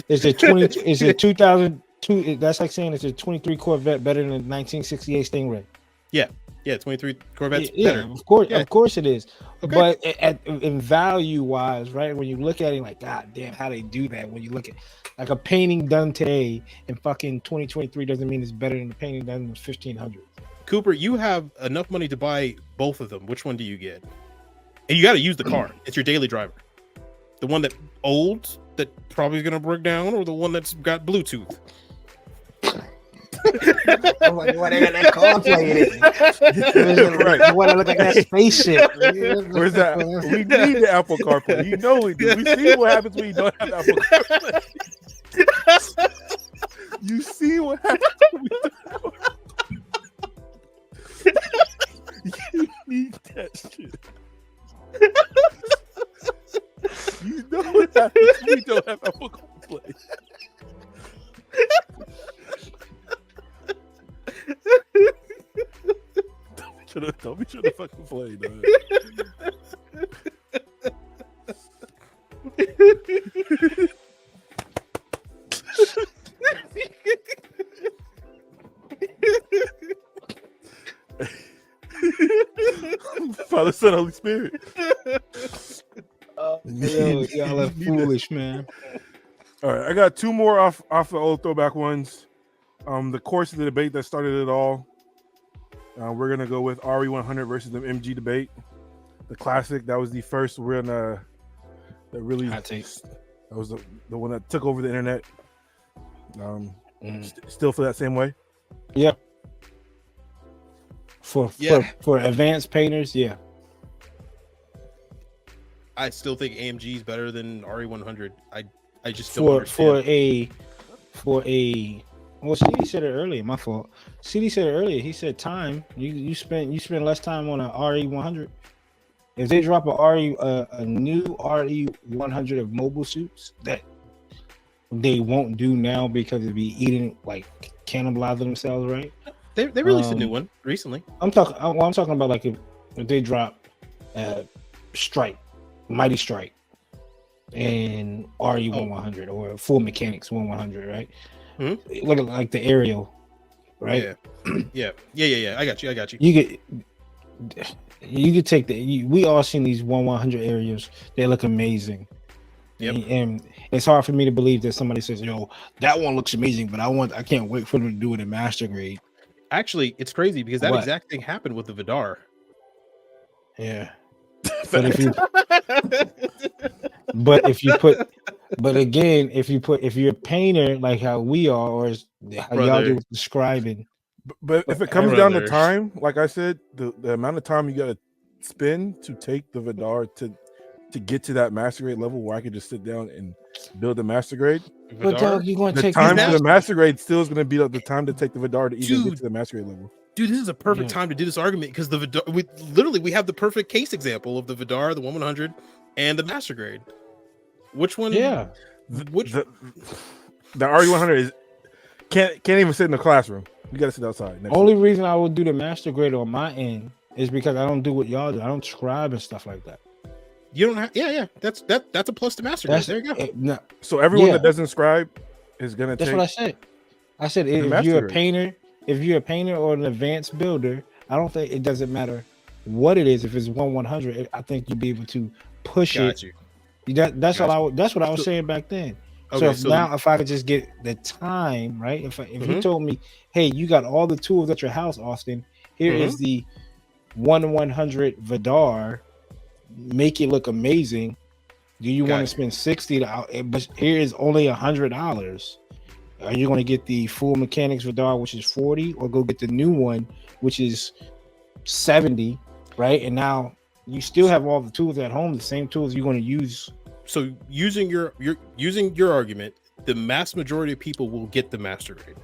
Is it 20? Is it 2002? That's like saying it's a 23 Corvette better than a 1968 Stingray. Yeah, 23 Corvettes better. Yeah, of course it is. Okay. But in value wise, right? When you look at it, like, God damn, how they do that? When you look at like a painting done today in fucking 2023 doesn't mean it's better than the painting done in 1500. Cooper, you have enough money to buy both of them. Which one do you get? And you got to use the car. It's your daily driver. The one that probably is going to break down, or the one that's got Bluetooth. I'm like, what? They got that car playing it. Right. What? I look like that spaceship. Where's that? We need the Apple CarPlay. You know we do. We see what happens when you don't have Apple CarPlay. You see what happens when we don't have Apple CarPlay. You need that shit. You know what happens when we don't have Apple CarPlay. Don't be trying to fucking play, dog. Father, Son, Holy Spirit. Y'all are foolish, man. All right, I got 2 more off the old throwback ones. The course of the debate that started it all. We're gonna go with RE100 versus the MG debate. The classic. That was the first one that really. That was the one that took over the internet. Still feel that same way. Yep. For advanced painters, yeah. I still think AMG is better than RE100. I just don't understand. For a well, CD said it earlier. My fault. CD said it earlier. He said time. You spend less time on a RE100. If they drop a new RE100 of mobile suits that they won't do now because it'd be eating, like, cannibalizing themselves, right? They released a new one recently. I'm talking about like if they drop Strike, Mighty Strike, and RE100 or Full Mechanics 1100, right? Mm-hmm. Look at like the aerial, right? Yeah. I got you. You could take we all seen these 1100 aerials. They look amazing. Yep. And it's hard for me to believe that somebody says, "Yo, that one looks amazing," but I can't wait for them to do it in master grade. Actually, it's crazy because that exact thing happened with the Vidar. Yeah. But if you But again, if you're a painter like how we are, or how y'all Brother. was describing, But if it comes down to brother. time, like I said, the amount of time you got to spend to take the Vidar to get to that master grade level where I could just sit down and build a master grade. but dog, you're going to The take time the to the master grade still is going to be the time to take the Vidar to even get to the master grade level. Dude, this is a perfect time to do this argument because the Vidar, we have the perfect case example of the Vidar, the 100, and the master grade. Which one? Yeah. The RE100 is can't even sit in the classroom. You got to sit outside. Only reason I would do the master grade on my end is because I don't do what y'all do. I don't scribe and stuff like that. You don't have, yeah. That's a plus to master grade. There you go. No. So everyone that doesn't scribe is gonna. That's take what I said. I said if you're a painter, or an advanced builder, I don't think it doesn't matter what it is. If it's 1/100, I think you'd be able to push it. That's what I was saying back then. Okay, so if I could just get the time right, if you told me, hey, you got all the tools at your house, Austin. Here is the 1/100 Vidar. Make it look amazing. Do you want to spend $60? But here is only $100. Are you going to get the full mechanics Vidar, which is $40, or go get the new one, which is $70, right? And now you still have all the tools at home, the same tools you're going to use. So using your argument, the mass majority of people will get the master grade.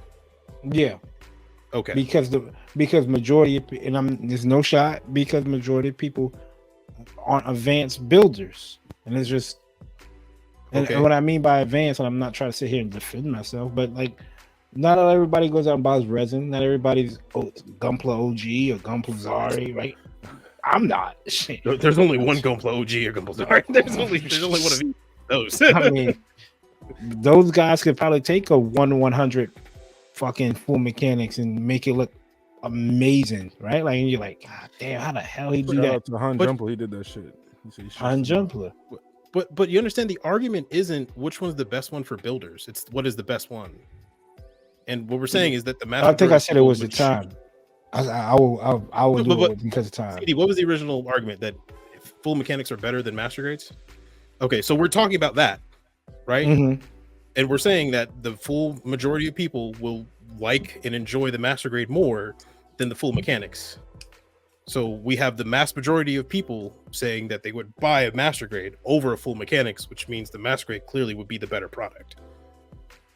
Yeah. Okay. Because majority of, and there's no shot, because majority of people aren't advanced builders, and it's just. And what I mean by advanced, and I'm not trying to sit here and defend myself, but like, not everybody goes out and buys resin. Not everybody's Gunpla OG or Gunpla Zari, right? I'm not. Shit. There's only one Gunpla OG or Gunpla Zari. There's only one of those. I mean, those guys could probably take a 1/100 fucking full mechanics and make it look amazing, right? Like, and you're like, God damn, how the hell he do that? To Han Jumpler, he did that shit. Han Jumpler. But you understand the argument isn't which one's the best one for builders. It's what is the best one. And what we're saying is that the master. I think I said it was the time. I will do it because of time. CD, what was the original argument that full mechanics are better than master grades? Okay, so we're talking about that, right? Mm-hmm. And we're saying that the full majority of people will like and enjoy the master grade more than the full mechanics. So we have the mass majority of people saying that they would buy a master grade over a full mechanics, which means the master grade clearly would be the better product,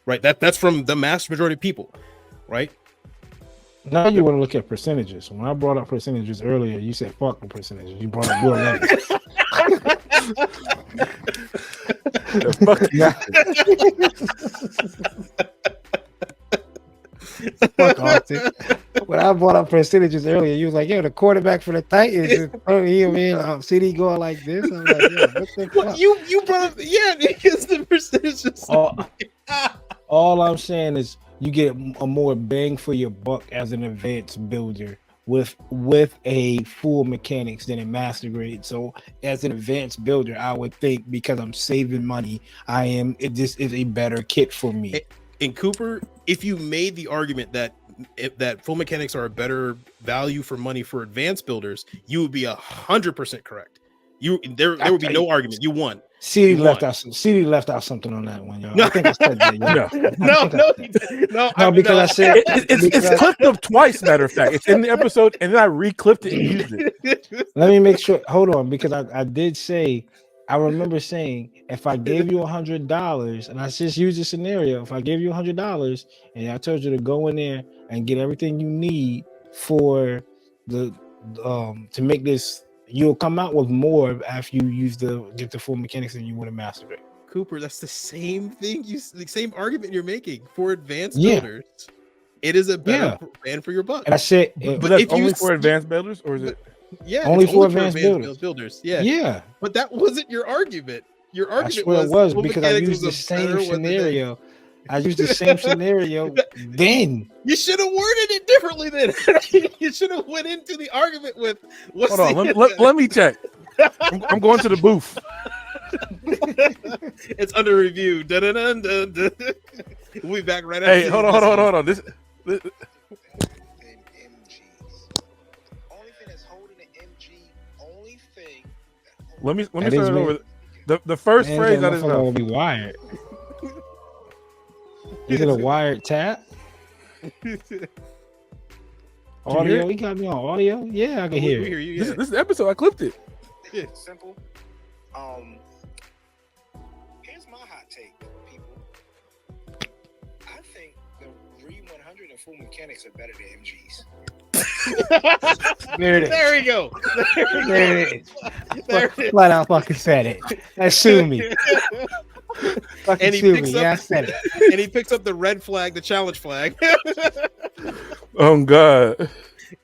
right? That's from the mass majority of people, right? Now you want to look at percentages. When I brought up percentages earlier, you said fuck the percentages. You brought up your level. Fuck Austin. When I brought up percentages earlier, you was like, "Yo, the quarterback for the Titans is CD going like this." I'm like, "Yo, what the fuck?" You brought up, because the percentages. All I'm saying is you get a more bang for your buck as an advanced builder with a full mechanics than a master grade. So as an advanced builder, I would think because I'm saving money, this is a better kit for me. And Cooper, if you made the argument that full mechanics are a better value for money for advanced builders, you would be 100% correct. There would be no argument. You won. CD left out something on that one, y'all. No. I think I said that. No, because I said it's clipped up twice. Matter of fact, it's in the episode, and then I re-clipped it and used it. Let me make sure. Hold on, because I did say. I remember saying, if I gave you $100, and I just used a scenario, if I gave you $100 and I told you to go in there and get everything you need for the to make this, you'll come out with more after you get the full mechanics than you would have mastered it. Cooper, that's the same thing. The same argument you're making for advanced builders. It is a better bang for your buck. And I said, but that's only for advanced builders, or is it? Yeah, only for advanced builders. Yeah. But that wasn't your argument. Your argument it was because I used the same scenario. I used the same scenario then. You should have worded it differently then. You should have went into the argument with hold on, let me check. I'm going to the booth. It's under review. Dun-dun-dun-dun-dun. We'll be back right after. Hey, hold on. This Let me start over. The first Man, phrase that that is motherfucker will be wired. Is it a wired tap? Audio? He got me on audio? Yeah, I can hear We it. hear you. this is the episode. I clipped it. Yeah. Simple. Here's my hot take, people. I think the Re 100 and Full Mechanics are better than MGs. There it is. There we go. There it is. There it is. Flat out fucking said it. Sue me. Fucking And he sue picks me. up- Yeah, I said it. And he picks up the red flag, the challenge flag. Oh God.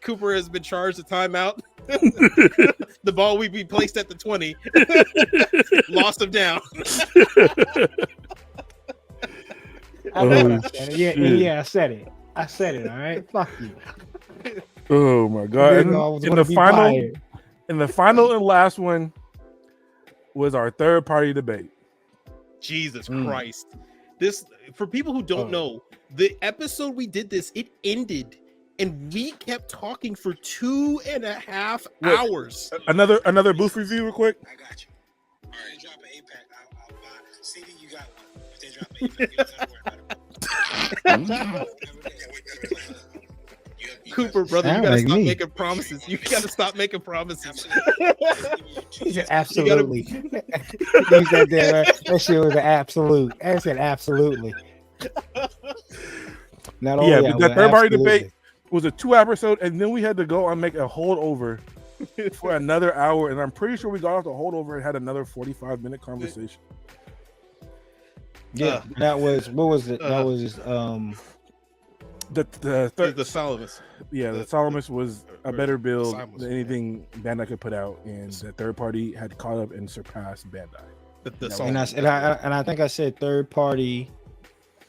Cooper has been charged a timeout. The ball will be placed at the 20. Lost him down. I know I Oh, said it. Yeah, shit. yeah, I said it. I said it. All right. Fuck you. Oh my God. Didn't And know I was in gonna the be final, fired. and the final and last one was our third party debate. Jesus Mm. Christ. This, for people who don't know, the episode we did this, it ended and we kept talking for 2.5 Wait. hours. Another booth review real quick. I got you. All right, drop an 8-pack. I'll buy. CD, you got one. If they drop an 8-pack, you don't have to worry about it. Cooper, brother, you Sound gotta like stop me. making promises. You gotta stop making promises. He said absolutely. He said that shit was an absolute. I said absolutely. Not only Yeah, that, but that but third party absolutely. debate was a 2 episode, and then we had to go and make a holdover for another hour. And I'm pretty sure we got off the holdover and had another 45-minute conversation. Yeah, that was what was it? That was The The third, Salamis. yeah, the the- Salamis was a better build Salamis, than anything Bandai could put out, and the third party had caught up and surpassed Bandai. The And and Salamis. I think I said third party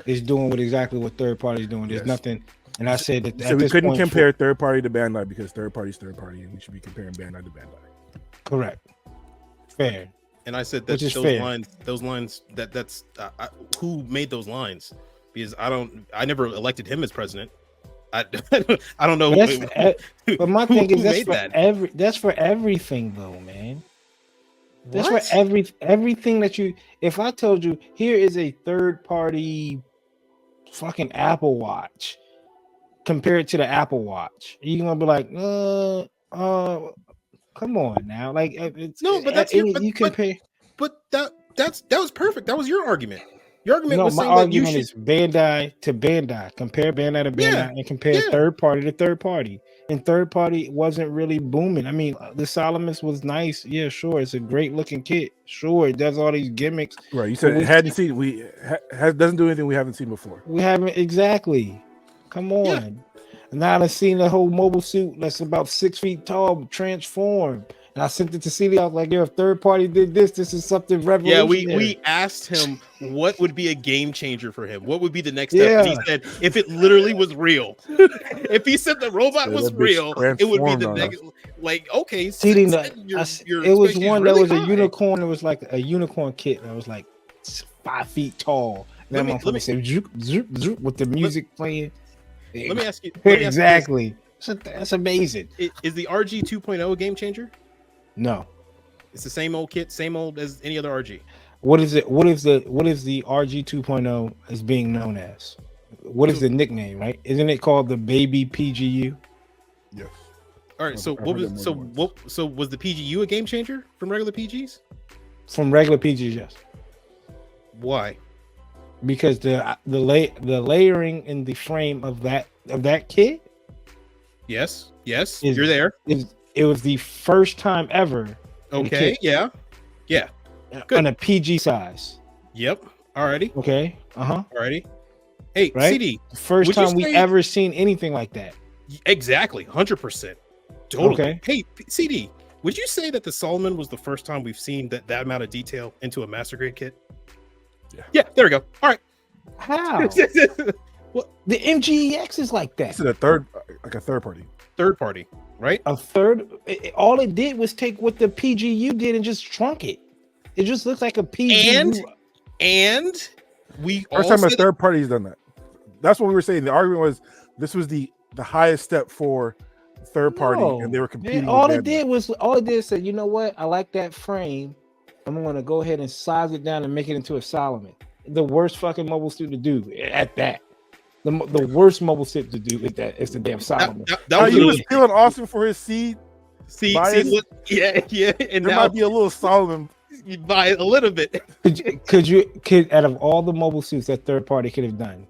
is doing exactly what third party is doing. There's Yes. nothing, and I said that So at we this couldn't point, compare third party to Bandai because third party's third party, and we should be comparing Bandai to Bandai. correct, fair. And I said that Which is those fair. lines, that's who made those lines, because I never elected him as president. I don't know. But my Who- thing is who that's made for that? that's for everything though, man. That's What? for everything that you. If I told you here is a third party fucking Apple Watch, compared to the Apple Watch, you're gonna be like, come on now, like it's No, but that's your- you compare. But that was perfect. That was your argument. Your argument No, was my saying that you argument should. is Bandai to Bandai. Compare Bandai to Bandai Yeah, and compare yeah. third party to third party. And third party wasn't really booming. I mean, the Solomons was nice. Yeah, sure. It's a great looking kit. Sure, it does all these gimmicks. Right? You said But it hadn't seen doesn't do anything we haven't seen before. We haven't exactly. Come on. Yeah. And now I've seen the whole mobile suit that's about 6 feet tall transform. And I sent it to CD. I was like, yo, if third party did this is something Yeah, revolutionary. we asked him what would be a game changer for him. What would be the next step? And he Yeah. said if it literally was real. If he said the robot So was that bitch real, it would be transformed the on next. Like, okay, CD, your it was expectations one really that was high. a unicorn. It was like a unicorn kit that was like 5 feet tall. Let That me- motherfucker said zoop, zoop, zoop, with the music playing. Let me ask you. let me ask you this. Exactly. That's amazing. Is the RG 2.0 a game changer? No. It's the same old kit, same old as any other RG. What is it? What is the RG 2.0 is being known as? What is the nickname, right? Isn't it called the baby PGU? Yes. All right, so I've what heard was that so more than what so was the PGU a game changer from regular PGs? From regular PGs, yes. Why? Because the layering in the frame of that kit Yes, yes, Is- you're there. it was the first time ever Okay, kit. yeah, Good. on a PG size. yep. Alrighty, Okay. alrighty. Hey, Right? CD, First Would you time we say- ever seen anything like that. exactly, 100%. Totally. Okay. Hey, CD, would you say that the Solomon was the first time we've seen that amount of detail into a master grade kit? Yeah. Yeah, there we go. All right. How? The MGEX is like that. This is a third party. Third party, right? A third. All it did was take what the PGU did and just shrunk it. It just looks like a PGU. And we First all time a said- third party's done that. That's what we were saying. The argument was this was the highest step for third party, No, and they were man, competing. all with it did was said, you know what? I like that frame. I'm gonna go ahead and size it down and make it into a Solomon. The worst fucking mobile suit to do at that. The worst mobile suit to do is the damn Solomon. That You was was feeling Austin for his seed. see, bias. look, yeah, and There now might be a little Solomon. you buy a little bit. Could out of all the mobile suits that third party could have done,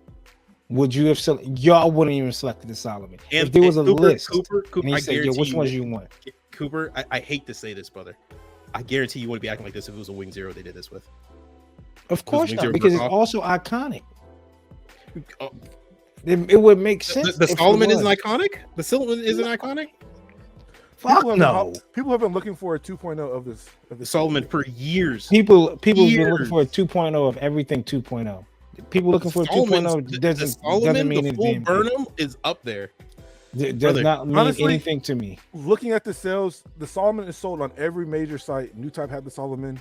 would you have y'all wouldn't even selected the Solomon And, if there was a Cooper, list? Cooper, And he I said, "Yo, guarantee which ones you want?" Cooper, I hate to say this, brother. I guarantee you wouldn't be acting like this if it was a Wing Zero they did this with. Of course Wing not, Zero because it's knockoff. also iconic. Oh, It would make sense. the if it Solomon was. isn't iconic. The Solomon isn't iconic. Fuck no. People have been looking for a 2.0 of this. The Solomon for years. People have been Years. looking for a 2.0 of everything 2.0. People looking for a 2.0 the doesn't Solomon, mean the full anything. Burnham is up there. It does brother, not mean honestly, anything to me. Looking at the sales, the Solomon is sold on every major site. New Type had the Solomon.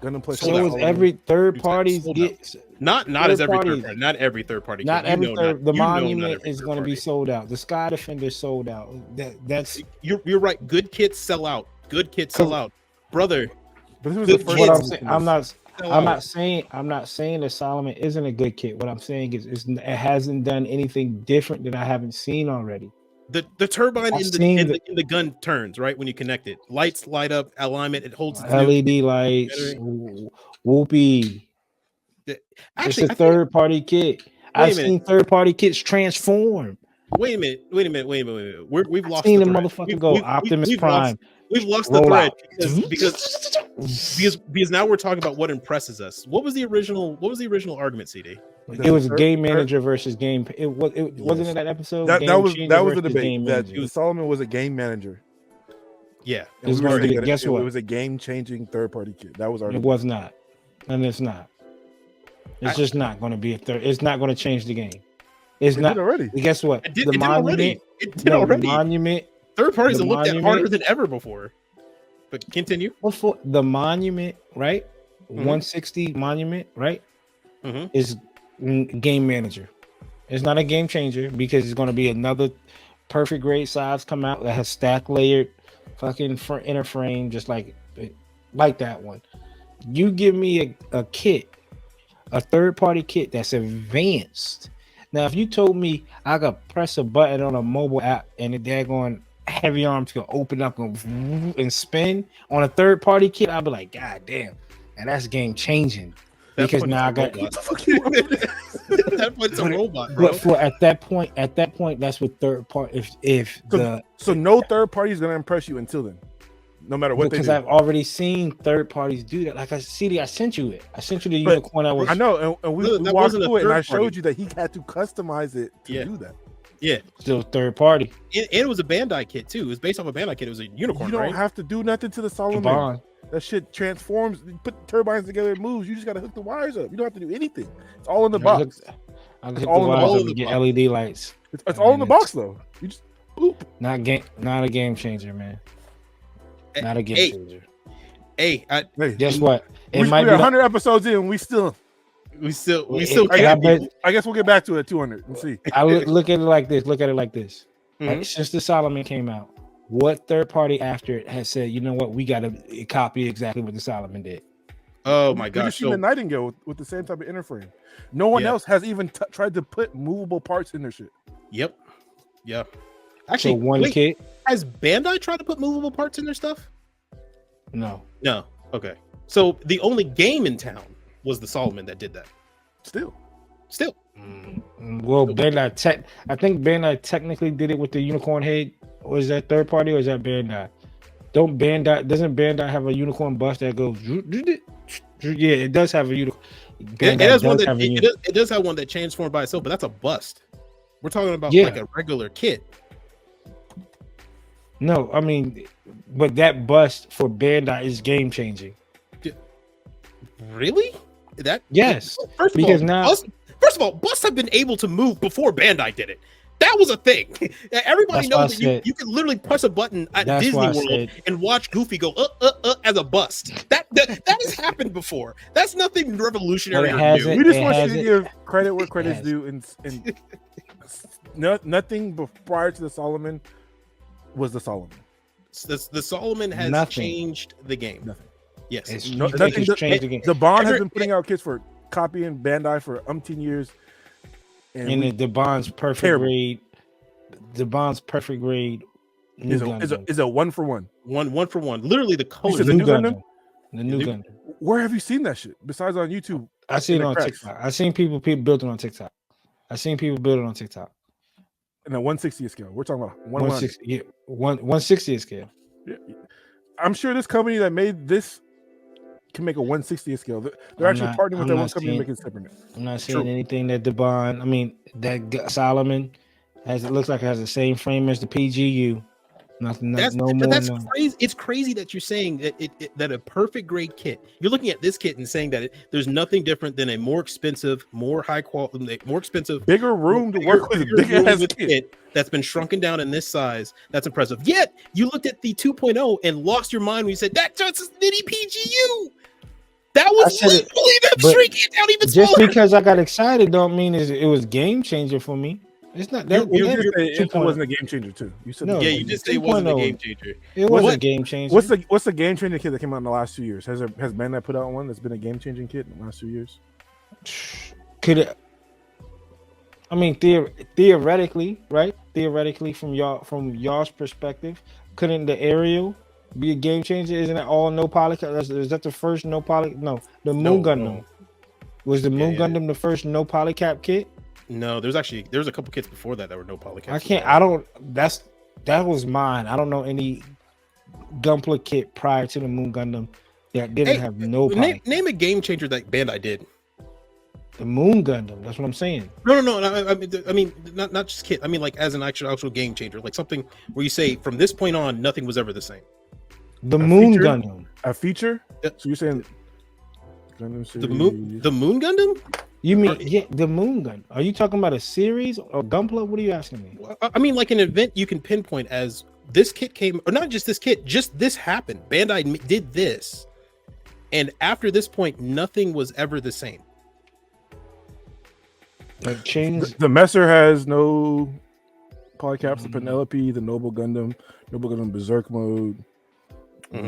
Gundam Play. So is every third party Sold get Not Third as every party. third party. Not every third party. not kid. You every know third. not- The you know not Monument every is third going to be party. sold out. The Sky Defender sold out. That's You're right. Good kits sell out. Good kits sell out, brother. But this was Good the first what I'm kids. saying. one. I'm not saying that Solomon isn't a good kit. What I'm saying is it hasn't done anything different that I haven't seen already. The turbine I've in seen the gun turns right when you connect it. Lights light up, alignment. It holds its LED lights, whoopee. It's Actually, a third party kit. I've seen third party kits transform. Wait a minute. We've lost Seen the the thread. motherfucker go Optimus Prime. We've lost the roll thread out. because now we're talking about what impresses us. What was the original argument, CD? It was game manager versus game. It wasn't in that episode. That Game was changer the versus debate. game That manager. Solomon was a game manager. Yeah. And It's we were gonna be- saying that guess what? It was a game-changing third-party kit. That was our. It was not, and it's not. It's just not going to be a third. It's not going to change the game. It's It not did already. Guess what? It did, the it did monument. already. It did No, already. the monument. Third parties the have looked at monument- harder than ever before. But continue. Before the monument, right? Mhm. 160 monument, right? Mhm. Is game manager. It's not a game changer because it's going to be another perfect grade size come out that has stack layered fucking inner frame, just like that one. You give me a kit, a third party kit that's advanced. Now, if you told me I could press a button on a mobile app and the daggone heavy arms can open up and spin on a third party kit, I'd be like, God damn, and that's game changing. Because now I got that puts a robot, bro. but for at that point, that's what third party. If the So no third party is going to impress you until then, no matter what they because do. I've already seen third parties do that. Like I sent you it. I sent you the unicorn. I know, and we That walked wasn't a through it, and I third party. showed you that he had to customize it to Yeah. do that. Yeah, Still third party. and it was a Bandai kit too. It was based off a Bandai kit. It was a unicorn, You don't right? have to do nothing to the Solomon. Bond. That shit transforms. You put turbines together, it moves. You just got to hook the wires up. You don't have to do anything. It's all in the box. I hook the all in the wires box. up and get LED lights. It's all in the box though. You just boop. Not a game changer, man. Not a game Hey, changer. Hey, Hey, Guess what? It we're might be 100 episodes in. We still. we still I can't. bet- I guess we'll get back to it at 200 and see. I look at it like this. Look at it like this. Mhm. Like, since the Solomon came out, what third party after it has said, you know what, we got to copy exactly what the Solomon did? Oh my We gosh! just seen the Nightingale with the same type of inner frame. No one Yeah. else has even tried to put movable parts in their shit. Yep. Yeah. So Actually, one wait, kit? has Bandai tried to put movable parts in their stuff? No. No. Okay. So the only game in town was the Solomon that did that. Still, Still. Well, I think Bandai technically did it with the unicorn head. Or is that third party or is that Bandai? Doesn't Bandai have a unicorn bust that goes? Yeah, it does have a unicorn. It has one that it does have one that transformed by itself, but that's a bust. We're talking about like a regular kit. No, I mean, but that bust for Bandai is game changing. Really? That Yes, First because of all, now- first of all, busts have been able to move before Bandai did it. That was a thing. Everybody That's why I knows that said- you can literally press a button at That's Disney why I World said- and watch Goofy go as a bust. That has happened before. That's nothing revolutionary But it or hasn't- new. we just It want you has to it. give credit where credit's has. due, and nothing prior to the Solomon was the Solomon. The Solomon has Nothing. changed the game. Nothing. Yes. It's, No, you nothing. think it's changed again. The Bond has Every- been putting out kits for copying Bandai for umpteen years, And the Bond's perfect Terrible. grade. The Bond's perfect grade. New is Gundam. a 1-for-1. one for one. Literally the You colors. said the New new Gundam? The new new- Gundam. Where have you seen that shit besides on YouTube? I seen in it the on cracks? TikTok. I seen people build it on TikTok. I seen people build it on TikTok. In a 160th scale. We're talking about 160. 160, yeah, 160th scale. Yeah. I'm sure this company that made this can make a 160th scale. They're I'm actually not- partnering with I'm their not one company to seeing- make it separate. I'm not seeing True. anything that the Bond. I mean, Solomon has. It looks like it has the same frame as the PGU. Nothing. That's No more. that's No. crazy. It's crazy that you're saying that that a perfect grade kit. You're looking at this kit and saying that there's nothing different than a more expensive, more high quality, more expensive, Bigger room to work with. Bigger room ass with kit. that's been shrunken down in this size. That's impressive. Yet you looked at the 2.0 and lost your mind when you said that just is mini PGU. That I was said it, literally them but shrinking it down even Just smaller. because I got excited don't mean it was game changer for me. It's not that. You that did say it 2.0. wasn't a game changer too. You said No, Yeah, you just say it wasn't a 2.0. game changer. It wasn't a What- game changer. What's the game changing kit that came out in the last 2 years? Has Bandai put out one that's been a game changing kit in the last 2 years? Could it? I mean, theoretically, right? Theoretically, from y'all's perspective, couldn't the Aerial be a game changer? Isn't it all no polycap? Is that the first no poly? No, the Moon No, Gundam no. was the Moon Yeah. Gundam the first no polycap kit. No, there's a couple kits before that were no polycaps. I can't. I don't. That was mine. I don't know any Gunpla kit prior to the Moon Gundam that didn't Hey, have no poly. name a game changer that Bandai did. The Moon Gundam. That's what I'm saying. No. I mean, not just kit. I mean, like as an actual game changer, like something where you say from this point on, nothing was ever the same. The Moon feature? Gundam. A feature? Yeah. So you're saying Gundam The Moon Gundam. You mean the Moon Gun? Are you talking about a series or Gunpla? What are you asking me? I mean, like an event you can pinpoint as this kit came, or not just this kit, just this happened. Bandai did this, and after this point, nothing was ever the same. Like change. The Messer has no polycaps. The Penelope, the Noble Gundam Berserk mode. The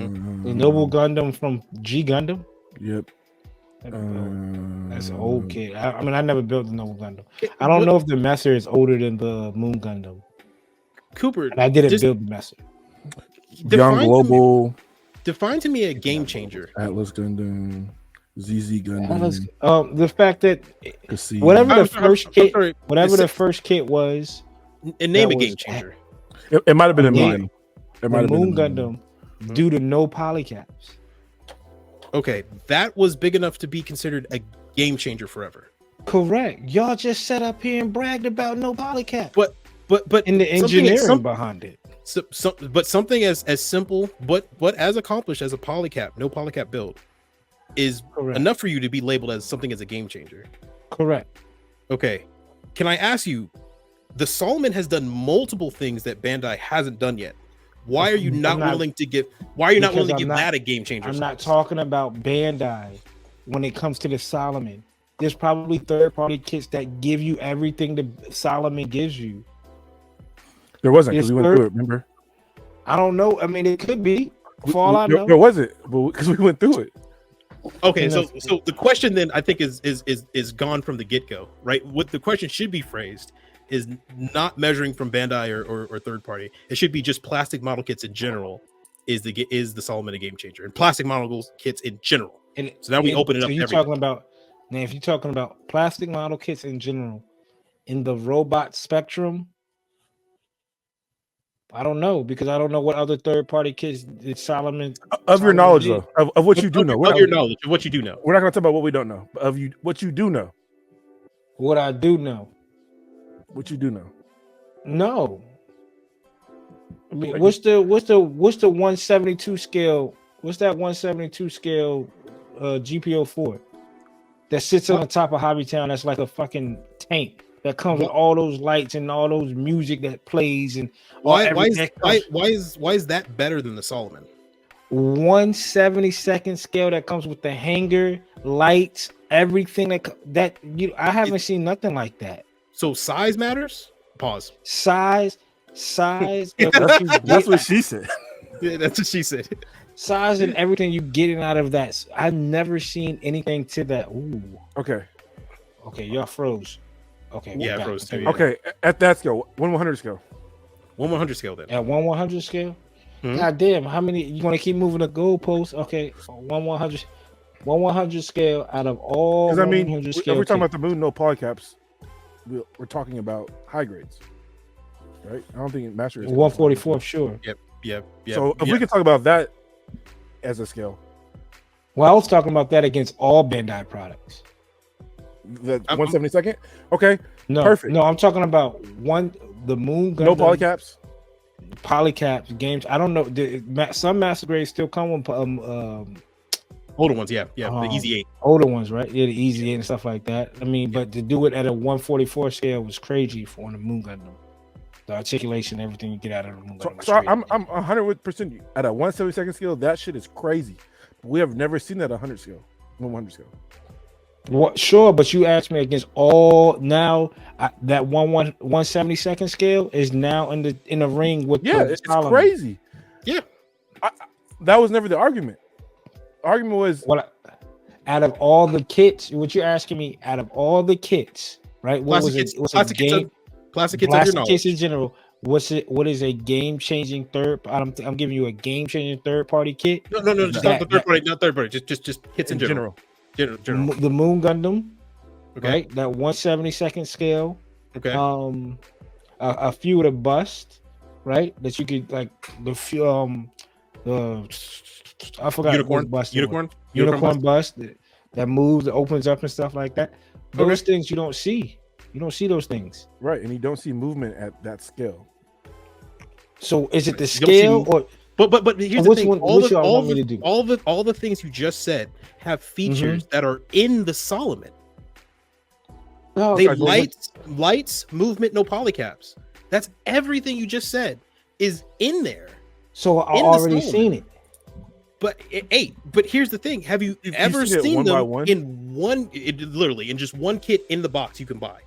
Noble Gundam from G Gundam. Yep. That's an old kid. I mean, I never built the Noble Gundam. I don't know if the Messer is older than the Moon Gundam. Cooper, And I didn't just build the Messer. Young Global, define to me a game changer. Atlas Gundam, ZZ Gundam, The fact that Cassie. whatever the I'm first kit, sorry. whatever It's- the first kit was, And name that a game was- changer. It might have been in Yeah. mine. It the might have been Moon in mine. Gundam, due to no polycaps. Okay, that was big enough to be considered a game changer forever. Correct. Y'all just sat up here and bragged about no polycap. But In the something- engineering behind it. but something as simple but as accomplished as a polycap, no polycap build, is Correct. enough for you to be labeled as something as a game changer. Correct. Okay, can I ask you? The Solomon has done multiple things that Bandai hasn't done yet. Why are you not willing to give? Why are you not willing to Because give I'm not- that a game changer? I'm not talking about Bandai when it comes to the Solomon. There's probably third-party kits that give you everything the Solomon gives you. There wasn't because It's we went through it. Remember? I don't know. I mean, it could be. For all I know. There wasn't, but because we went through it. Okay, so the question then I think is gone from the get go, right? What the question should be phrased is not measuring from Bandai or third party. It should be just plastic model kits in general. Is the Solomon a game changer? And plastic model kits in general. And So now we open it up. So to you're everybody. talking about now. If you're talking about plastic model kits in general, in the robot spectrum, I don't know because I don't know what other third-party kits did Solomon. Of your Solomon knowledge, did. though, of what you do know. Of your knowledge, of what you do know. We're not going to talk about what we don't know, but of you, what you do know. What I do know. What you do know. No. I mean, what's the 172 scale? What's that 172 scale GPO 4 that sits on the top of Hobbytown? That's like a fucking tank that comes with all those lights and all those music that plays and Why is that better than the Solomon? 172nd scale that comes with the hanger, lights, everything I haven't seen nothing like that. So size matters. Pause. Size. That's what she said. Yeah, that's what she said. size and everything you getting out of that. I've never seen anything to that. Ooh. Okay. Okay, y'all froze. Okay. Yeah, we're froze back. too. Yeah. Okay. At that scale, 1/100 scale. 1/100 scale then. At 1/100 scale. Mhm. God damn, how many you want to keep moving the goalposts? Okay, 1/100 scale out of all. Because I mean, 100 if scale we're talking kits. about the moon, no polycaps. We're talking about high grades, right? I don't think Master is 144, sure. Yep. So if we could talk about that as a scale, Well, I was talking about that against all Bandai products. the 172nd. Okay, No, perfect. no, I'm talking about the moon. No Gundam, polycaps. polycaps games. I don't know. Some master grades still come with older ones, yeah. The Easy 8. older ones, right? Yeah, the Easy 8 and stuff like that. I mean, but to do it at a 144 scale was crazy for the moon Gundam. The articulation, everything you get out of the moon Gundam. So I'm 100% at a 172nd scale. That shit is crazy. We have never seen that at 100 scale, 100 scale. What? Sure, but you asked me against all now. That 172nd scale is now in the ring with It's Solomon. crazy. Yeah. That was never the argument. The argument was Out of all the kits, what you're asking me, out of all the kits, right? What Plastic was kits, it? Was plastic a game? Plastic kits of your Plastic knowledge. kits in general. What is a game changing third? I'm giving you a game changing third party kit. No, just not the third party, not third party, just hits in general. General. The Moon Gundam, Okay. right? That 172nd scale. Okay. A few of the bust, right? That you could like the I forgot Unicorn what bust. it was. Unicorn Unicorn bust that moves, that opens up and stuff like that. Those things you don't see. You don't see those things. right, and you don't see movement at that scale. So is it the You don't see scale or But here's the which thing. one- which y'all want me to do? All the things you just said have features that are in the Solomon. no? They Okay, lights, movement, no polycaps. That's everything you just said is in there. So I in the already Solomon. seen it. But but here's the thing: have you You've ever seen it seen one by them one? in literally in just one kit in the box you can buy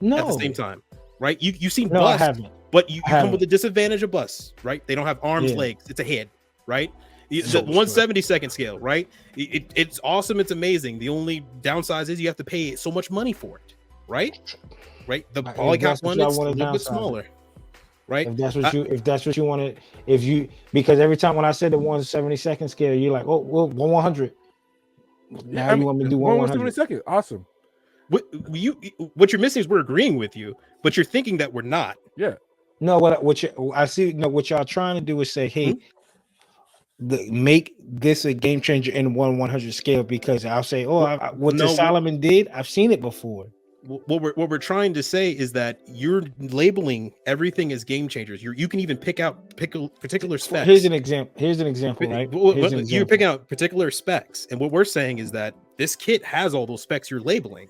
No, at the same time, right? You've seen no, I bust, haven't. but you come haven't. with the disadvantage of bus, right? They don't have arms, Yeah. legs; it's a head, right? The So 172nd scale, right? It's awesome, it's amazing. The only downside is you have to pay so much money for it, right? Right. The If polycap that's what one y'all is a wanna little bit downsize it. smaller, right? If that's what you wanted, because every time when I said the 172nd scale, you're like, oh, well, 100. Now you want me to do 100. 172nd. Awesome. What you're missing is we're agreeing with you, but you're thinking that we're not. Yeah. No, what y'all trying to do is say, hey, make this a game changer in 1/100 scale, because I'll say, what the Solomon did, I've seen it before. What we're trying to say is that you're labeling everything as game changers. You can even pick particular specs. Here's an example, right? You're picking out particular specs, and what we're saying is that this kit has all those specs you're labeling,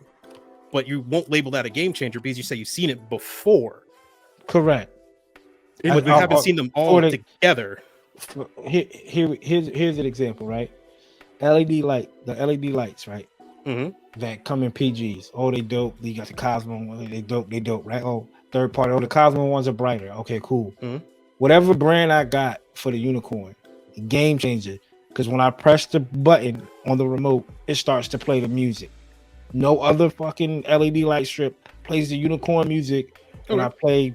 but you won't label that a game changer because you say you've seen it before. Correct. But we haven't seen them all together. Here's an example, right? LED lights, right? Mm-hmm. That come in PGs. Oh, they dope. You got the Cosmo one. They dope, right? Oh, third party. Oh, the Cosmo ones are brighter. Okay, cool. Mm-hmm. Whatever brand I got for the Unicorn, game changer. Because when I press the button on the remote, it starts to play the music. No other fucking LED light strip plays the Unicorn music when I play.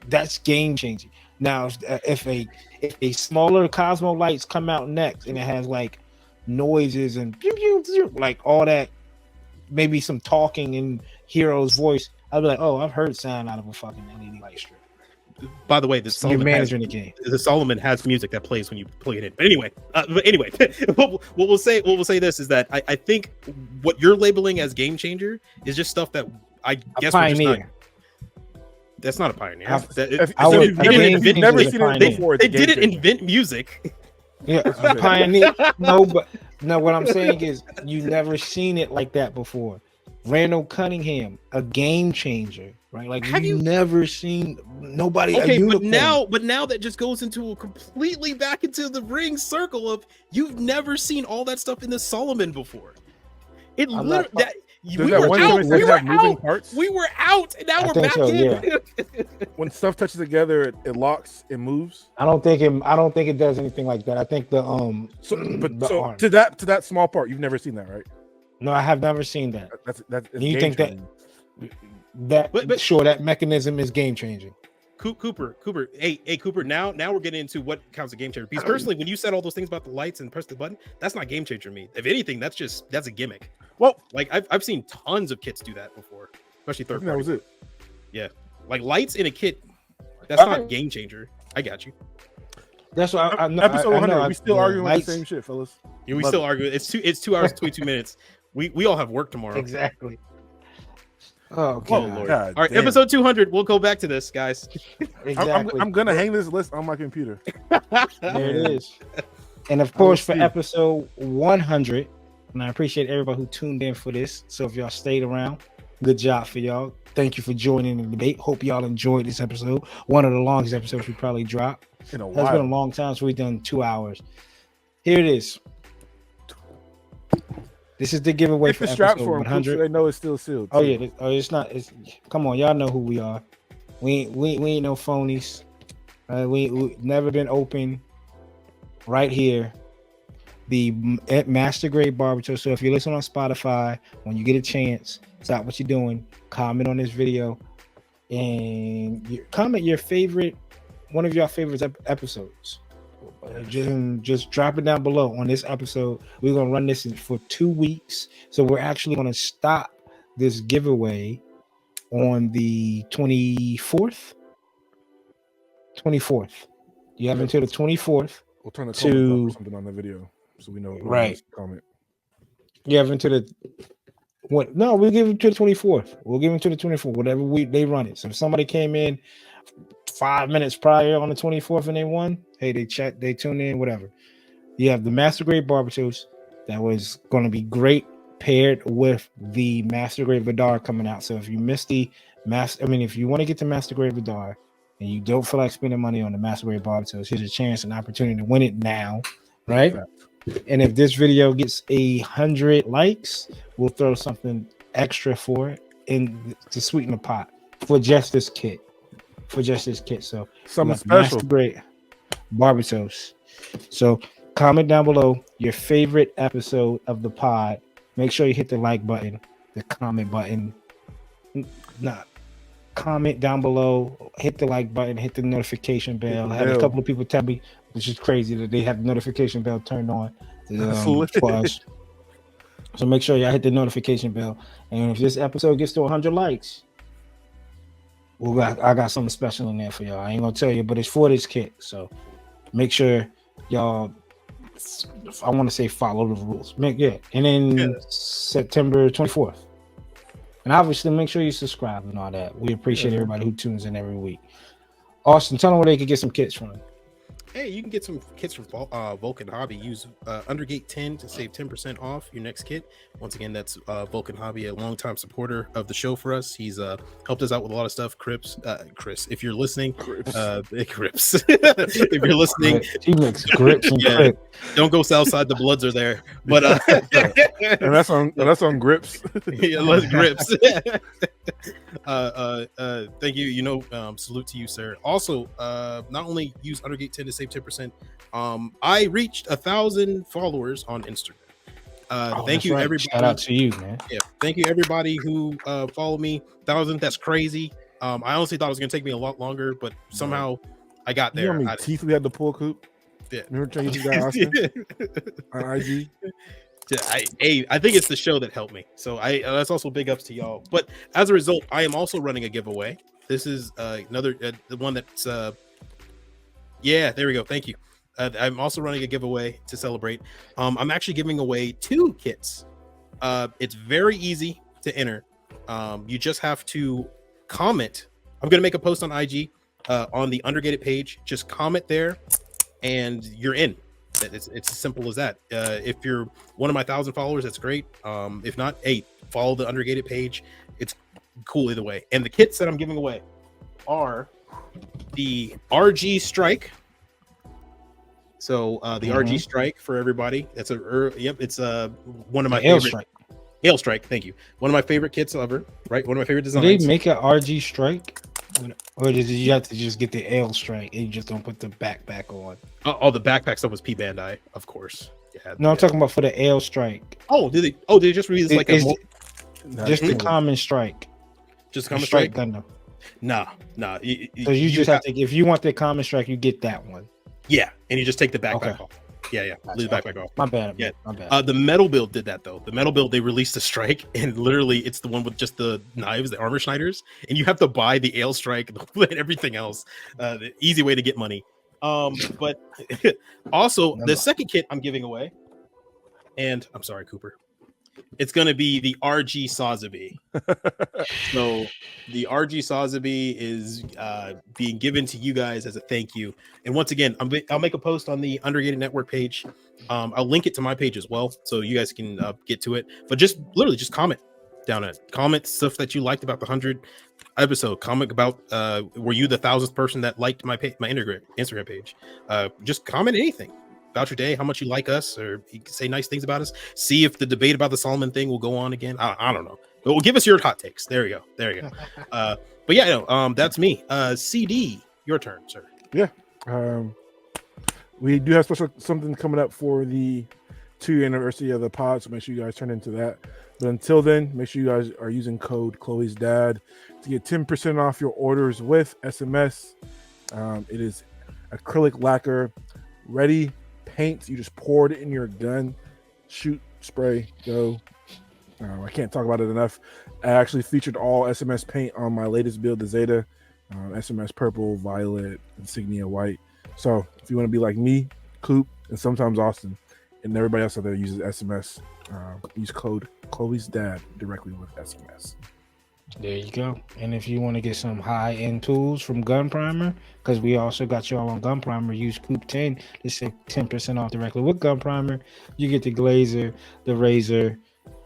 That's game changing. Now, if a smaller Cosmo lights come out next and it has like noises and pew, pew, pew, like all that, maybe some talking in Hero's voice, I'll be like, oh, I've heard sound out of a fucking LED light strip. By the way, the Solomon has music that plays when you plug it in. But anyway, what we'll say this is that I think what you're labeling as game changer is just stuff that I guess we're just not. That's not a pioneer. They've never seen it before. They didn't invent music. Yeah, pioneer. No, what I'm saying is you never seen it like that before. Randall Cunningham, a game changer, right? Like you never seen nobody. Okay, but now that just goes into a completely back into the ring circle of you've never seen all that stuff in the Solomon before. It literally we were out, and now we're back in. Yeah. when stuff touches together, it locks, it moves. I don't think it does anything like that. I think the So, the arm. to that small part, you've never seen that, right? No, I have never seen that. That's You think that mechanism is game changing? Cooper, hey Cooper. Now we're getting into what counts a game changer. Because personally, when you said all those things about the lights and press the button, that's not game changer to me. If anything, that's a gimmick. Well, like I've seen tons of kits do that before, especially third party. That was it. Yeah, like lights in a kit. That's not game changer. I got you. That's what I know. Episode 100. We still arguing lights. the same shit, fellas. Yeah, we still argue. It's 2 hours 22 minutes. We all have work tomorrow. Exactly. Oh, Lord. God, all right, damn. episode 200. We'll go back to this, guys. Exactly. I'm gonna hang this list on my computer. There it is. And of course, for episode 100, and I appreciate everybody who tuned in for this. So if y'all stayed around, good job for y'all. Thank you for joining the debate. Hope y'all enjoyed this episode. One of the longest episodes we probably dropped. In a It's while. been a long time, so we've done 2 hours. Here it is. This is the giveaway If for the straps episode for them, 100. so they know it's still sealed. Oh yeah, it's not. It's come on, y'all know who we are. We ain't no phonies. We never been open. Right here, the Master Grade Barbershop. So if you listen on Spotify, when you get a chance, stop what you're doing. Comment on this video, and comment your favorite, one of your favorite episodes. Just drop it down below on this episode. We're gonna run this for 2 weeks, so we're actually gonna stop this giveaway on the 24th. You have until the 24th. We'll turn the to comment or something on the video so we know. Right. Comment. You have until the what? No, we'll give it to the 24th. We'll give it to the 24th. Whatever week they run it. So if somebody came in 5 minutes prior on the 24th and they won, hey, they tune in, whatever. You have the Master Grade Barbatuos that was going to be great paired with the Master Grade Vidar coming out. So if you missed if you want to get to Master Grade Vidar and you don't feel like spending money on the Master Grade Barbatuos, here's a chance and opportunity to win it now, right? And if this video gets 100 likes, we'll throw something extra for it in to sweeten the pot for just this kit. So Something special. Master Grade Barbatuos. So comment down below your favorite episode of the pod. Make sure you hit the like button, the comment button. Comment down below, hit the like button, hit the notification bell. I had a couple of people tell me, which is crazy, that they have the notification bell turned on for us. So make sure y'all hit the notification bell. And if this episode gets to 100 likes, I got something special in there for y'all. I ain't gonna tell you, but it's for this kit. So make sure y'all, I want to say, follow the rules. And then September 24th. And obviously, make sure you subscribe and all that. We appreciate everybody who tunes in every week. Austin, tell them where they can get some kits from. Hey, you can get some kits from Vulcan Hobby. Use Undergate 10 to save 10% off your next kit. Once again, that's Vulcan Hobby, a longtime supporter of the show for us. He's helped us out with a lot of stuff. Chris, if you're listening, Crips. If you're listening, he makes grips and grips. Don't go Southside. The Bloods are there, but and that's on grips. Yeah, let's grips. Thank you. Salute to you, sir. Also, not only use Undergate 10 to save 10%. I reached 1,000 followers on Instagram. Thank you, everybody. Shout out to you, man. Yeah, thank you, everybody who followed me. 1,000. That's crazy. I honestly thought it was gonna take me a lot longer, but somehow I got there. You know how many teeth we had to pull, Coop? Yeah. Remember trying to use that Austin on IG? I think it's the show that helped me. So that's also big ups to y'all. But as a result, I am also running a giveaway. This is another the one that's yeah, there we go. Thank you. I'm also running a giveaway to celebrate. I'm actually giving away 2 kits. It's very easy to enter. You just have to comment. I'm gonna make a post on IG on the Undergated page. Just comment there, and you're in. It's as simple as that. If you're one of my 1,000 followers, that's great. If not, hey, follow the Undergated page. It's cool either way. And the kits that I'm giving away are the RG Strike. So the RG Strike for everybody. That's it's one of my favorite. Hail Strike, thank you. One of my favorite kits ever, right? One of my favorite designs. Did they make an RG Strike? Or did you have to just get the L strike and you just don't put the backpack on? Oh, the backpack stuff was P Bandai, of course. Yeah, No, I'm talking about for the L strike. Oh, did they? Oh, did they just release like a just the common strike? just common strike strike? Gundam. Nah. So you just have to, if you want the common strike, you get that one. Yeah, and you just take the backpack Okay. off. Yeah. Leave the backpack off. My bad. Yeah. My bad. The metal build did that though. The metal build, they released a strike, and literally it's the one with just the knives, the armor schneiders, and you have to buy the ale strike and everything else. The easy way to get money. But also the second kit I'm giving away, and I'm sorry, Cooper. It's gonna be the RG Sazabi. So the RG Sazabi is being given to you guys as a thank you. And once again, I'll make a post on the Undergated Network page. I'll link it to my page as well, so you guys can get to it. But just literally just comment down it. Comment stuff that you liked about the 100 episode. Comment about were you the 1,000th person that liked my Instagram page? Just comment anything about your day, how much you like us, or you can say nice things about us. See if the debate about the Solomon thing will go on again. I don't know. Well, give us your hot takes. There you go. But yeah, no, that's me. CD, your turn, sir. Yeah. We do have something coming up for the 2-year anniversary of the pod, so make sure you guys turn into that. But until then, make sure you guys are using code Chloe's Dad to get 10% off your orders with SMS. It is acrylic lacquer, ready paint. You just pour it in your gun, shoot, spray, go. I can't talk about it enough. I actually featured all SMS paint on my latest build, the Zeta. SMS purple, violet, insignia white. So if you want to be like me, Coop, and sometimes Austin, and everybody else out there uses SMS, use code Chloe's Dad directly with SMS. There you go. And if you want to get some high-end tools from Gun Primer, because we also got y'all on Gun Primer, use Coop 10 to save 10% off directly with Gun Primer. You get the glazer, the razor,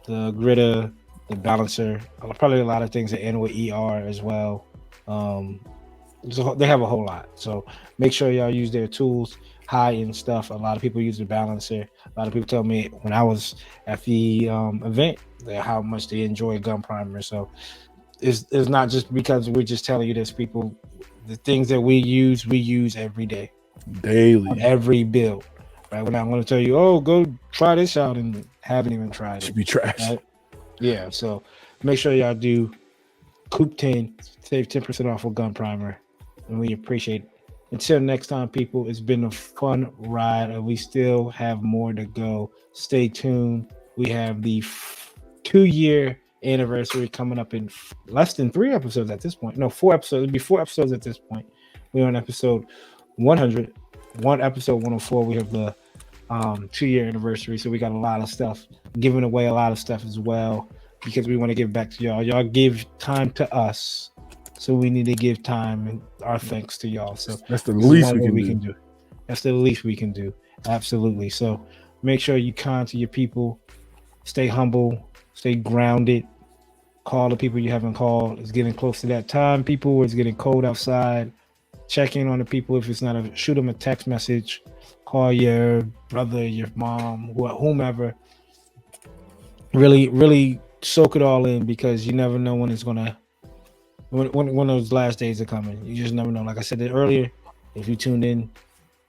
the gritter, the balancer, probably a lot of things that end with ER as well. They have a whole lot. So make sure y'all use their tools, high-end stuff. A lot of people use the balancer. A lot of people tell me when I was at the event how much they enjoy Gun Primer. So it's not just because we're just telling you this, people. The things that we use every day, daily, on every build. Right? We're not going to tell you, oh, go try this out, and haven't even tried it. Should be trash. Right? Yeah. So make sure y'all do Coop 10, save 10% off with Gun Primer, and we appreciate it. Until next time, people, it's been a fun ride, and we still have more to go. Stay tuned. We have the 2-year anniversary coming up in less than 3 episodes at this point. No, 4 episodes. It'll be 4 episodes at this point. We're on episode 100. Episode 104. We have the 2-year anniversary, so we got a lot of stuff, giving away a lot of stuff as well, because we want to give back to y'all. Y'all give time to us, so we need to give time and our thanks to y'all. So that's the least we can do. That's the least we can do. Absolutely. So make sure you kind to your people. Stay humble. Stay grounded. Call the people you haven't called. It's getting close to that time, people. It's getting cold outside. Check in on the people. If it's not shoot them a text message. Call your brother, your mom, whomever. Really, really soak it all in, because you never know when it's gonna. When those last days are coming, you just never know. Like I said earlier, if you tuned in,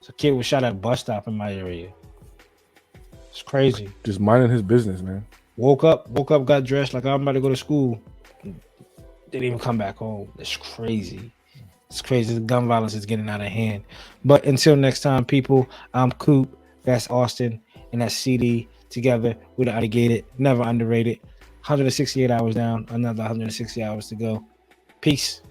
a kid was shot at a bus stop in my area. It's crazy. Just minding his business, man. Woke up, got dressed like I'm about to go to school. Didn't even come back home. It's crazy. It's crazy. The gun violence is getting out of hand. But until next time, people, I'm Coop. That's Austin. And that's CD. Together, we're the Undergated, never underrated. 168 hours down, another 160 hours to go. Peace.